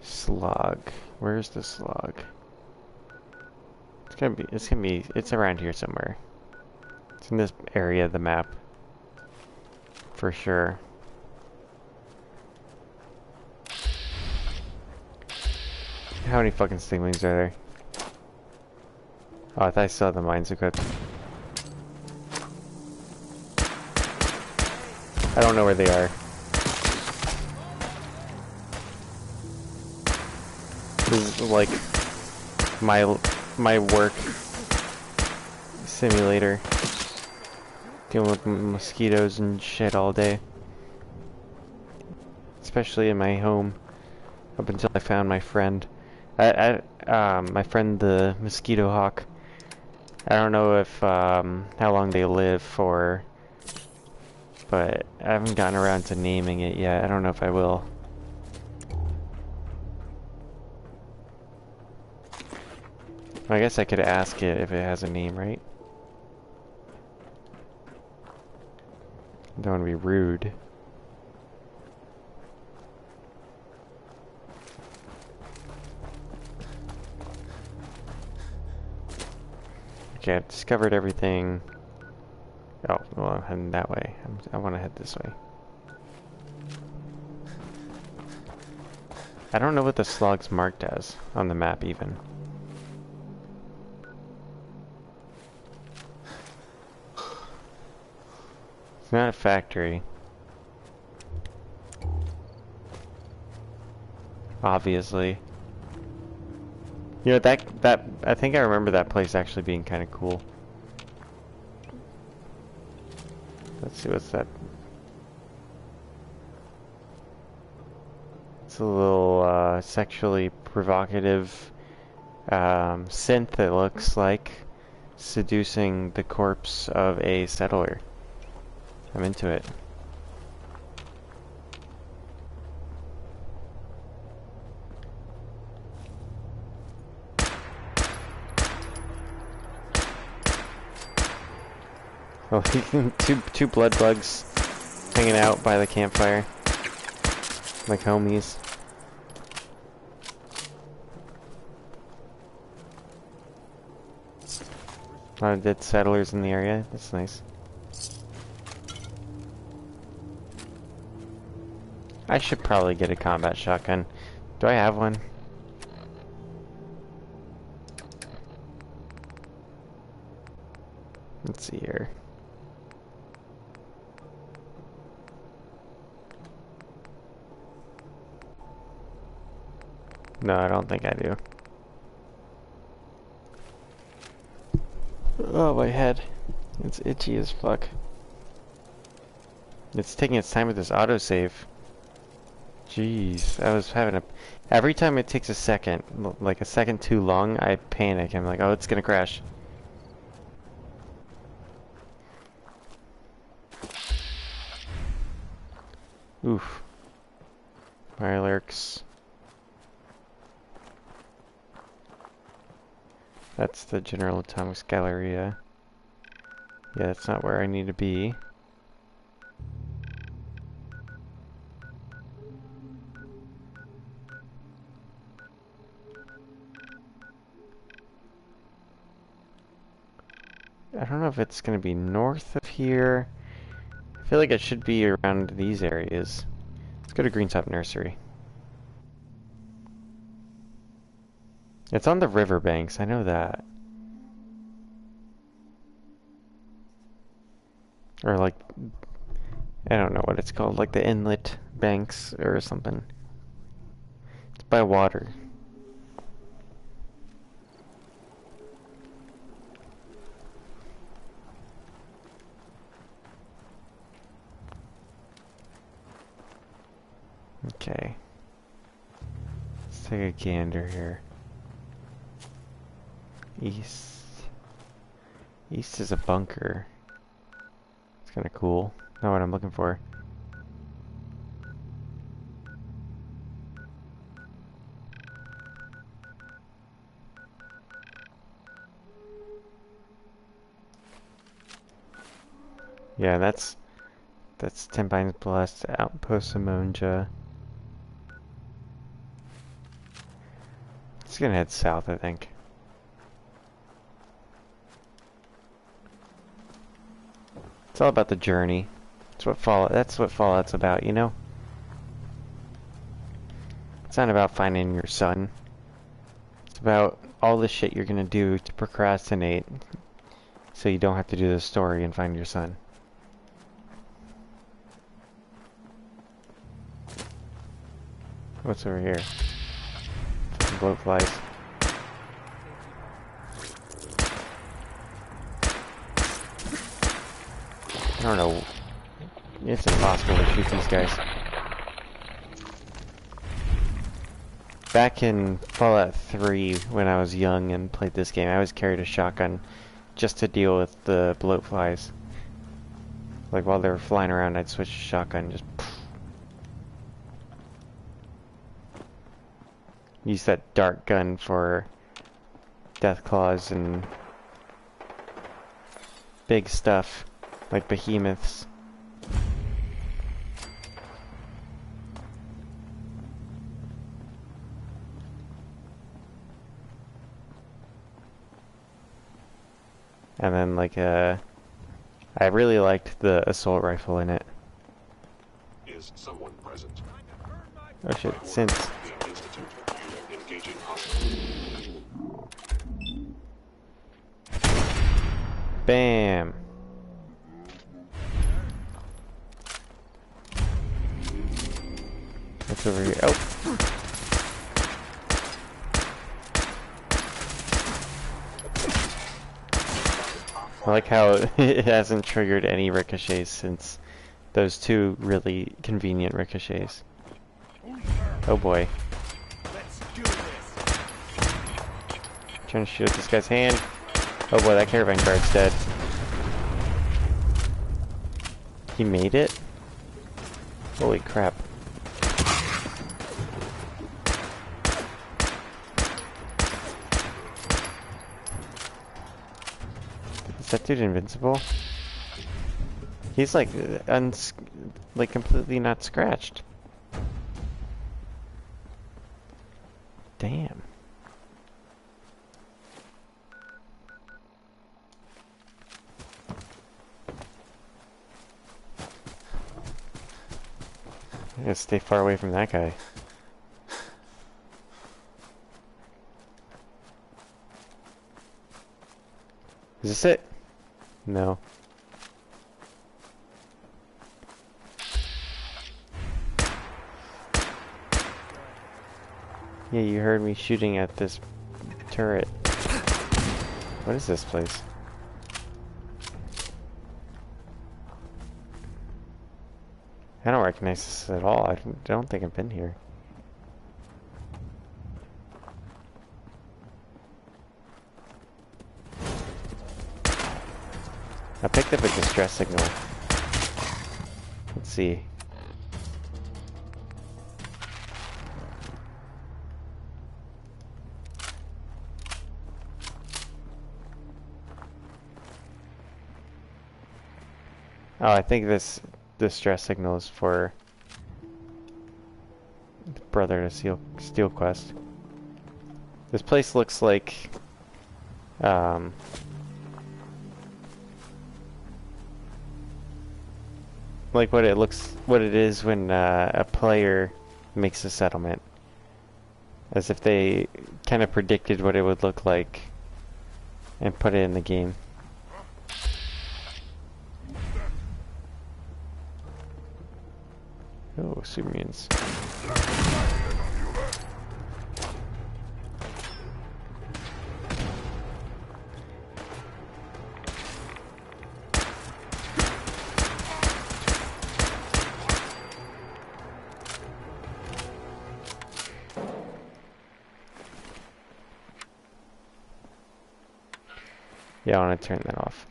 Slog. Where's the slog? It's around here somewhere. It's in this area of the map. For sure. How many fucking stinglings are there? Oh, I thought I saw the mines equipped. I don't know where they are. This is like my work simulator. Dealing with mosquitoes and shit all day. Especially in my home. Up until I found my friend. My friend the mosquito hawk. I don't know if how long they live for, but I haven't gotten around to naming it yet. I don't know if I will. I guess I could ask it if it has a name, right? Don't want to be rude. Okay, I've discovered everything. Oh, well, I'm heading that way. I want to head this way. I don't know what the slog's marked as on the map, even. It's not a factory. Obviously. You know, that I think I remember that place actually being kind of cool. Let's see, what's that? It's a little sexually provocative synth that looks like seducing the corpse of a settler. I'm into it. Oh, two blood bugs hanging out by the campfire, like homies. A lot of dead settlers in the area. That's nice. I should probably get a combat shotgun. Do I have one? Let's see here. No, I don't think I do. Oh, my head. It's itchy as fuck. It's taking its time with this autosave. Jeez, I was having a... Every time it takes a second, like a second too long, I panic. I'm like, oh, it's gonna crash. Oof. Fireworks. That's the General Atomics Galleria. Yeah, that's not where I need to be. I don't know if it's going to be north of here. I feel like it should be around these areas. Let's go to Greentop Nursery. It's on the riverbanks, I know that. Or like, I don't know what it's called, like the inlet banks or something. It's by water. Okay. Let's take a gander here. East. East is a bunker. It's kind of cool. Not what I'm looking for. Yeah, that's Ten Pines Blast, Outpost Simonja. It's gonna head south, I think. It's all about the journey. That's what Fallout's about, you know? It's not about finding your son. It's about all the shit you're gonna do to procrastinate so you don't have to do the story and find your son. What's over here? Fucking blowflies. I don't know. It's impossible to shoot these guys. Back in Fallout 3, when I was young and played this game, I always carried a shotgun just to deal with the bloatflies. Like while they were flying around, I'd switch to shotgun, just use that dart gun for death claws and big stuff like behemoths. And then like I really liked the assault rifle in it. Is someone present? Oh shit, synths. Bam. What's over here? Oh. I like how it hasn't triggered any ricochets since those two really convenient ricochets. Oh boy. Trying to shoot at this guy's hand. Oh boy, that caravan guard's dead. He made it? Holy crap. Is that dude invincible? He's like, like completely not scratched. Damn. I gotta stay far away from that guy. Is this it? No. Yeah, you heard me shooting at this turret. What is this place? I don't recognize this at all. I don't think I've been here. I picked up a distress signal. Let's see. Oh, I think this distress signal is for the brother to steal quest. This place looks like like what it is when a player makes a settlement, as if they kind of predicted what it would look like and put it in the game. Oh, super mutants. Yeah, I want to turn that off.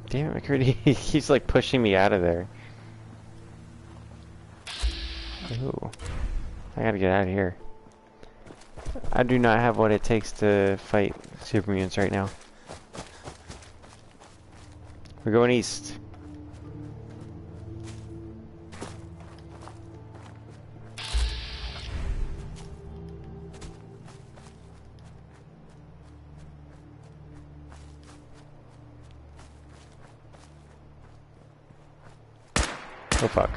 Damn it, MacCreedy. He keeps like pushing me out of there. Ooh. I gotta get out of here. I do not have what it takes to fight super mutants right now. We're going east. Oh fuck.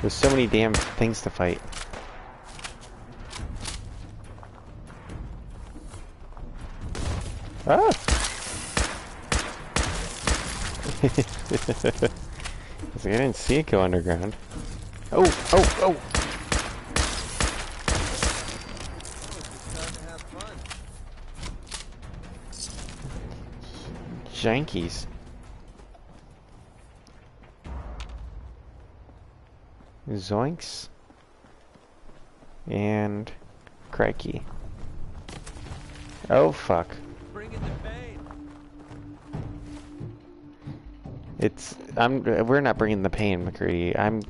There's so many damn things to fight. Ah! I didn't see it go underground. Oh, oh, oh! Jankies. Zoinks. And crikey. Oh fuck. Bring in the pain. We're not bringing the pain, MacCreedy. I'm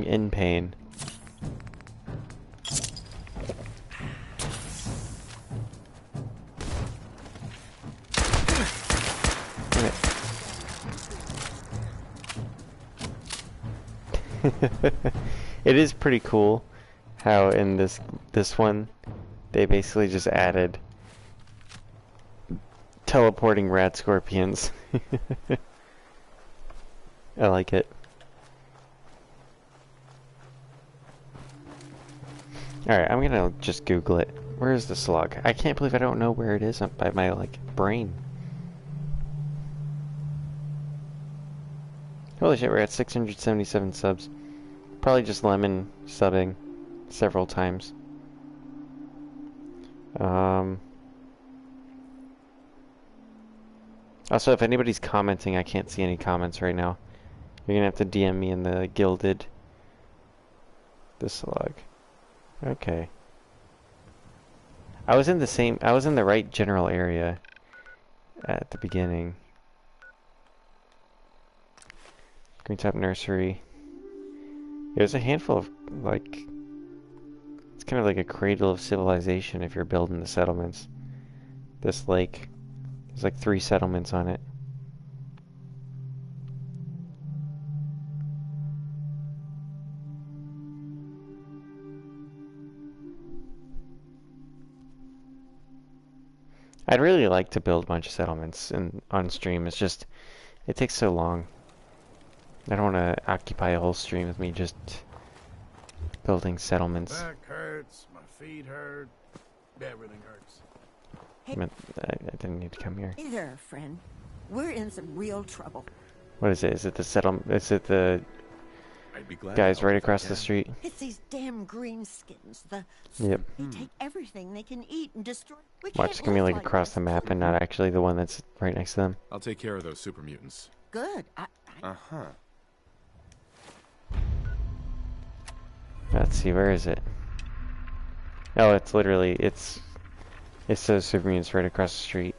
in pain. It is pretty cool how in this one they basically just added teleporting rat scorpions. I like it. Alright, I'm gonna just Google it. Where is the slug? I can't believe I don't know where it is by my, like, brain. Holy shit, we're at 677 subs. Probably just Lemon subbing several times. Also, if anybody's commenting, I can't see any comments right now. You're gonna have to DM me in the gilded. The slug. Okay. I was in the right general area at the beginning. Green Top Nursery. There's a handful of, like, it's kind of like a cradle of civilization if you're building the settlements. This lake, there's like 3 settlements on it. I'd really like to build a bunch of settlements on stream. It's just, it takes so long. I don't want to occupy a whole stream with me just building settlements. Back hurts, my feet hurt, everything hurts. I didn't need to come here. Hey there, friend. We're in some real trouble. What is it? Is it the settlement? Is it the I'd be glad guys right across the street? It's these damn greenskins. Yep. They take everything they can eat and destroy. Watch, it's gonna be like across the map and not actually the one that's right next to them. I'll take care of those super mutants. Good. Uh-huh. Let's see, where is it? Oh, it's literally, it's those super mutants right across the street.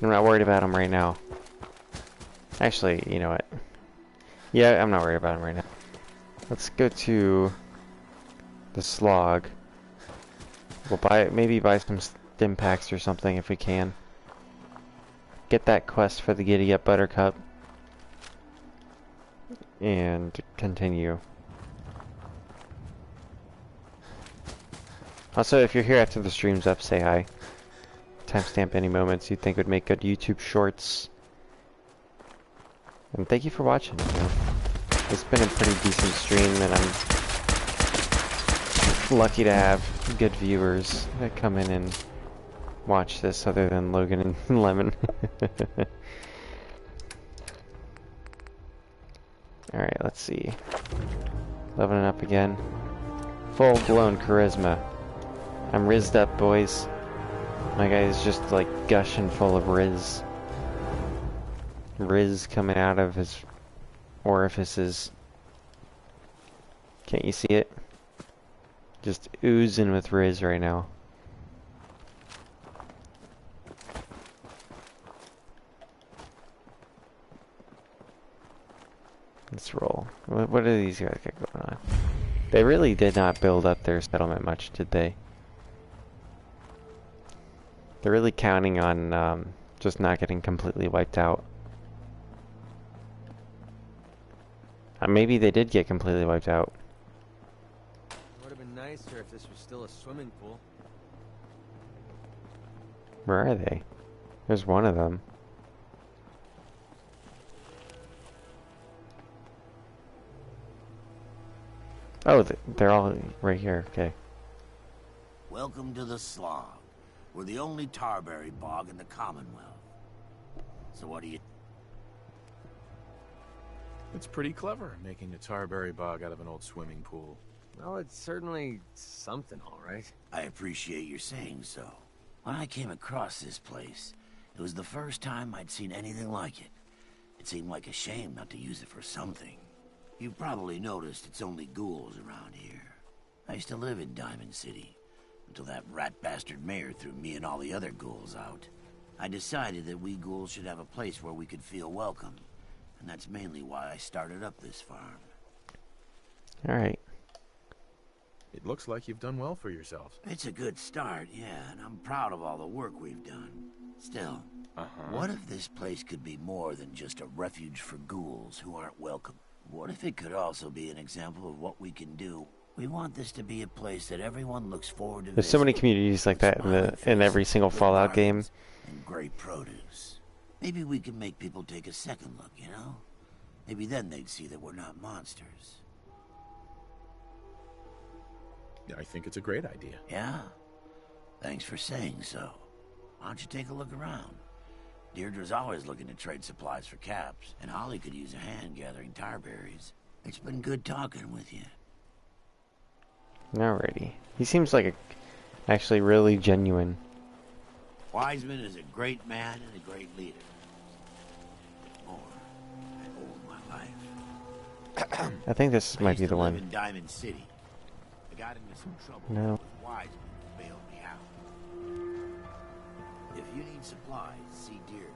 I'm not worried about them right now. Actually, you know what? Yeah, I'm not worried about them right now. Let's go to the slog. We'll maybe buy some stim packs or something if we can. Get that quest for the Giddy Up Buttercup. And continue. Also, if you're here after the stream's up, say hi. Timestamp any moments you think would make good YouTube shorts. And thank you for watching. You know. It's been a pretty decent stream, and I'm lucky to have good viewers that come in and watch this other than Logan and Lemon. Alright, let's see. Leveling up again. Full-blown charisma. I'm rizzed up, boys. My guy is just like gushing full of riz. Riz coming out of his orifices. Can't you see it? Just oozing with riz right now. Let's roll. What do these guys got going on? They really did not build up their settlement much, did they? They're really counting on just not getting completely wiped out. Maybe they did get completely wiped out. It would have been nicer if this was still a swimming pool. Where are they? There's one of them. Oh, they're all right here. Okay. Welcome to the Slog. We're the only tarberry bog in the Commonwealth. So what do you... It's pretty clever, making a tarberry bog out of an old swimming pool. Well, it's certainly something, all right. I appreciate your saying so. When I came across this place, it was the first time I'd seen anything like it. It seemed like a shame not to use it for something. You've probably noticed it's only ghouls around here. I used to live in Diamond City, until that rat bastard mayor threw me and all the other ghouls out. I decided that we ghouls should have a place where we could feel welcome, and that's mainly why I started up this farm. Alright. It looks like you've done well for yourselves. It's a good start, yeah, and I'm proud of all the work we've done. Still, what if this place could be more than just a refuge for ghouls who aren't welcome? What if it could also be an example of what we can do? We want this to be a place that everyone looks forward to. There's so many communities like that in every single Fallout game. And great produce. Maybe we can make people take a second look, you know? Maybe then they'd see that we're not monsters. I think it's a great idea. Yeah? Thanks for saying so. Why don't you take a look around? Deirdre's always looking to trade supplies for caps, and Holly could use a hand gathering tarberries. It's been good talking with you. Alrighty. He seems like actually really genuine. Wiseman is a great man and a great leader. More, I owe my life. I think this might be the live one. in Diamond City. I got into some trouble. No. With Wiseman who bailed me out. If you need supplies, see Deirdre.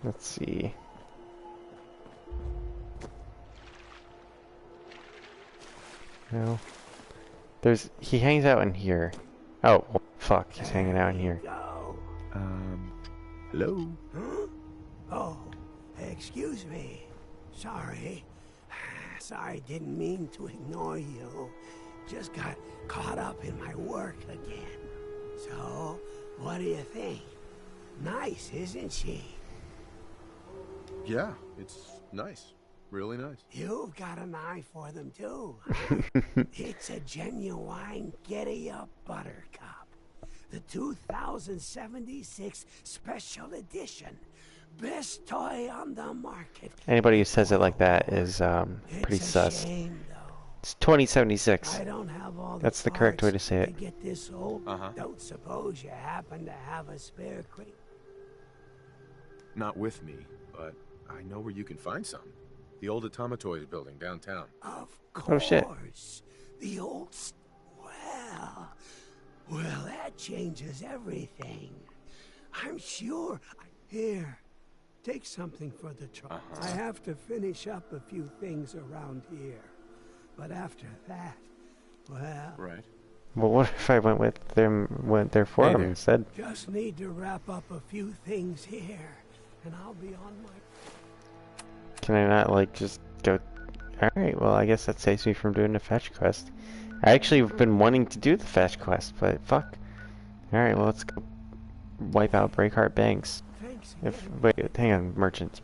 Let's see. No. He hangs out in here. Oh, well, fuck, he's hanging out in here. Hello? Huh? Oh, excuse me. Sorry. Sorry, didn't mean to ignore you. Just got caught up in my work again. So, what do you think? Nice, isn't she? Yeah, it's nice. Really nice. You've got an eye for them too. It's a genuine giddy-up buttercup. The 2076 special edition. Best toy on the market. Anybody who says it like that is pretty sus. Shame, it's 2076. I don't have all That's the correct way to say it. Get this old. Don't suppose you happen to have a spare crate? Not with me, but I know where you can find some. The old Automatoys building downtown. Of course. Oh shit. The old... Well, that changes everything. I'm sure... Here, take something for the trouble. I have to finish up a few things around here. But after that, well... Right. Well, what if I went there for him instead? Just need to wrap up a few things here, and I'll be on my... Can I not, like, just go... Alright, well, I guess that saves me from doing the fetch quest. I actually have been wanting to do the fetch quest, but fuck. Alright, well, let's go wipe out Breakheart Banks. Wait, hang on. Merchants.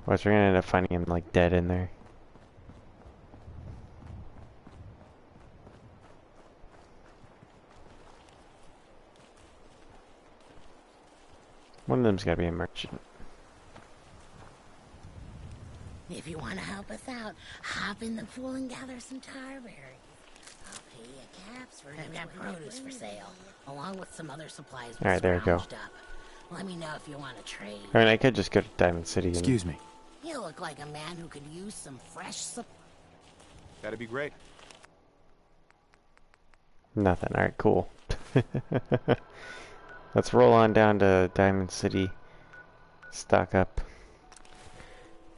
We're gonna end up finding him, like, dead in there. One of them's gotta be a merchant. If you want to help us out, hop in the pool and gather some tarberries. I'll pay you caps for I've got produce for sale, along with some other supplies. Alright, there we go. Up. Let me know if you want to trade. I mean, I could just go to Diamond City and... Excuse me. You look like a man who could use some fresh supplies. That'd be great. Nothing. Alright, cool. Let's roll on down to Diamond City. Stock up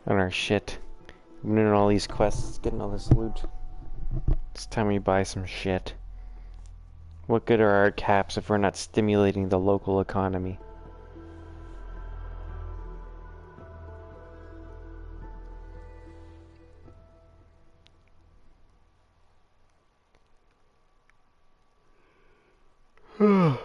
on our shit. I'm doing all these quests, getting all this loot. It's time we buy some shit. What good are our caps if we're not stimulating the local economy? I'm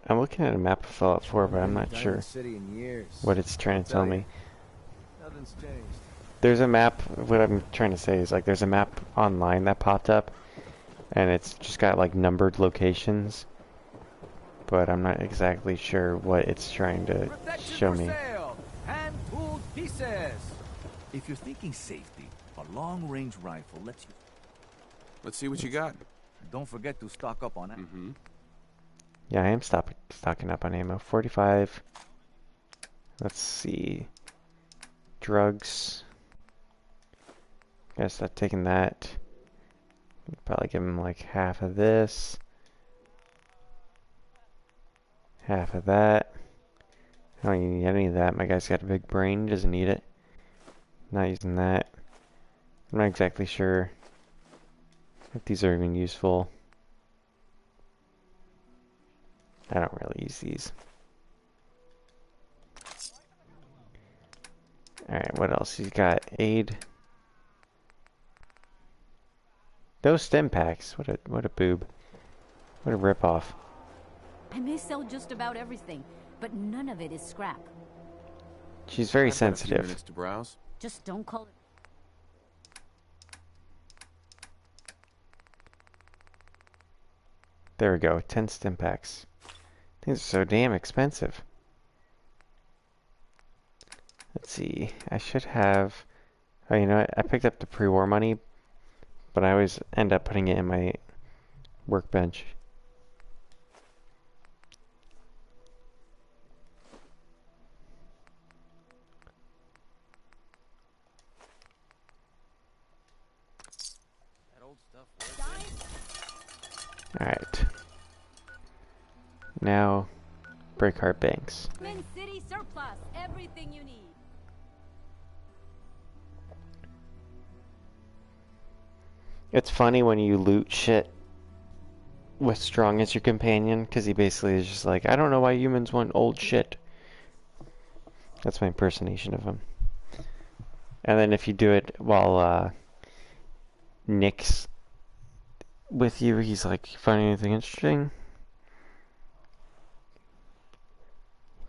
looking at a map of Fallout 4, but I'm not sure what it's trying to tell me. Nothing's changed. There's a map, what I'm trying to say is, like, there's a map online that popped up, and it's just got, like, numbered locations, but I'm not exactly sure what it's trying to show me. Hand-tooled pieces. If you're thinking safety, a long-range rifle lets you... Let's see what you got. Don't forget to stock up on it. Yeah, I am stocking up on ammo. 45. Let's see. Drugs. Guess I'm taking that. Probably give him like half of this. Half of that. I don't even need any of that. My guy's got a big brain. He doesn't need it. Not using that. I'm not exactly sure if these are even useful. I don't really use these. Alright, what else? He's got aid. Those stim packs. What a boob. What a ripoff. I may sell just about everything, but none of it is scrap. She's very I've got a few sensitive. minutes to browse. Just don't call it. There we go. 10 stim packs. These are so damn expensive. Let's see. I should have... Oh, you know what? I picked up the pre-war money, but I always end up putting it in my workbench. Alright. Now, break our banks. Min City surplus, everything you need. It's funny when you loot shit with Strong as your companion, because he basically is just like, I don't know why humans want old shit. That's my impersonation of him. And then if you do it while Nick's with you, he's like, you find anything interesting?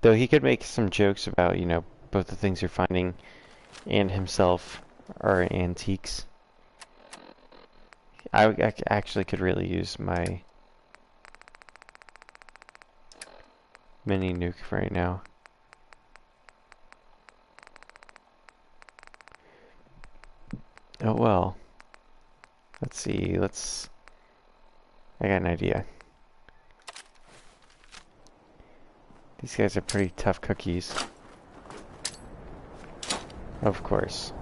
Though he could make some jokes about, you know, both the things you're finding and himself are antiques. I actually could really use my mini nuke right now. Oh well. Let's see, I got an idea. These guys are pretty tough cookies. Of course.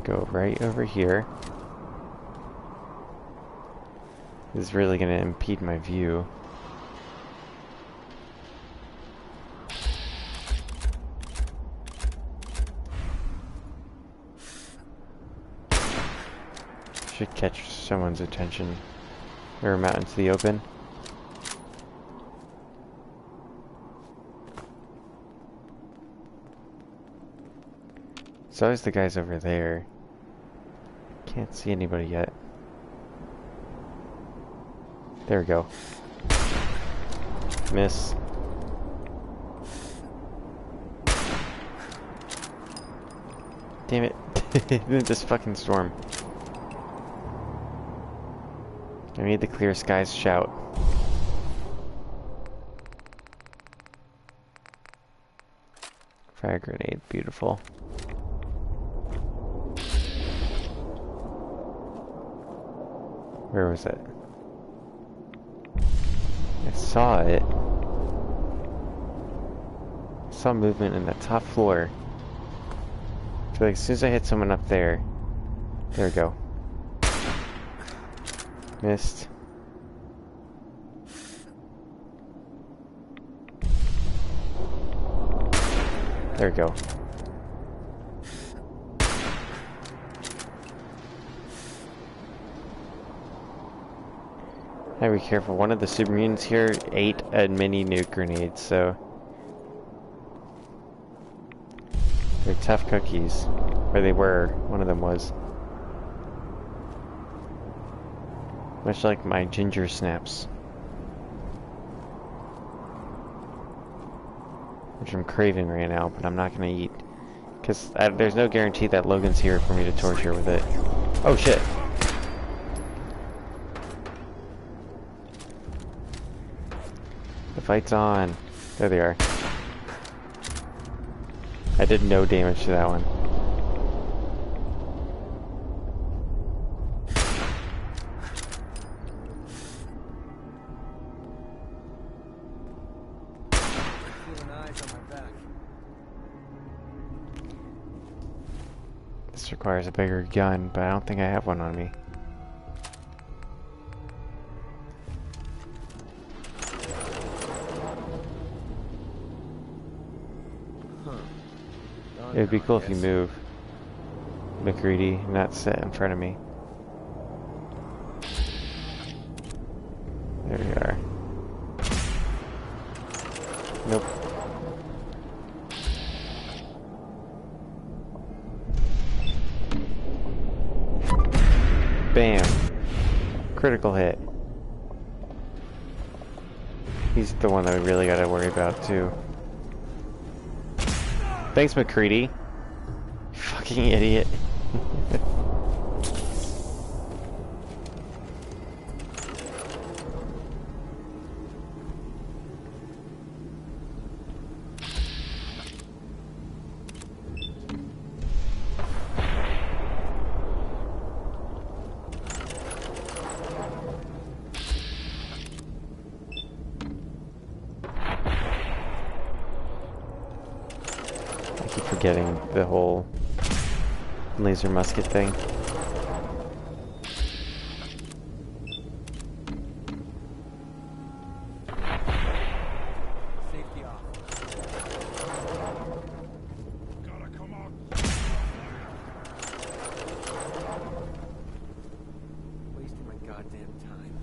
Go right over here. This is really going to impede my view. Should catch someone's attention. Or him out into the open. It's always the guys over there. Can't see anybody yet. There we go. Miss. Damn it. This fucking storm. I need the clear skies shout. Fire grenade, beautiful. Where was it? I saw it. I saw movement in the top floor. I feel like as soon as I hit someone up there, there we go. Missed. There we go. Gotta be careful. One of the submarines here ate a mini nuke grenade, so they're tough cookies. Or they were. One of them was. Much like my ginger snaps. Which I'm craving right now, but I'm not gonna eat. Because there's no guarantee that Logan's here for me to torture with it. Oh shit! The fight's on. There they are. I did no damage to that one. This requires a bigger gun, but I don't think I have one on me. It would be cool if you move, MacCreedy, and not sit in front of me. There we are. Nope. Bam. Critical hit. He's the one that we really gotta worry about, too. Thanks, MacCreedy. Fucking idiot. Getting the whole laser musket thing. Safety off. Gotta come out. Wasting my goddamn time.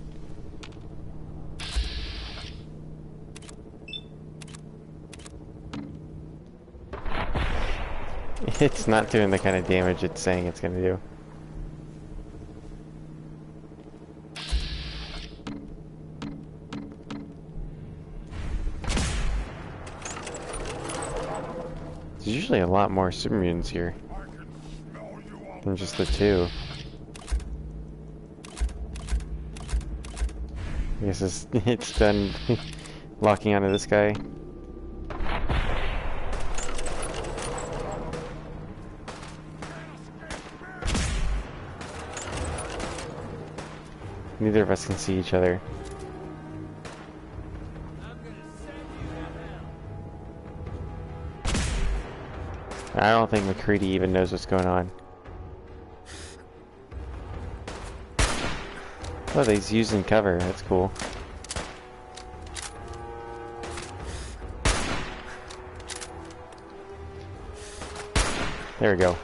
It's not doing the kind of damage it's saying it's gonna do. There's usually a lot more submarines here than just the two. I guess it's done locking onto this guy. Neither of us can see each other. I don't think MacCreedy even knows what's going on. Oh, he's using cover. That's cool. There we go.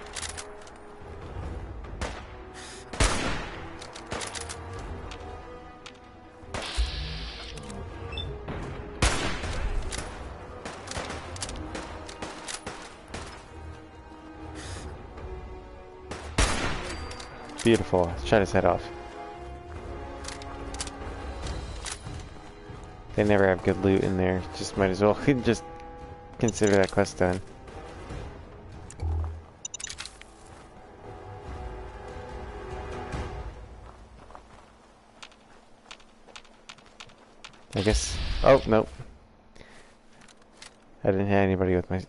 Beautiful. Let's shut his head off. They never have good loot in there. Just might as well just consider that quest done. I guess. Oh, nope. I didn't hit anybody with my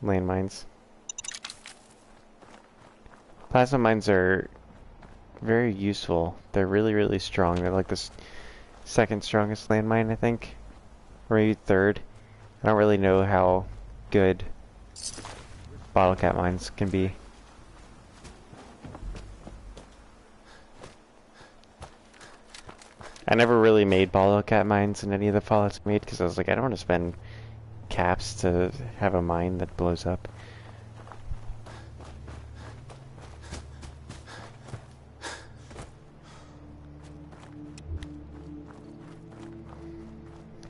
landmines. Plasma mines are very useful. They're really, really strong. They're like the second strongest landmine, I think. Or maybe third. I don't really know how good bottle cap mines can be. I never really made bottle cap mines in any of the Fallouts I made because I was like, I don't want to spend caps to have a mine that blows up.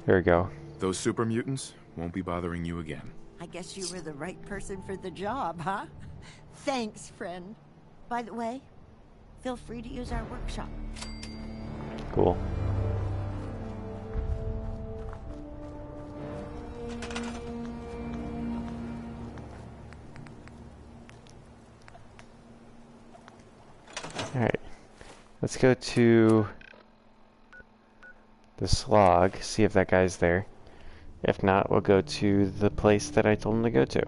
There we go. Those super mutants won't be bothering you again. I guess you were the right person for the job, huh? Thanks, friend. By the way, feel free to use our workshop. Cool. Alright. Let's go to the slog, see if that guy's there. If not, we'll go to the place that I told him to go to.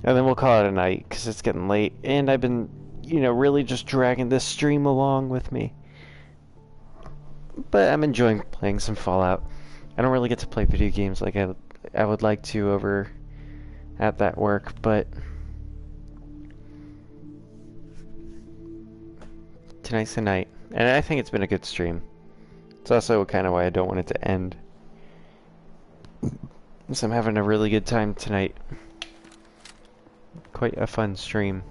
And then we'll call it a night, because it's getting late. And I've been, you know, really just dragging this stream along with me. But I'm enjoying playing some Fallout. I don't really get to play video games like I would like to over at that work, but tonight's the night. And I think it's been a good stream. It's also kind of why I don't want it to end. So I'm having a really good time tonight. Quite a fun stream.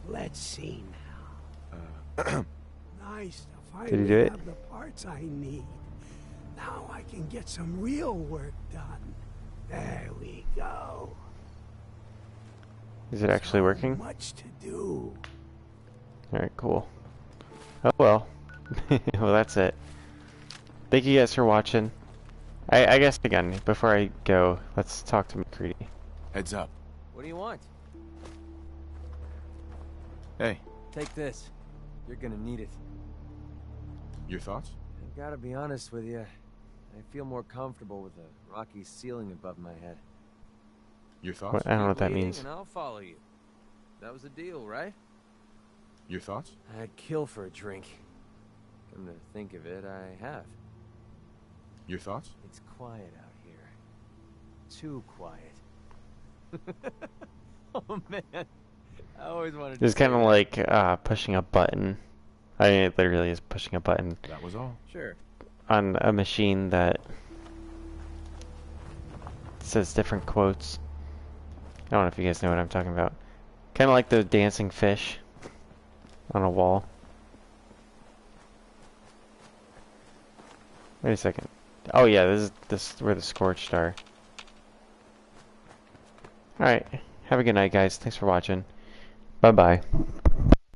Let's see now. Nice to Did he finally do it? have the parts I need. Now I can get some real work done. There we go. Is it actually working? Much to do. Alright, cool. Oh well. Well, that's it. Thank you guys for watching. I guess, again, before I go, let's talk to MacCreedy. Heads up. What do you want? Hey, Take this. You're gonna need it. your thoughts? I gotta be honest with you. I feel more comfortable with a rocky ceiling above my head. Your thoughts? What, I don't know what that Waiting means. And I'll follow you. That was a deal, right? Your thoughts? I'd kill for a drink. Come to think of it, I have. Your thoughts? It's quiet out here. Too quiet. Oh man. I always wanted to It's kind of say like pushing a button. I mean, it literally is pushing a button That was all. Sure. on a machine that says different quotes. I don't know if you guys know what I'm talking about. Kind of like the dancing fish on a wall. Wait a second. Oh yeah, this is where the scorched are. Alright. Have a good night, guys. Thanks for watching. Bye-bye.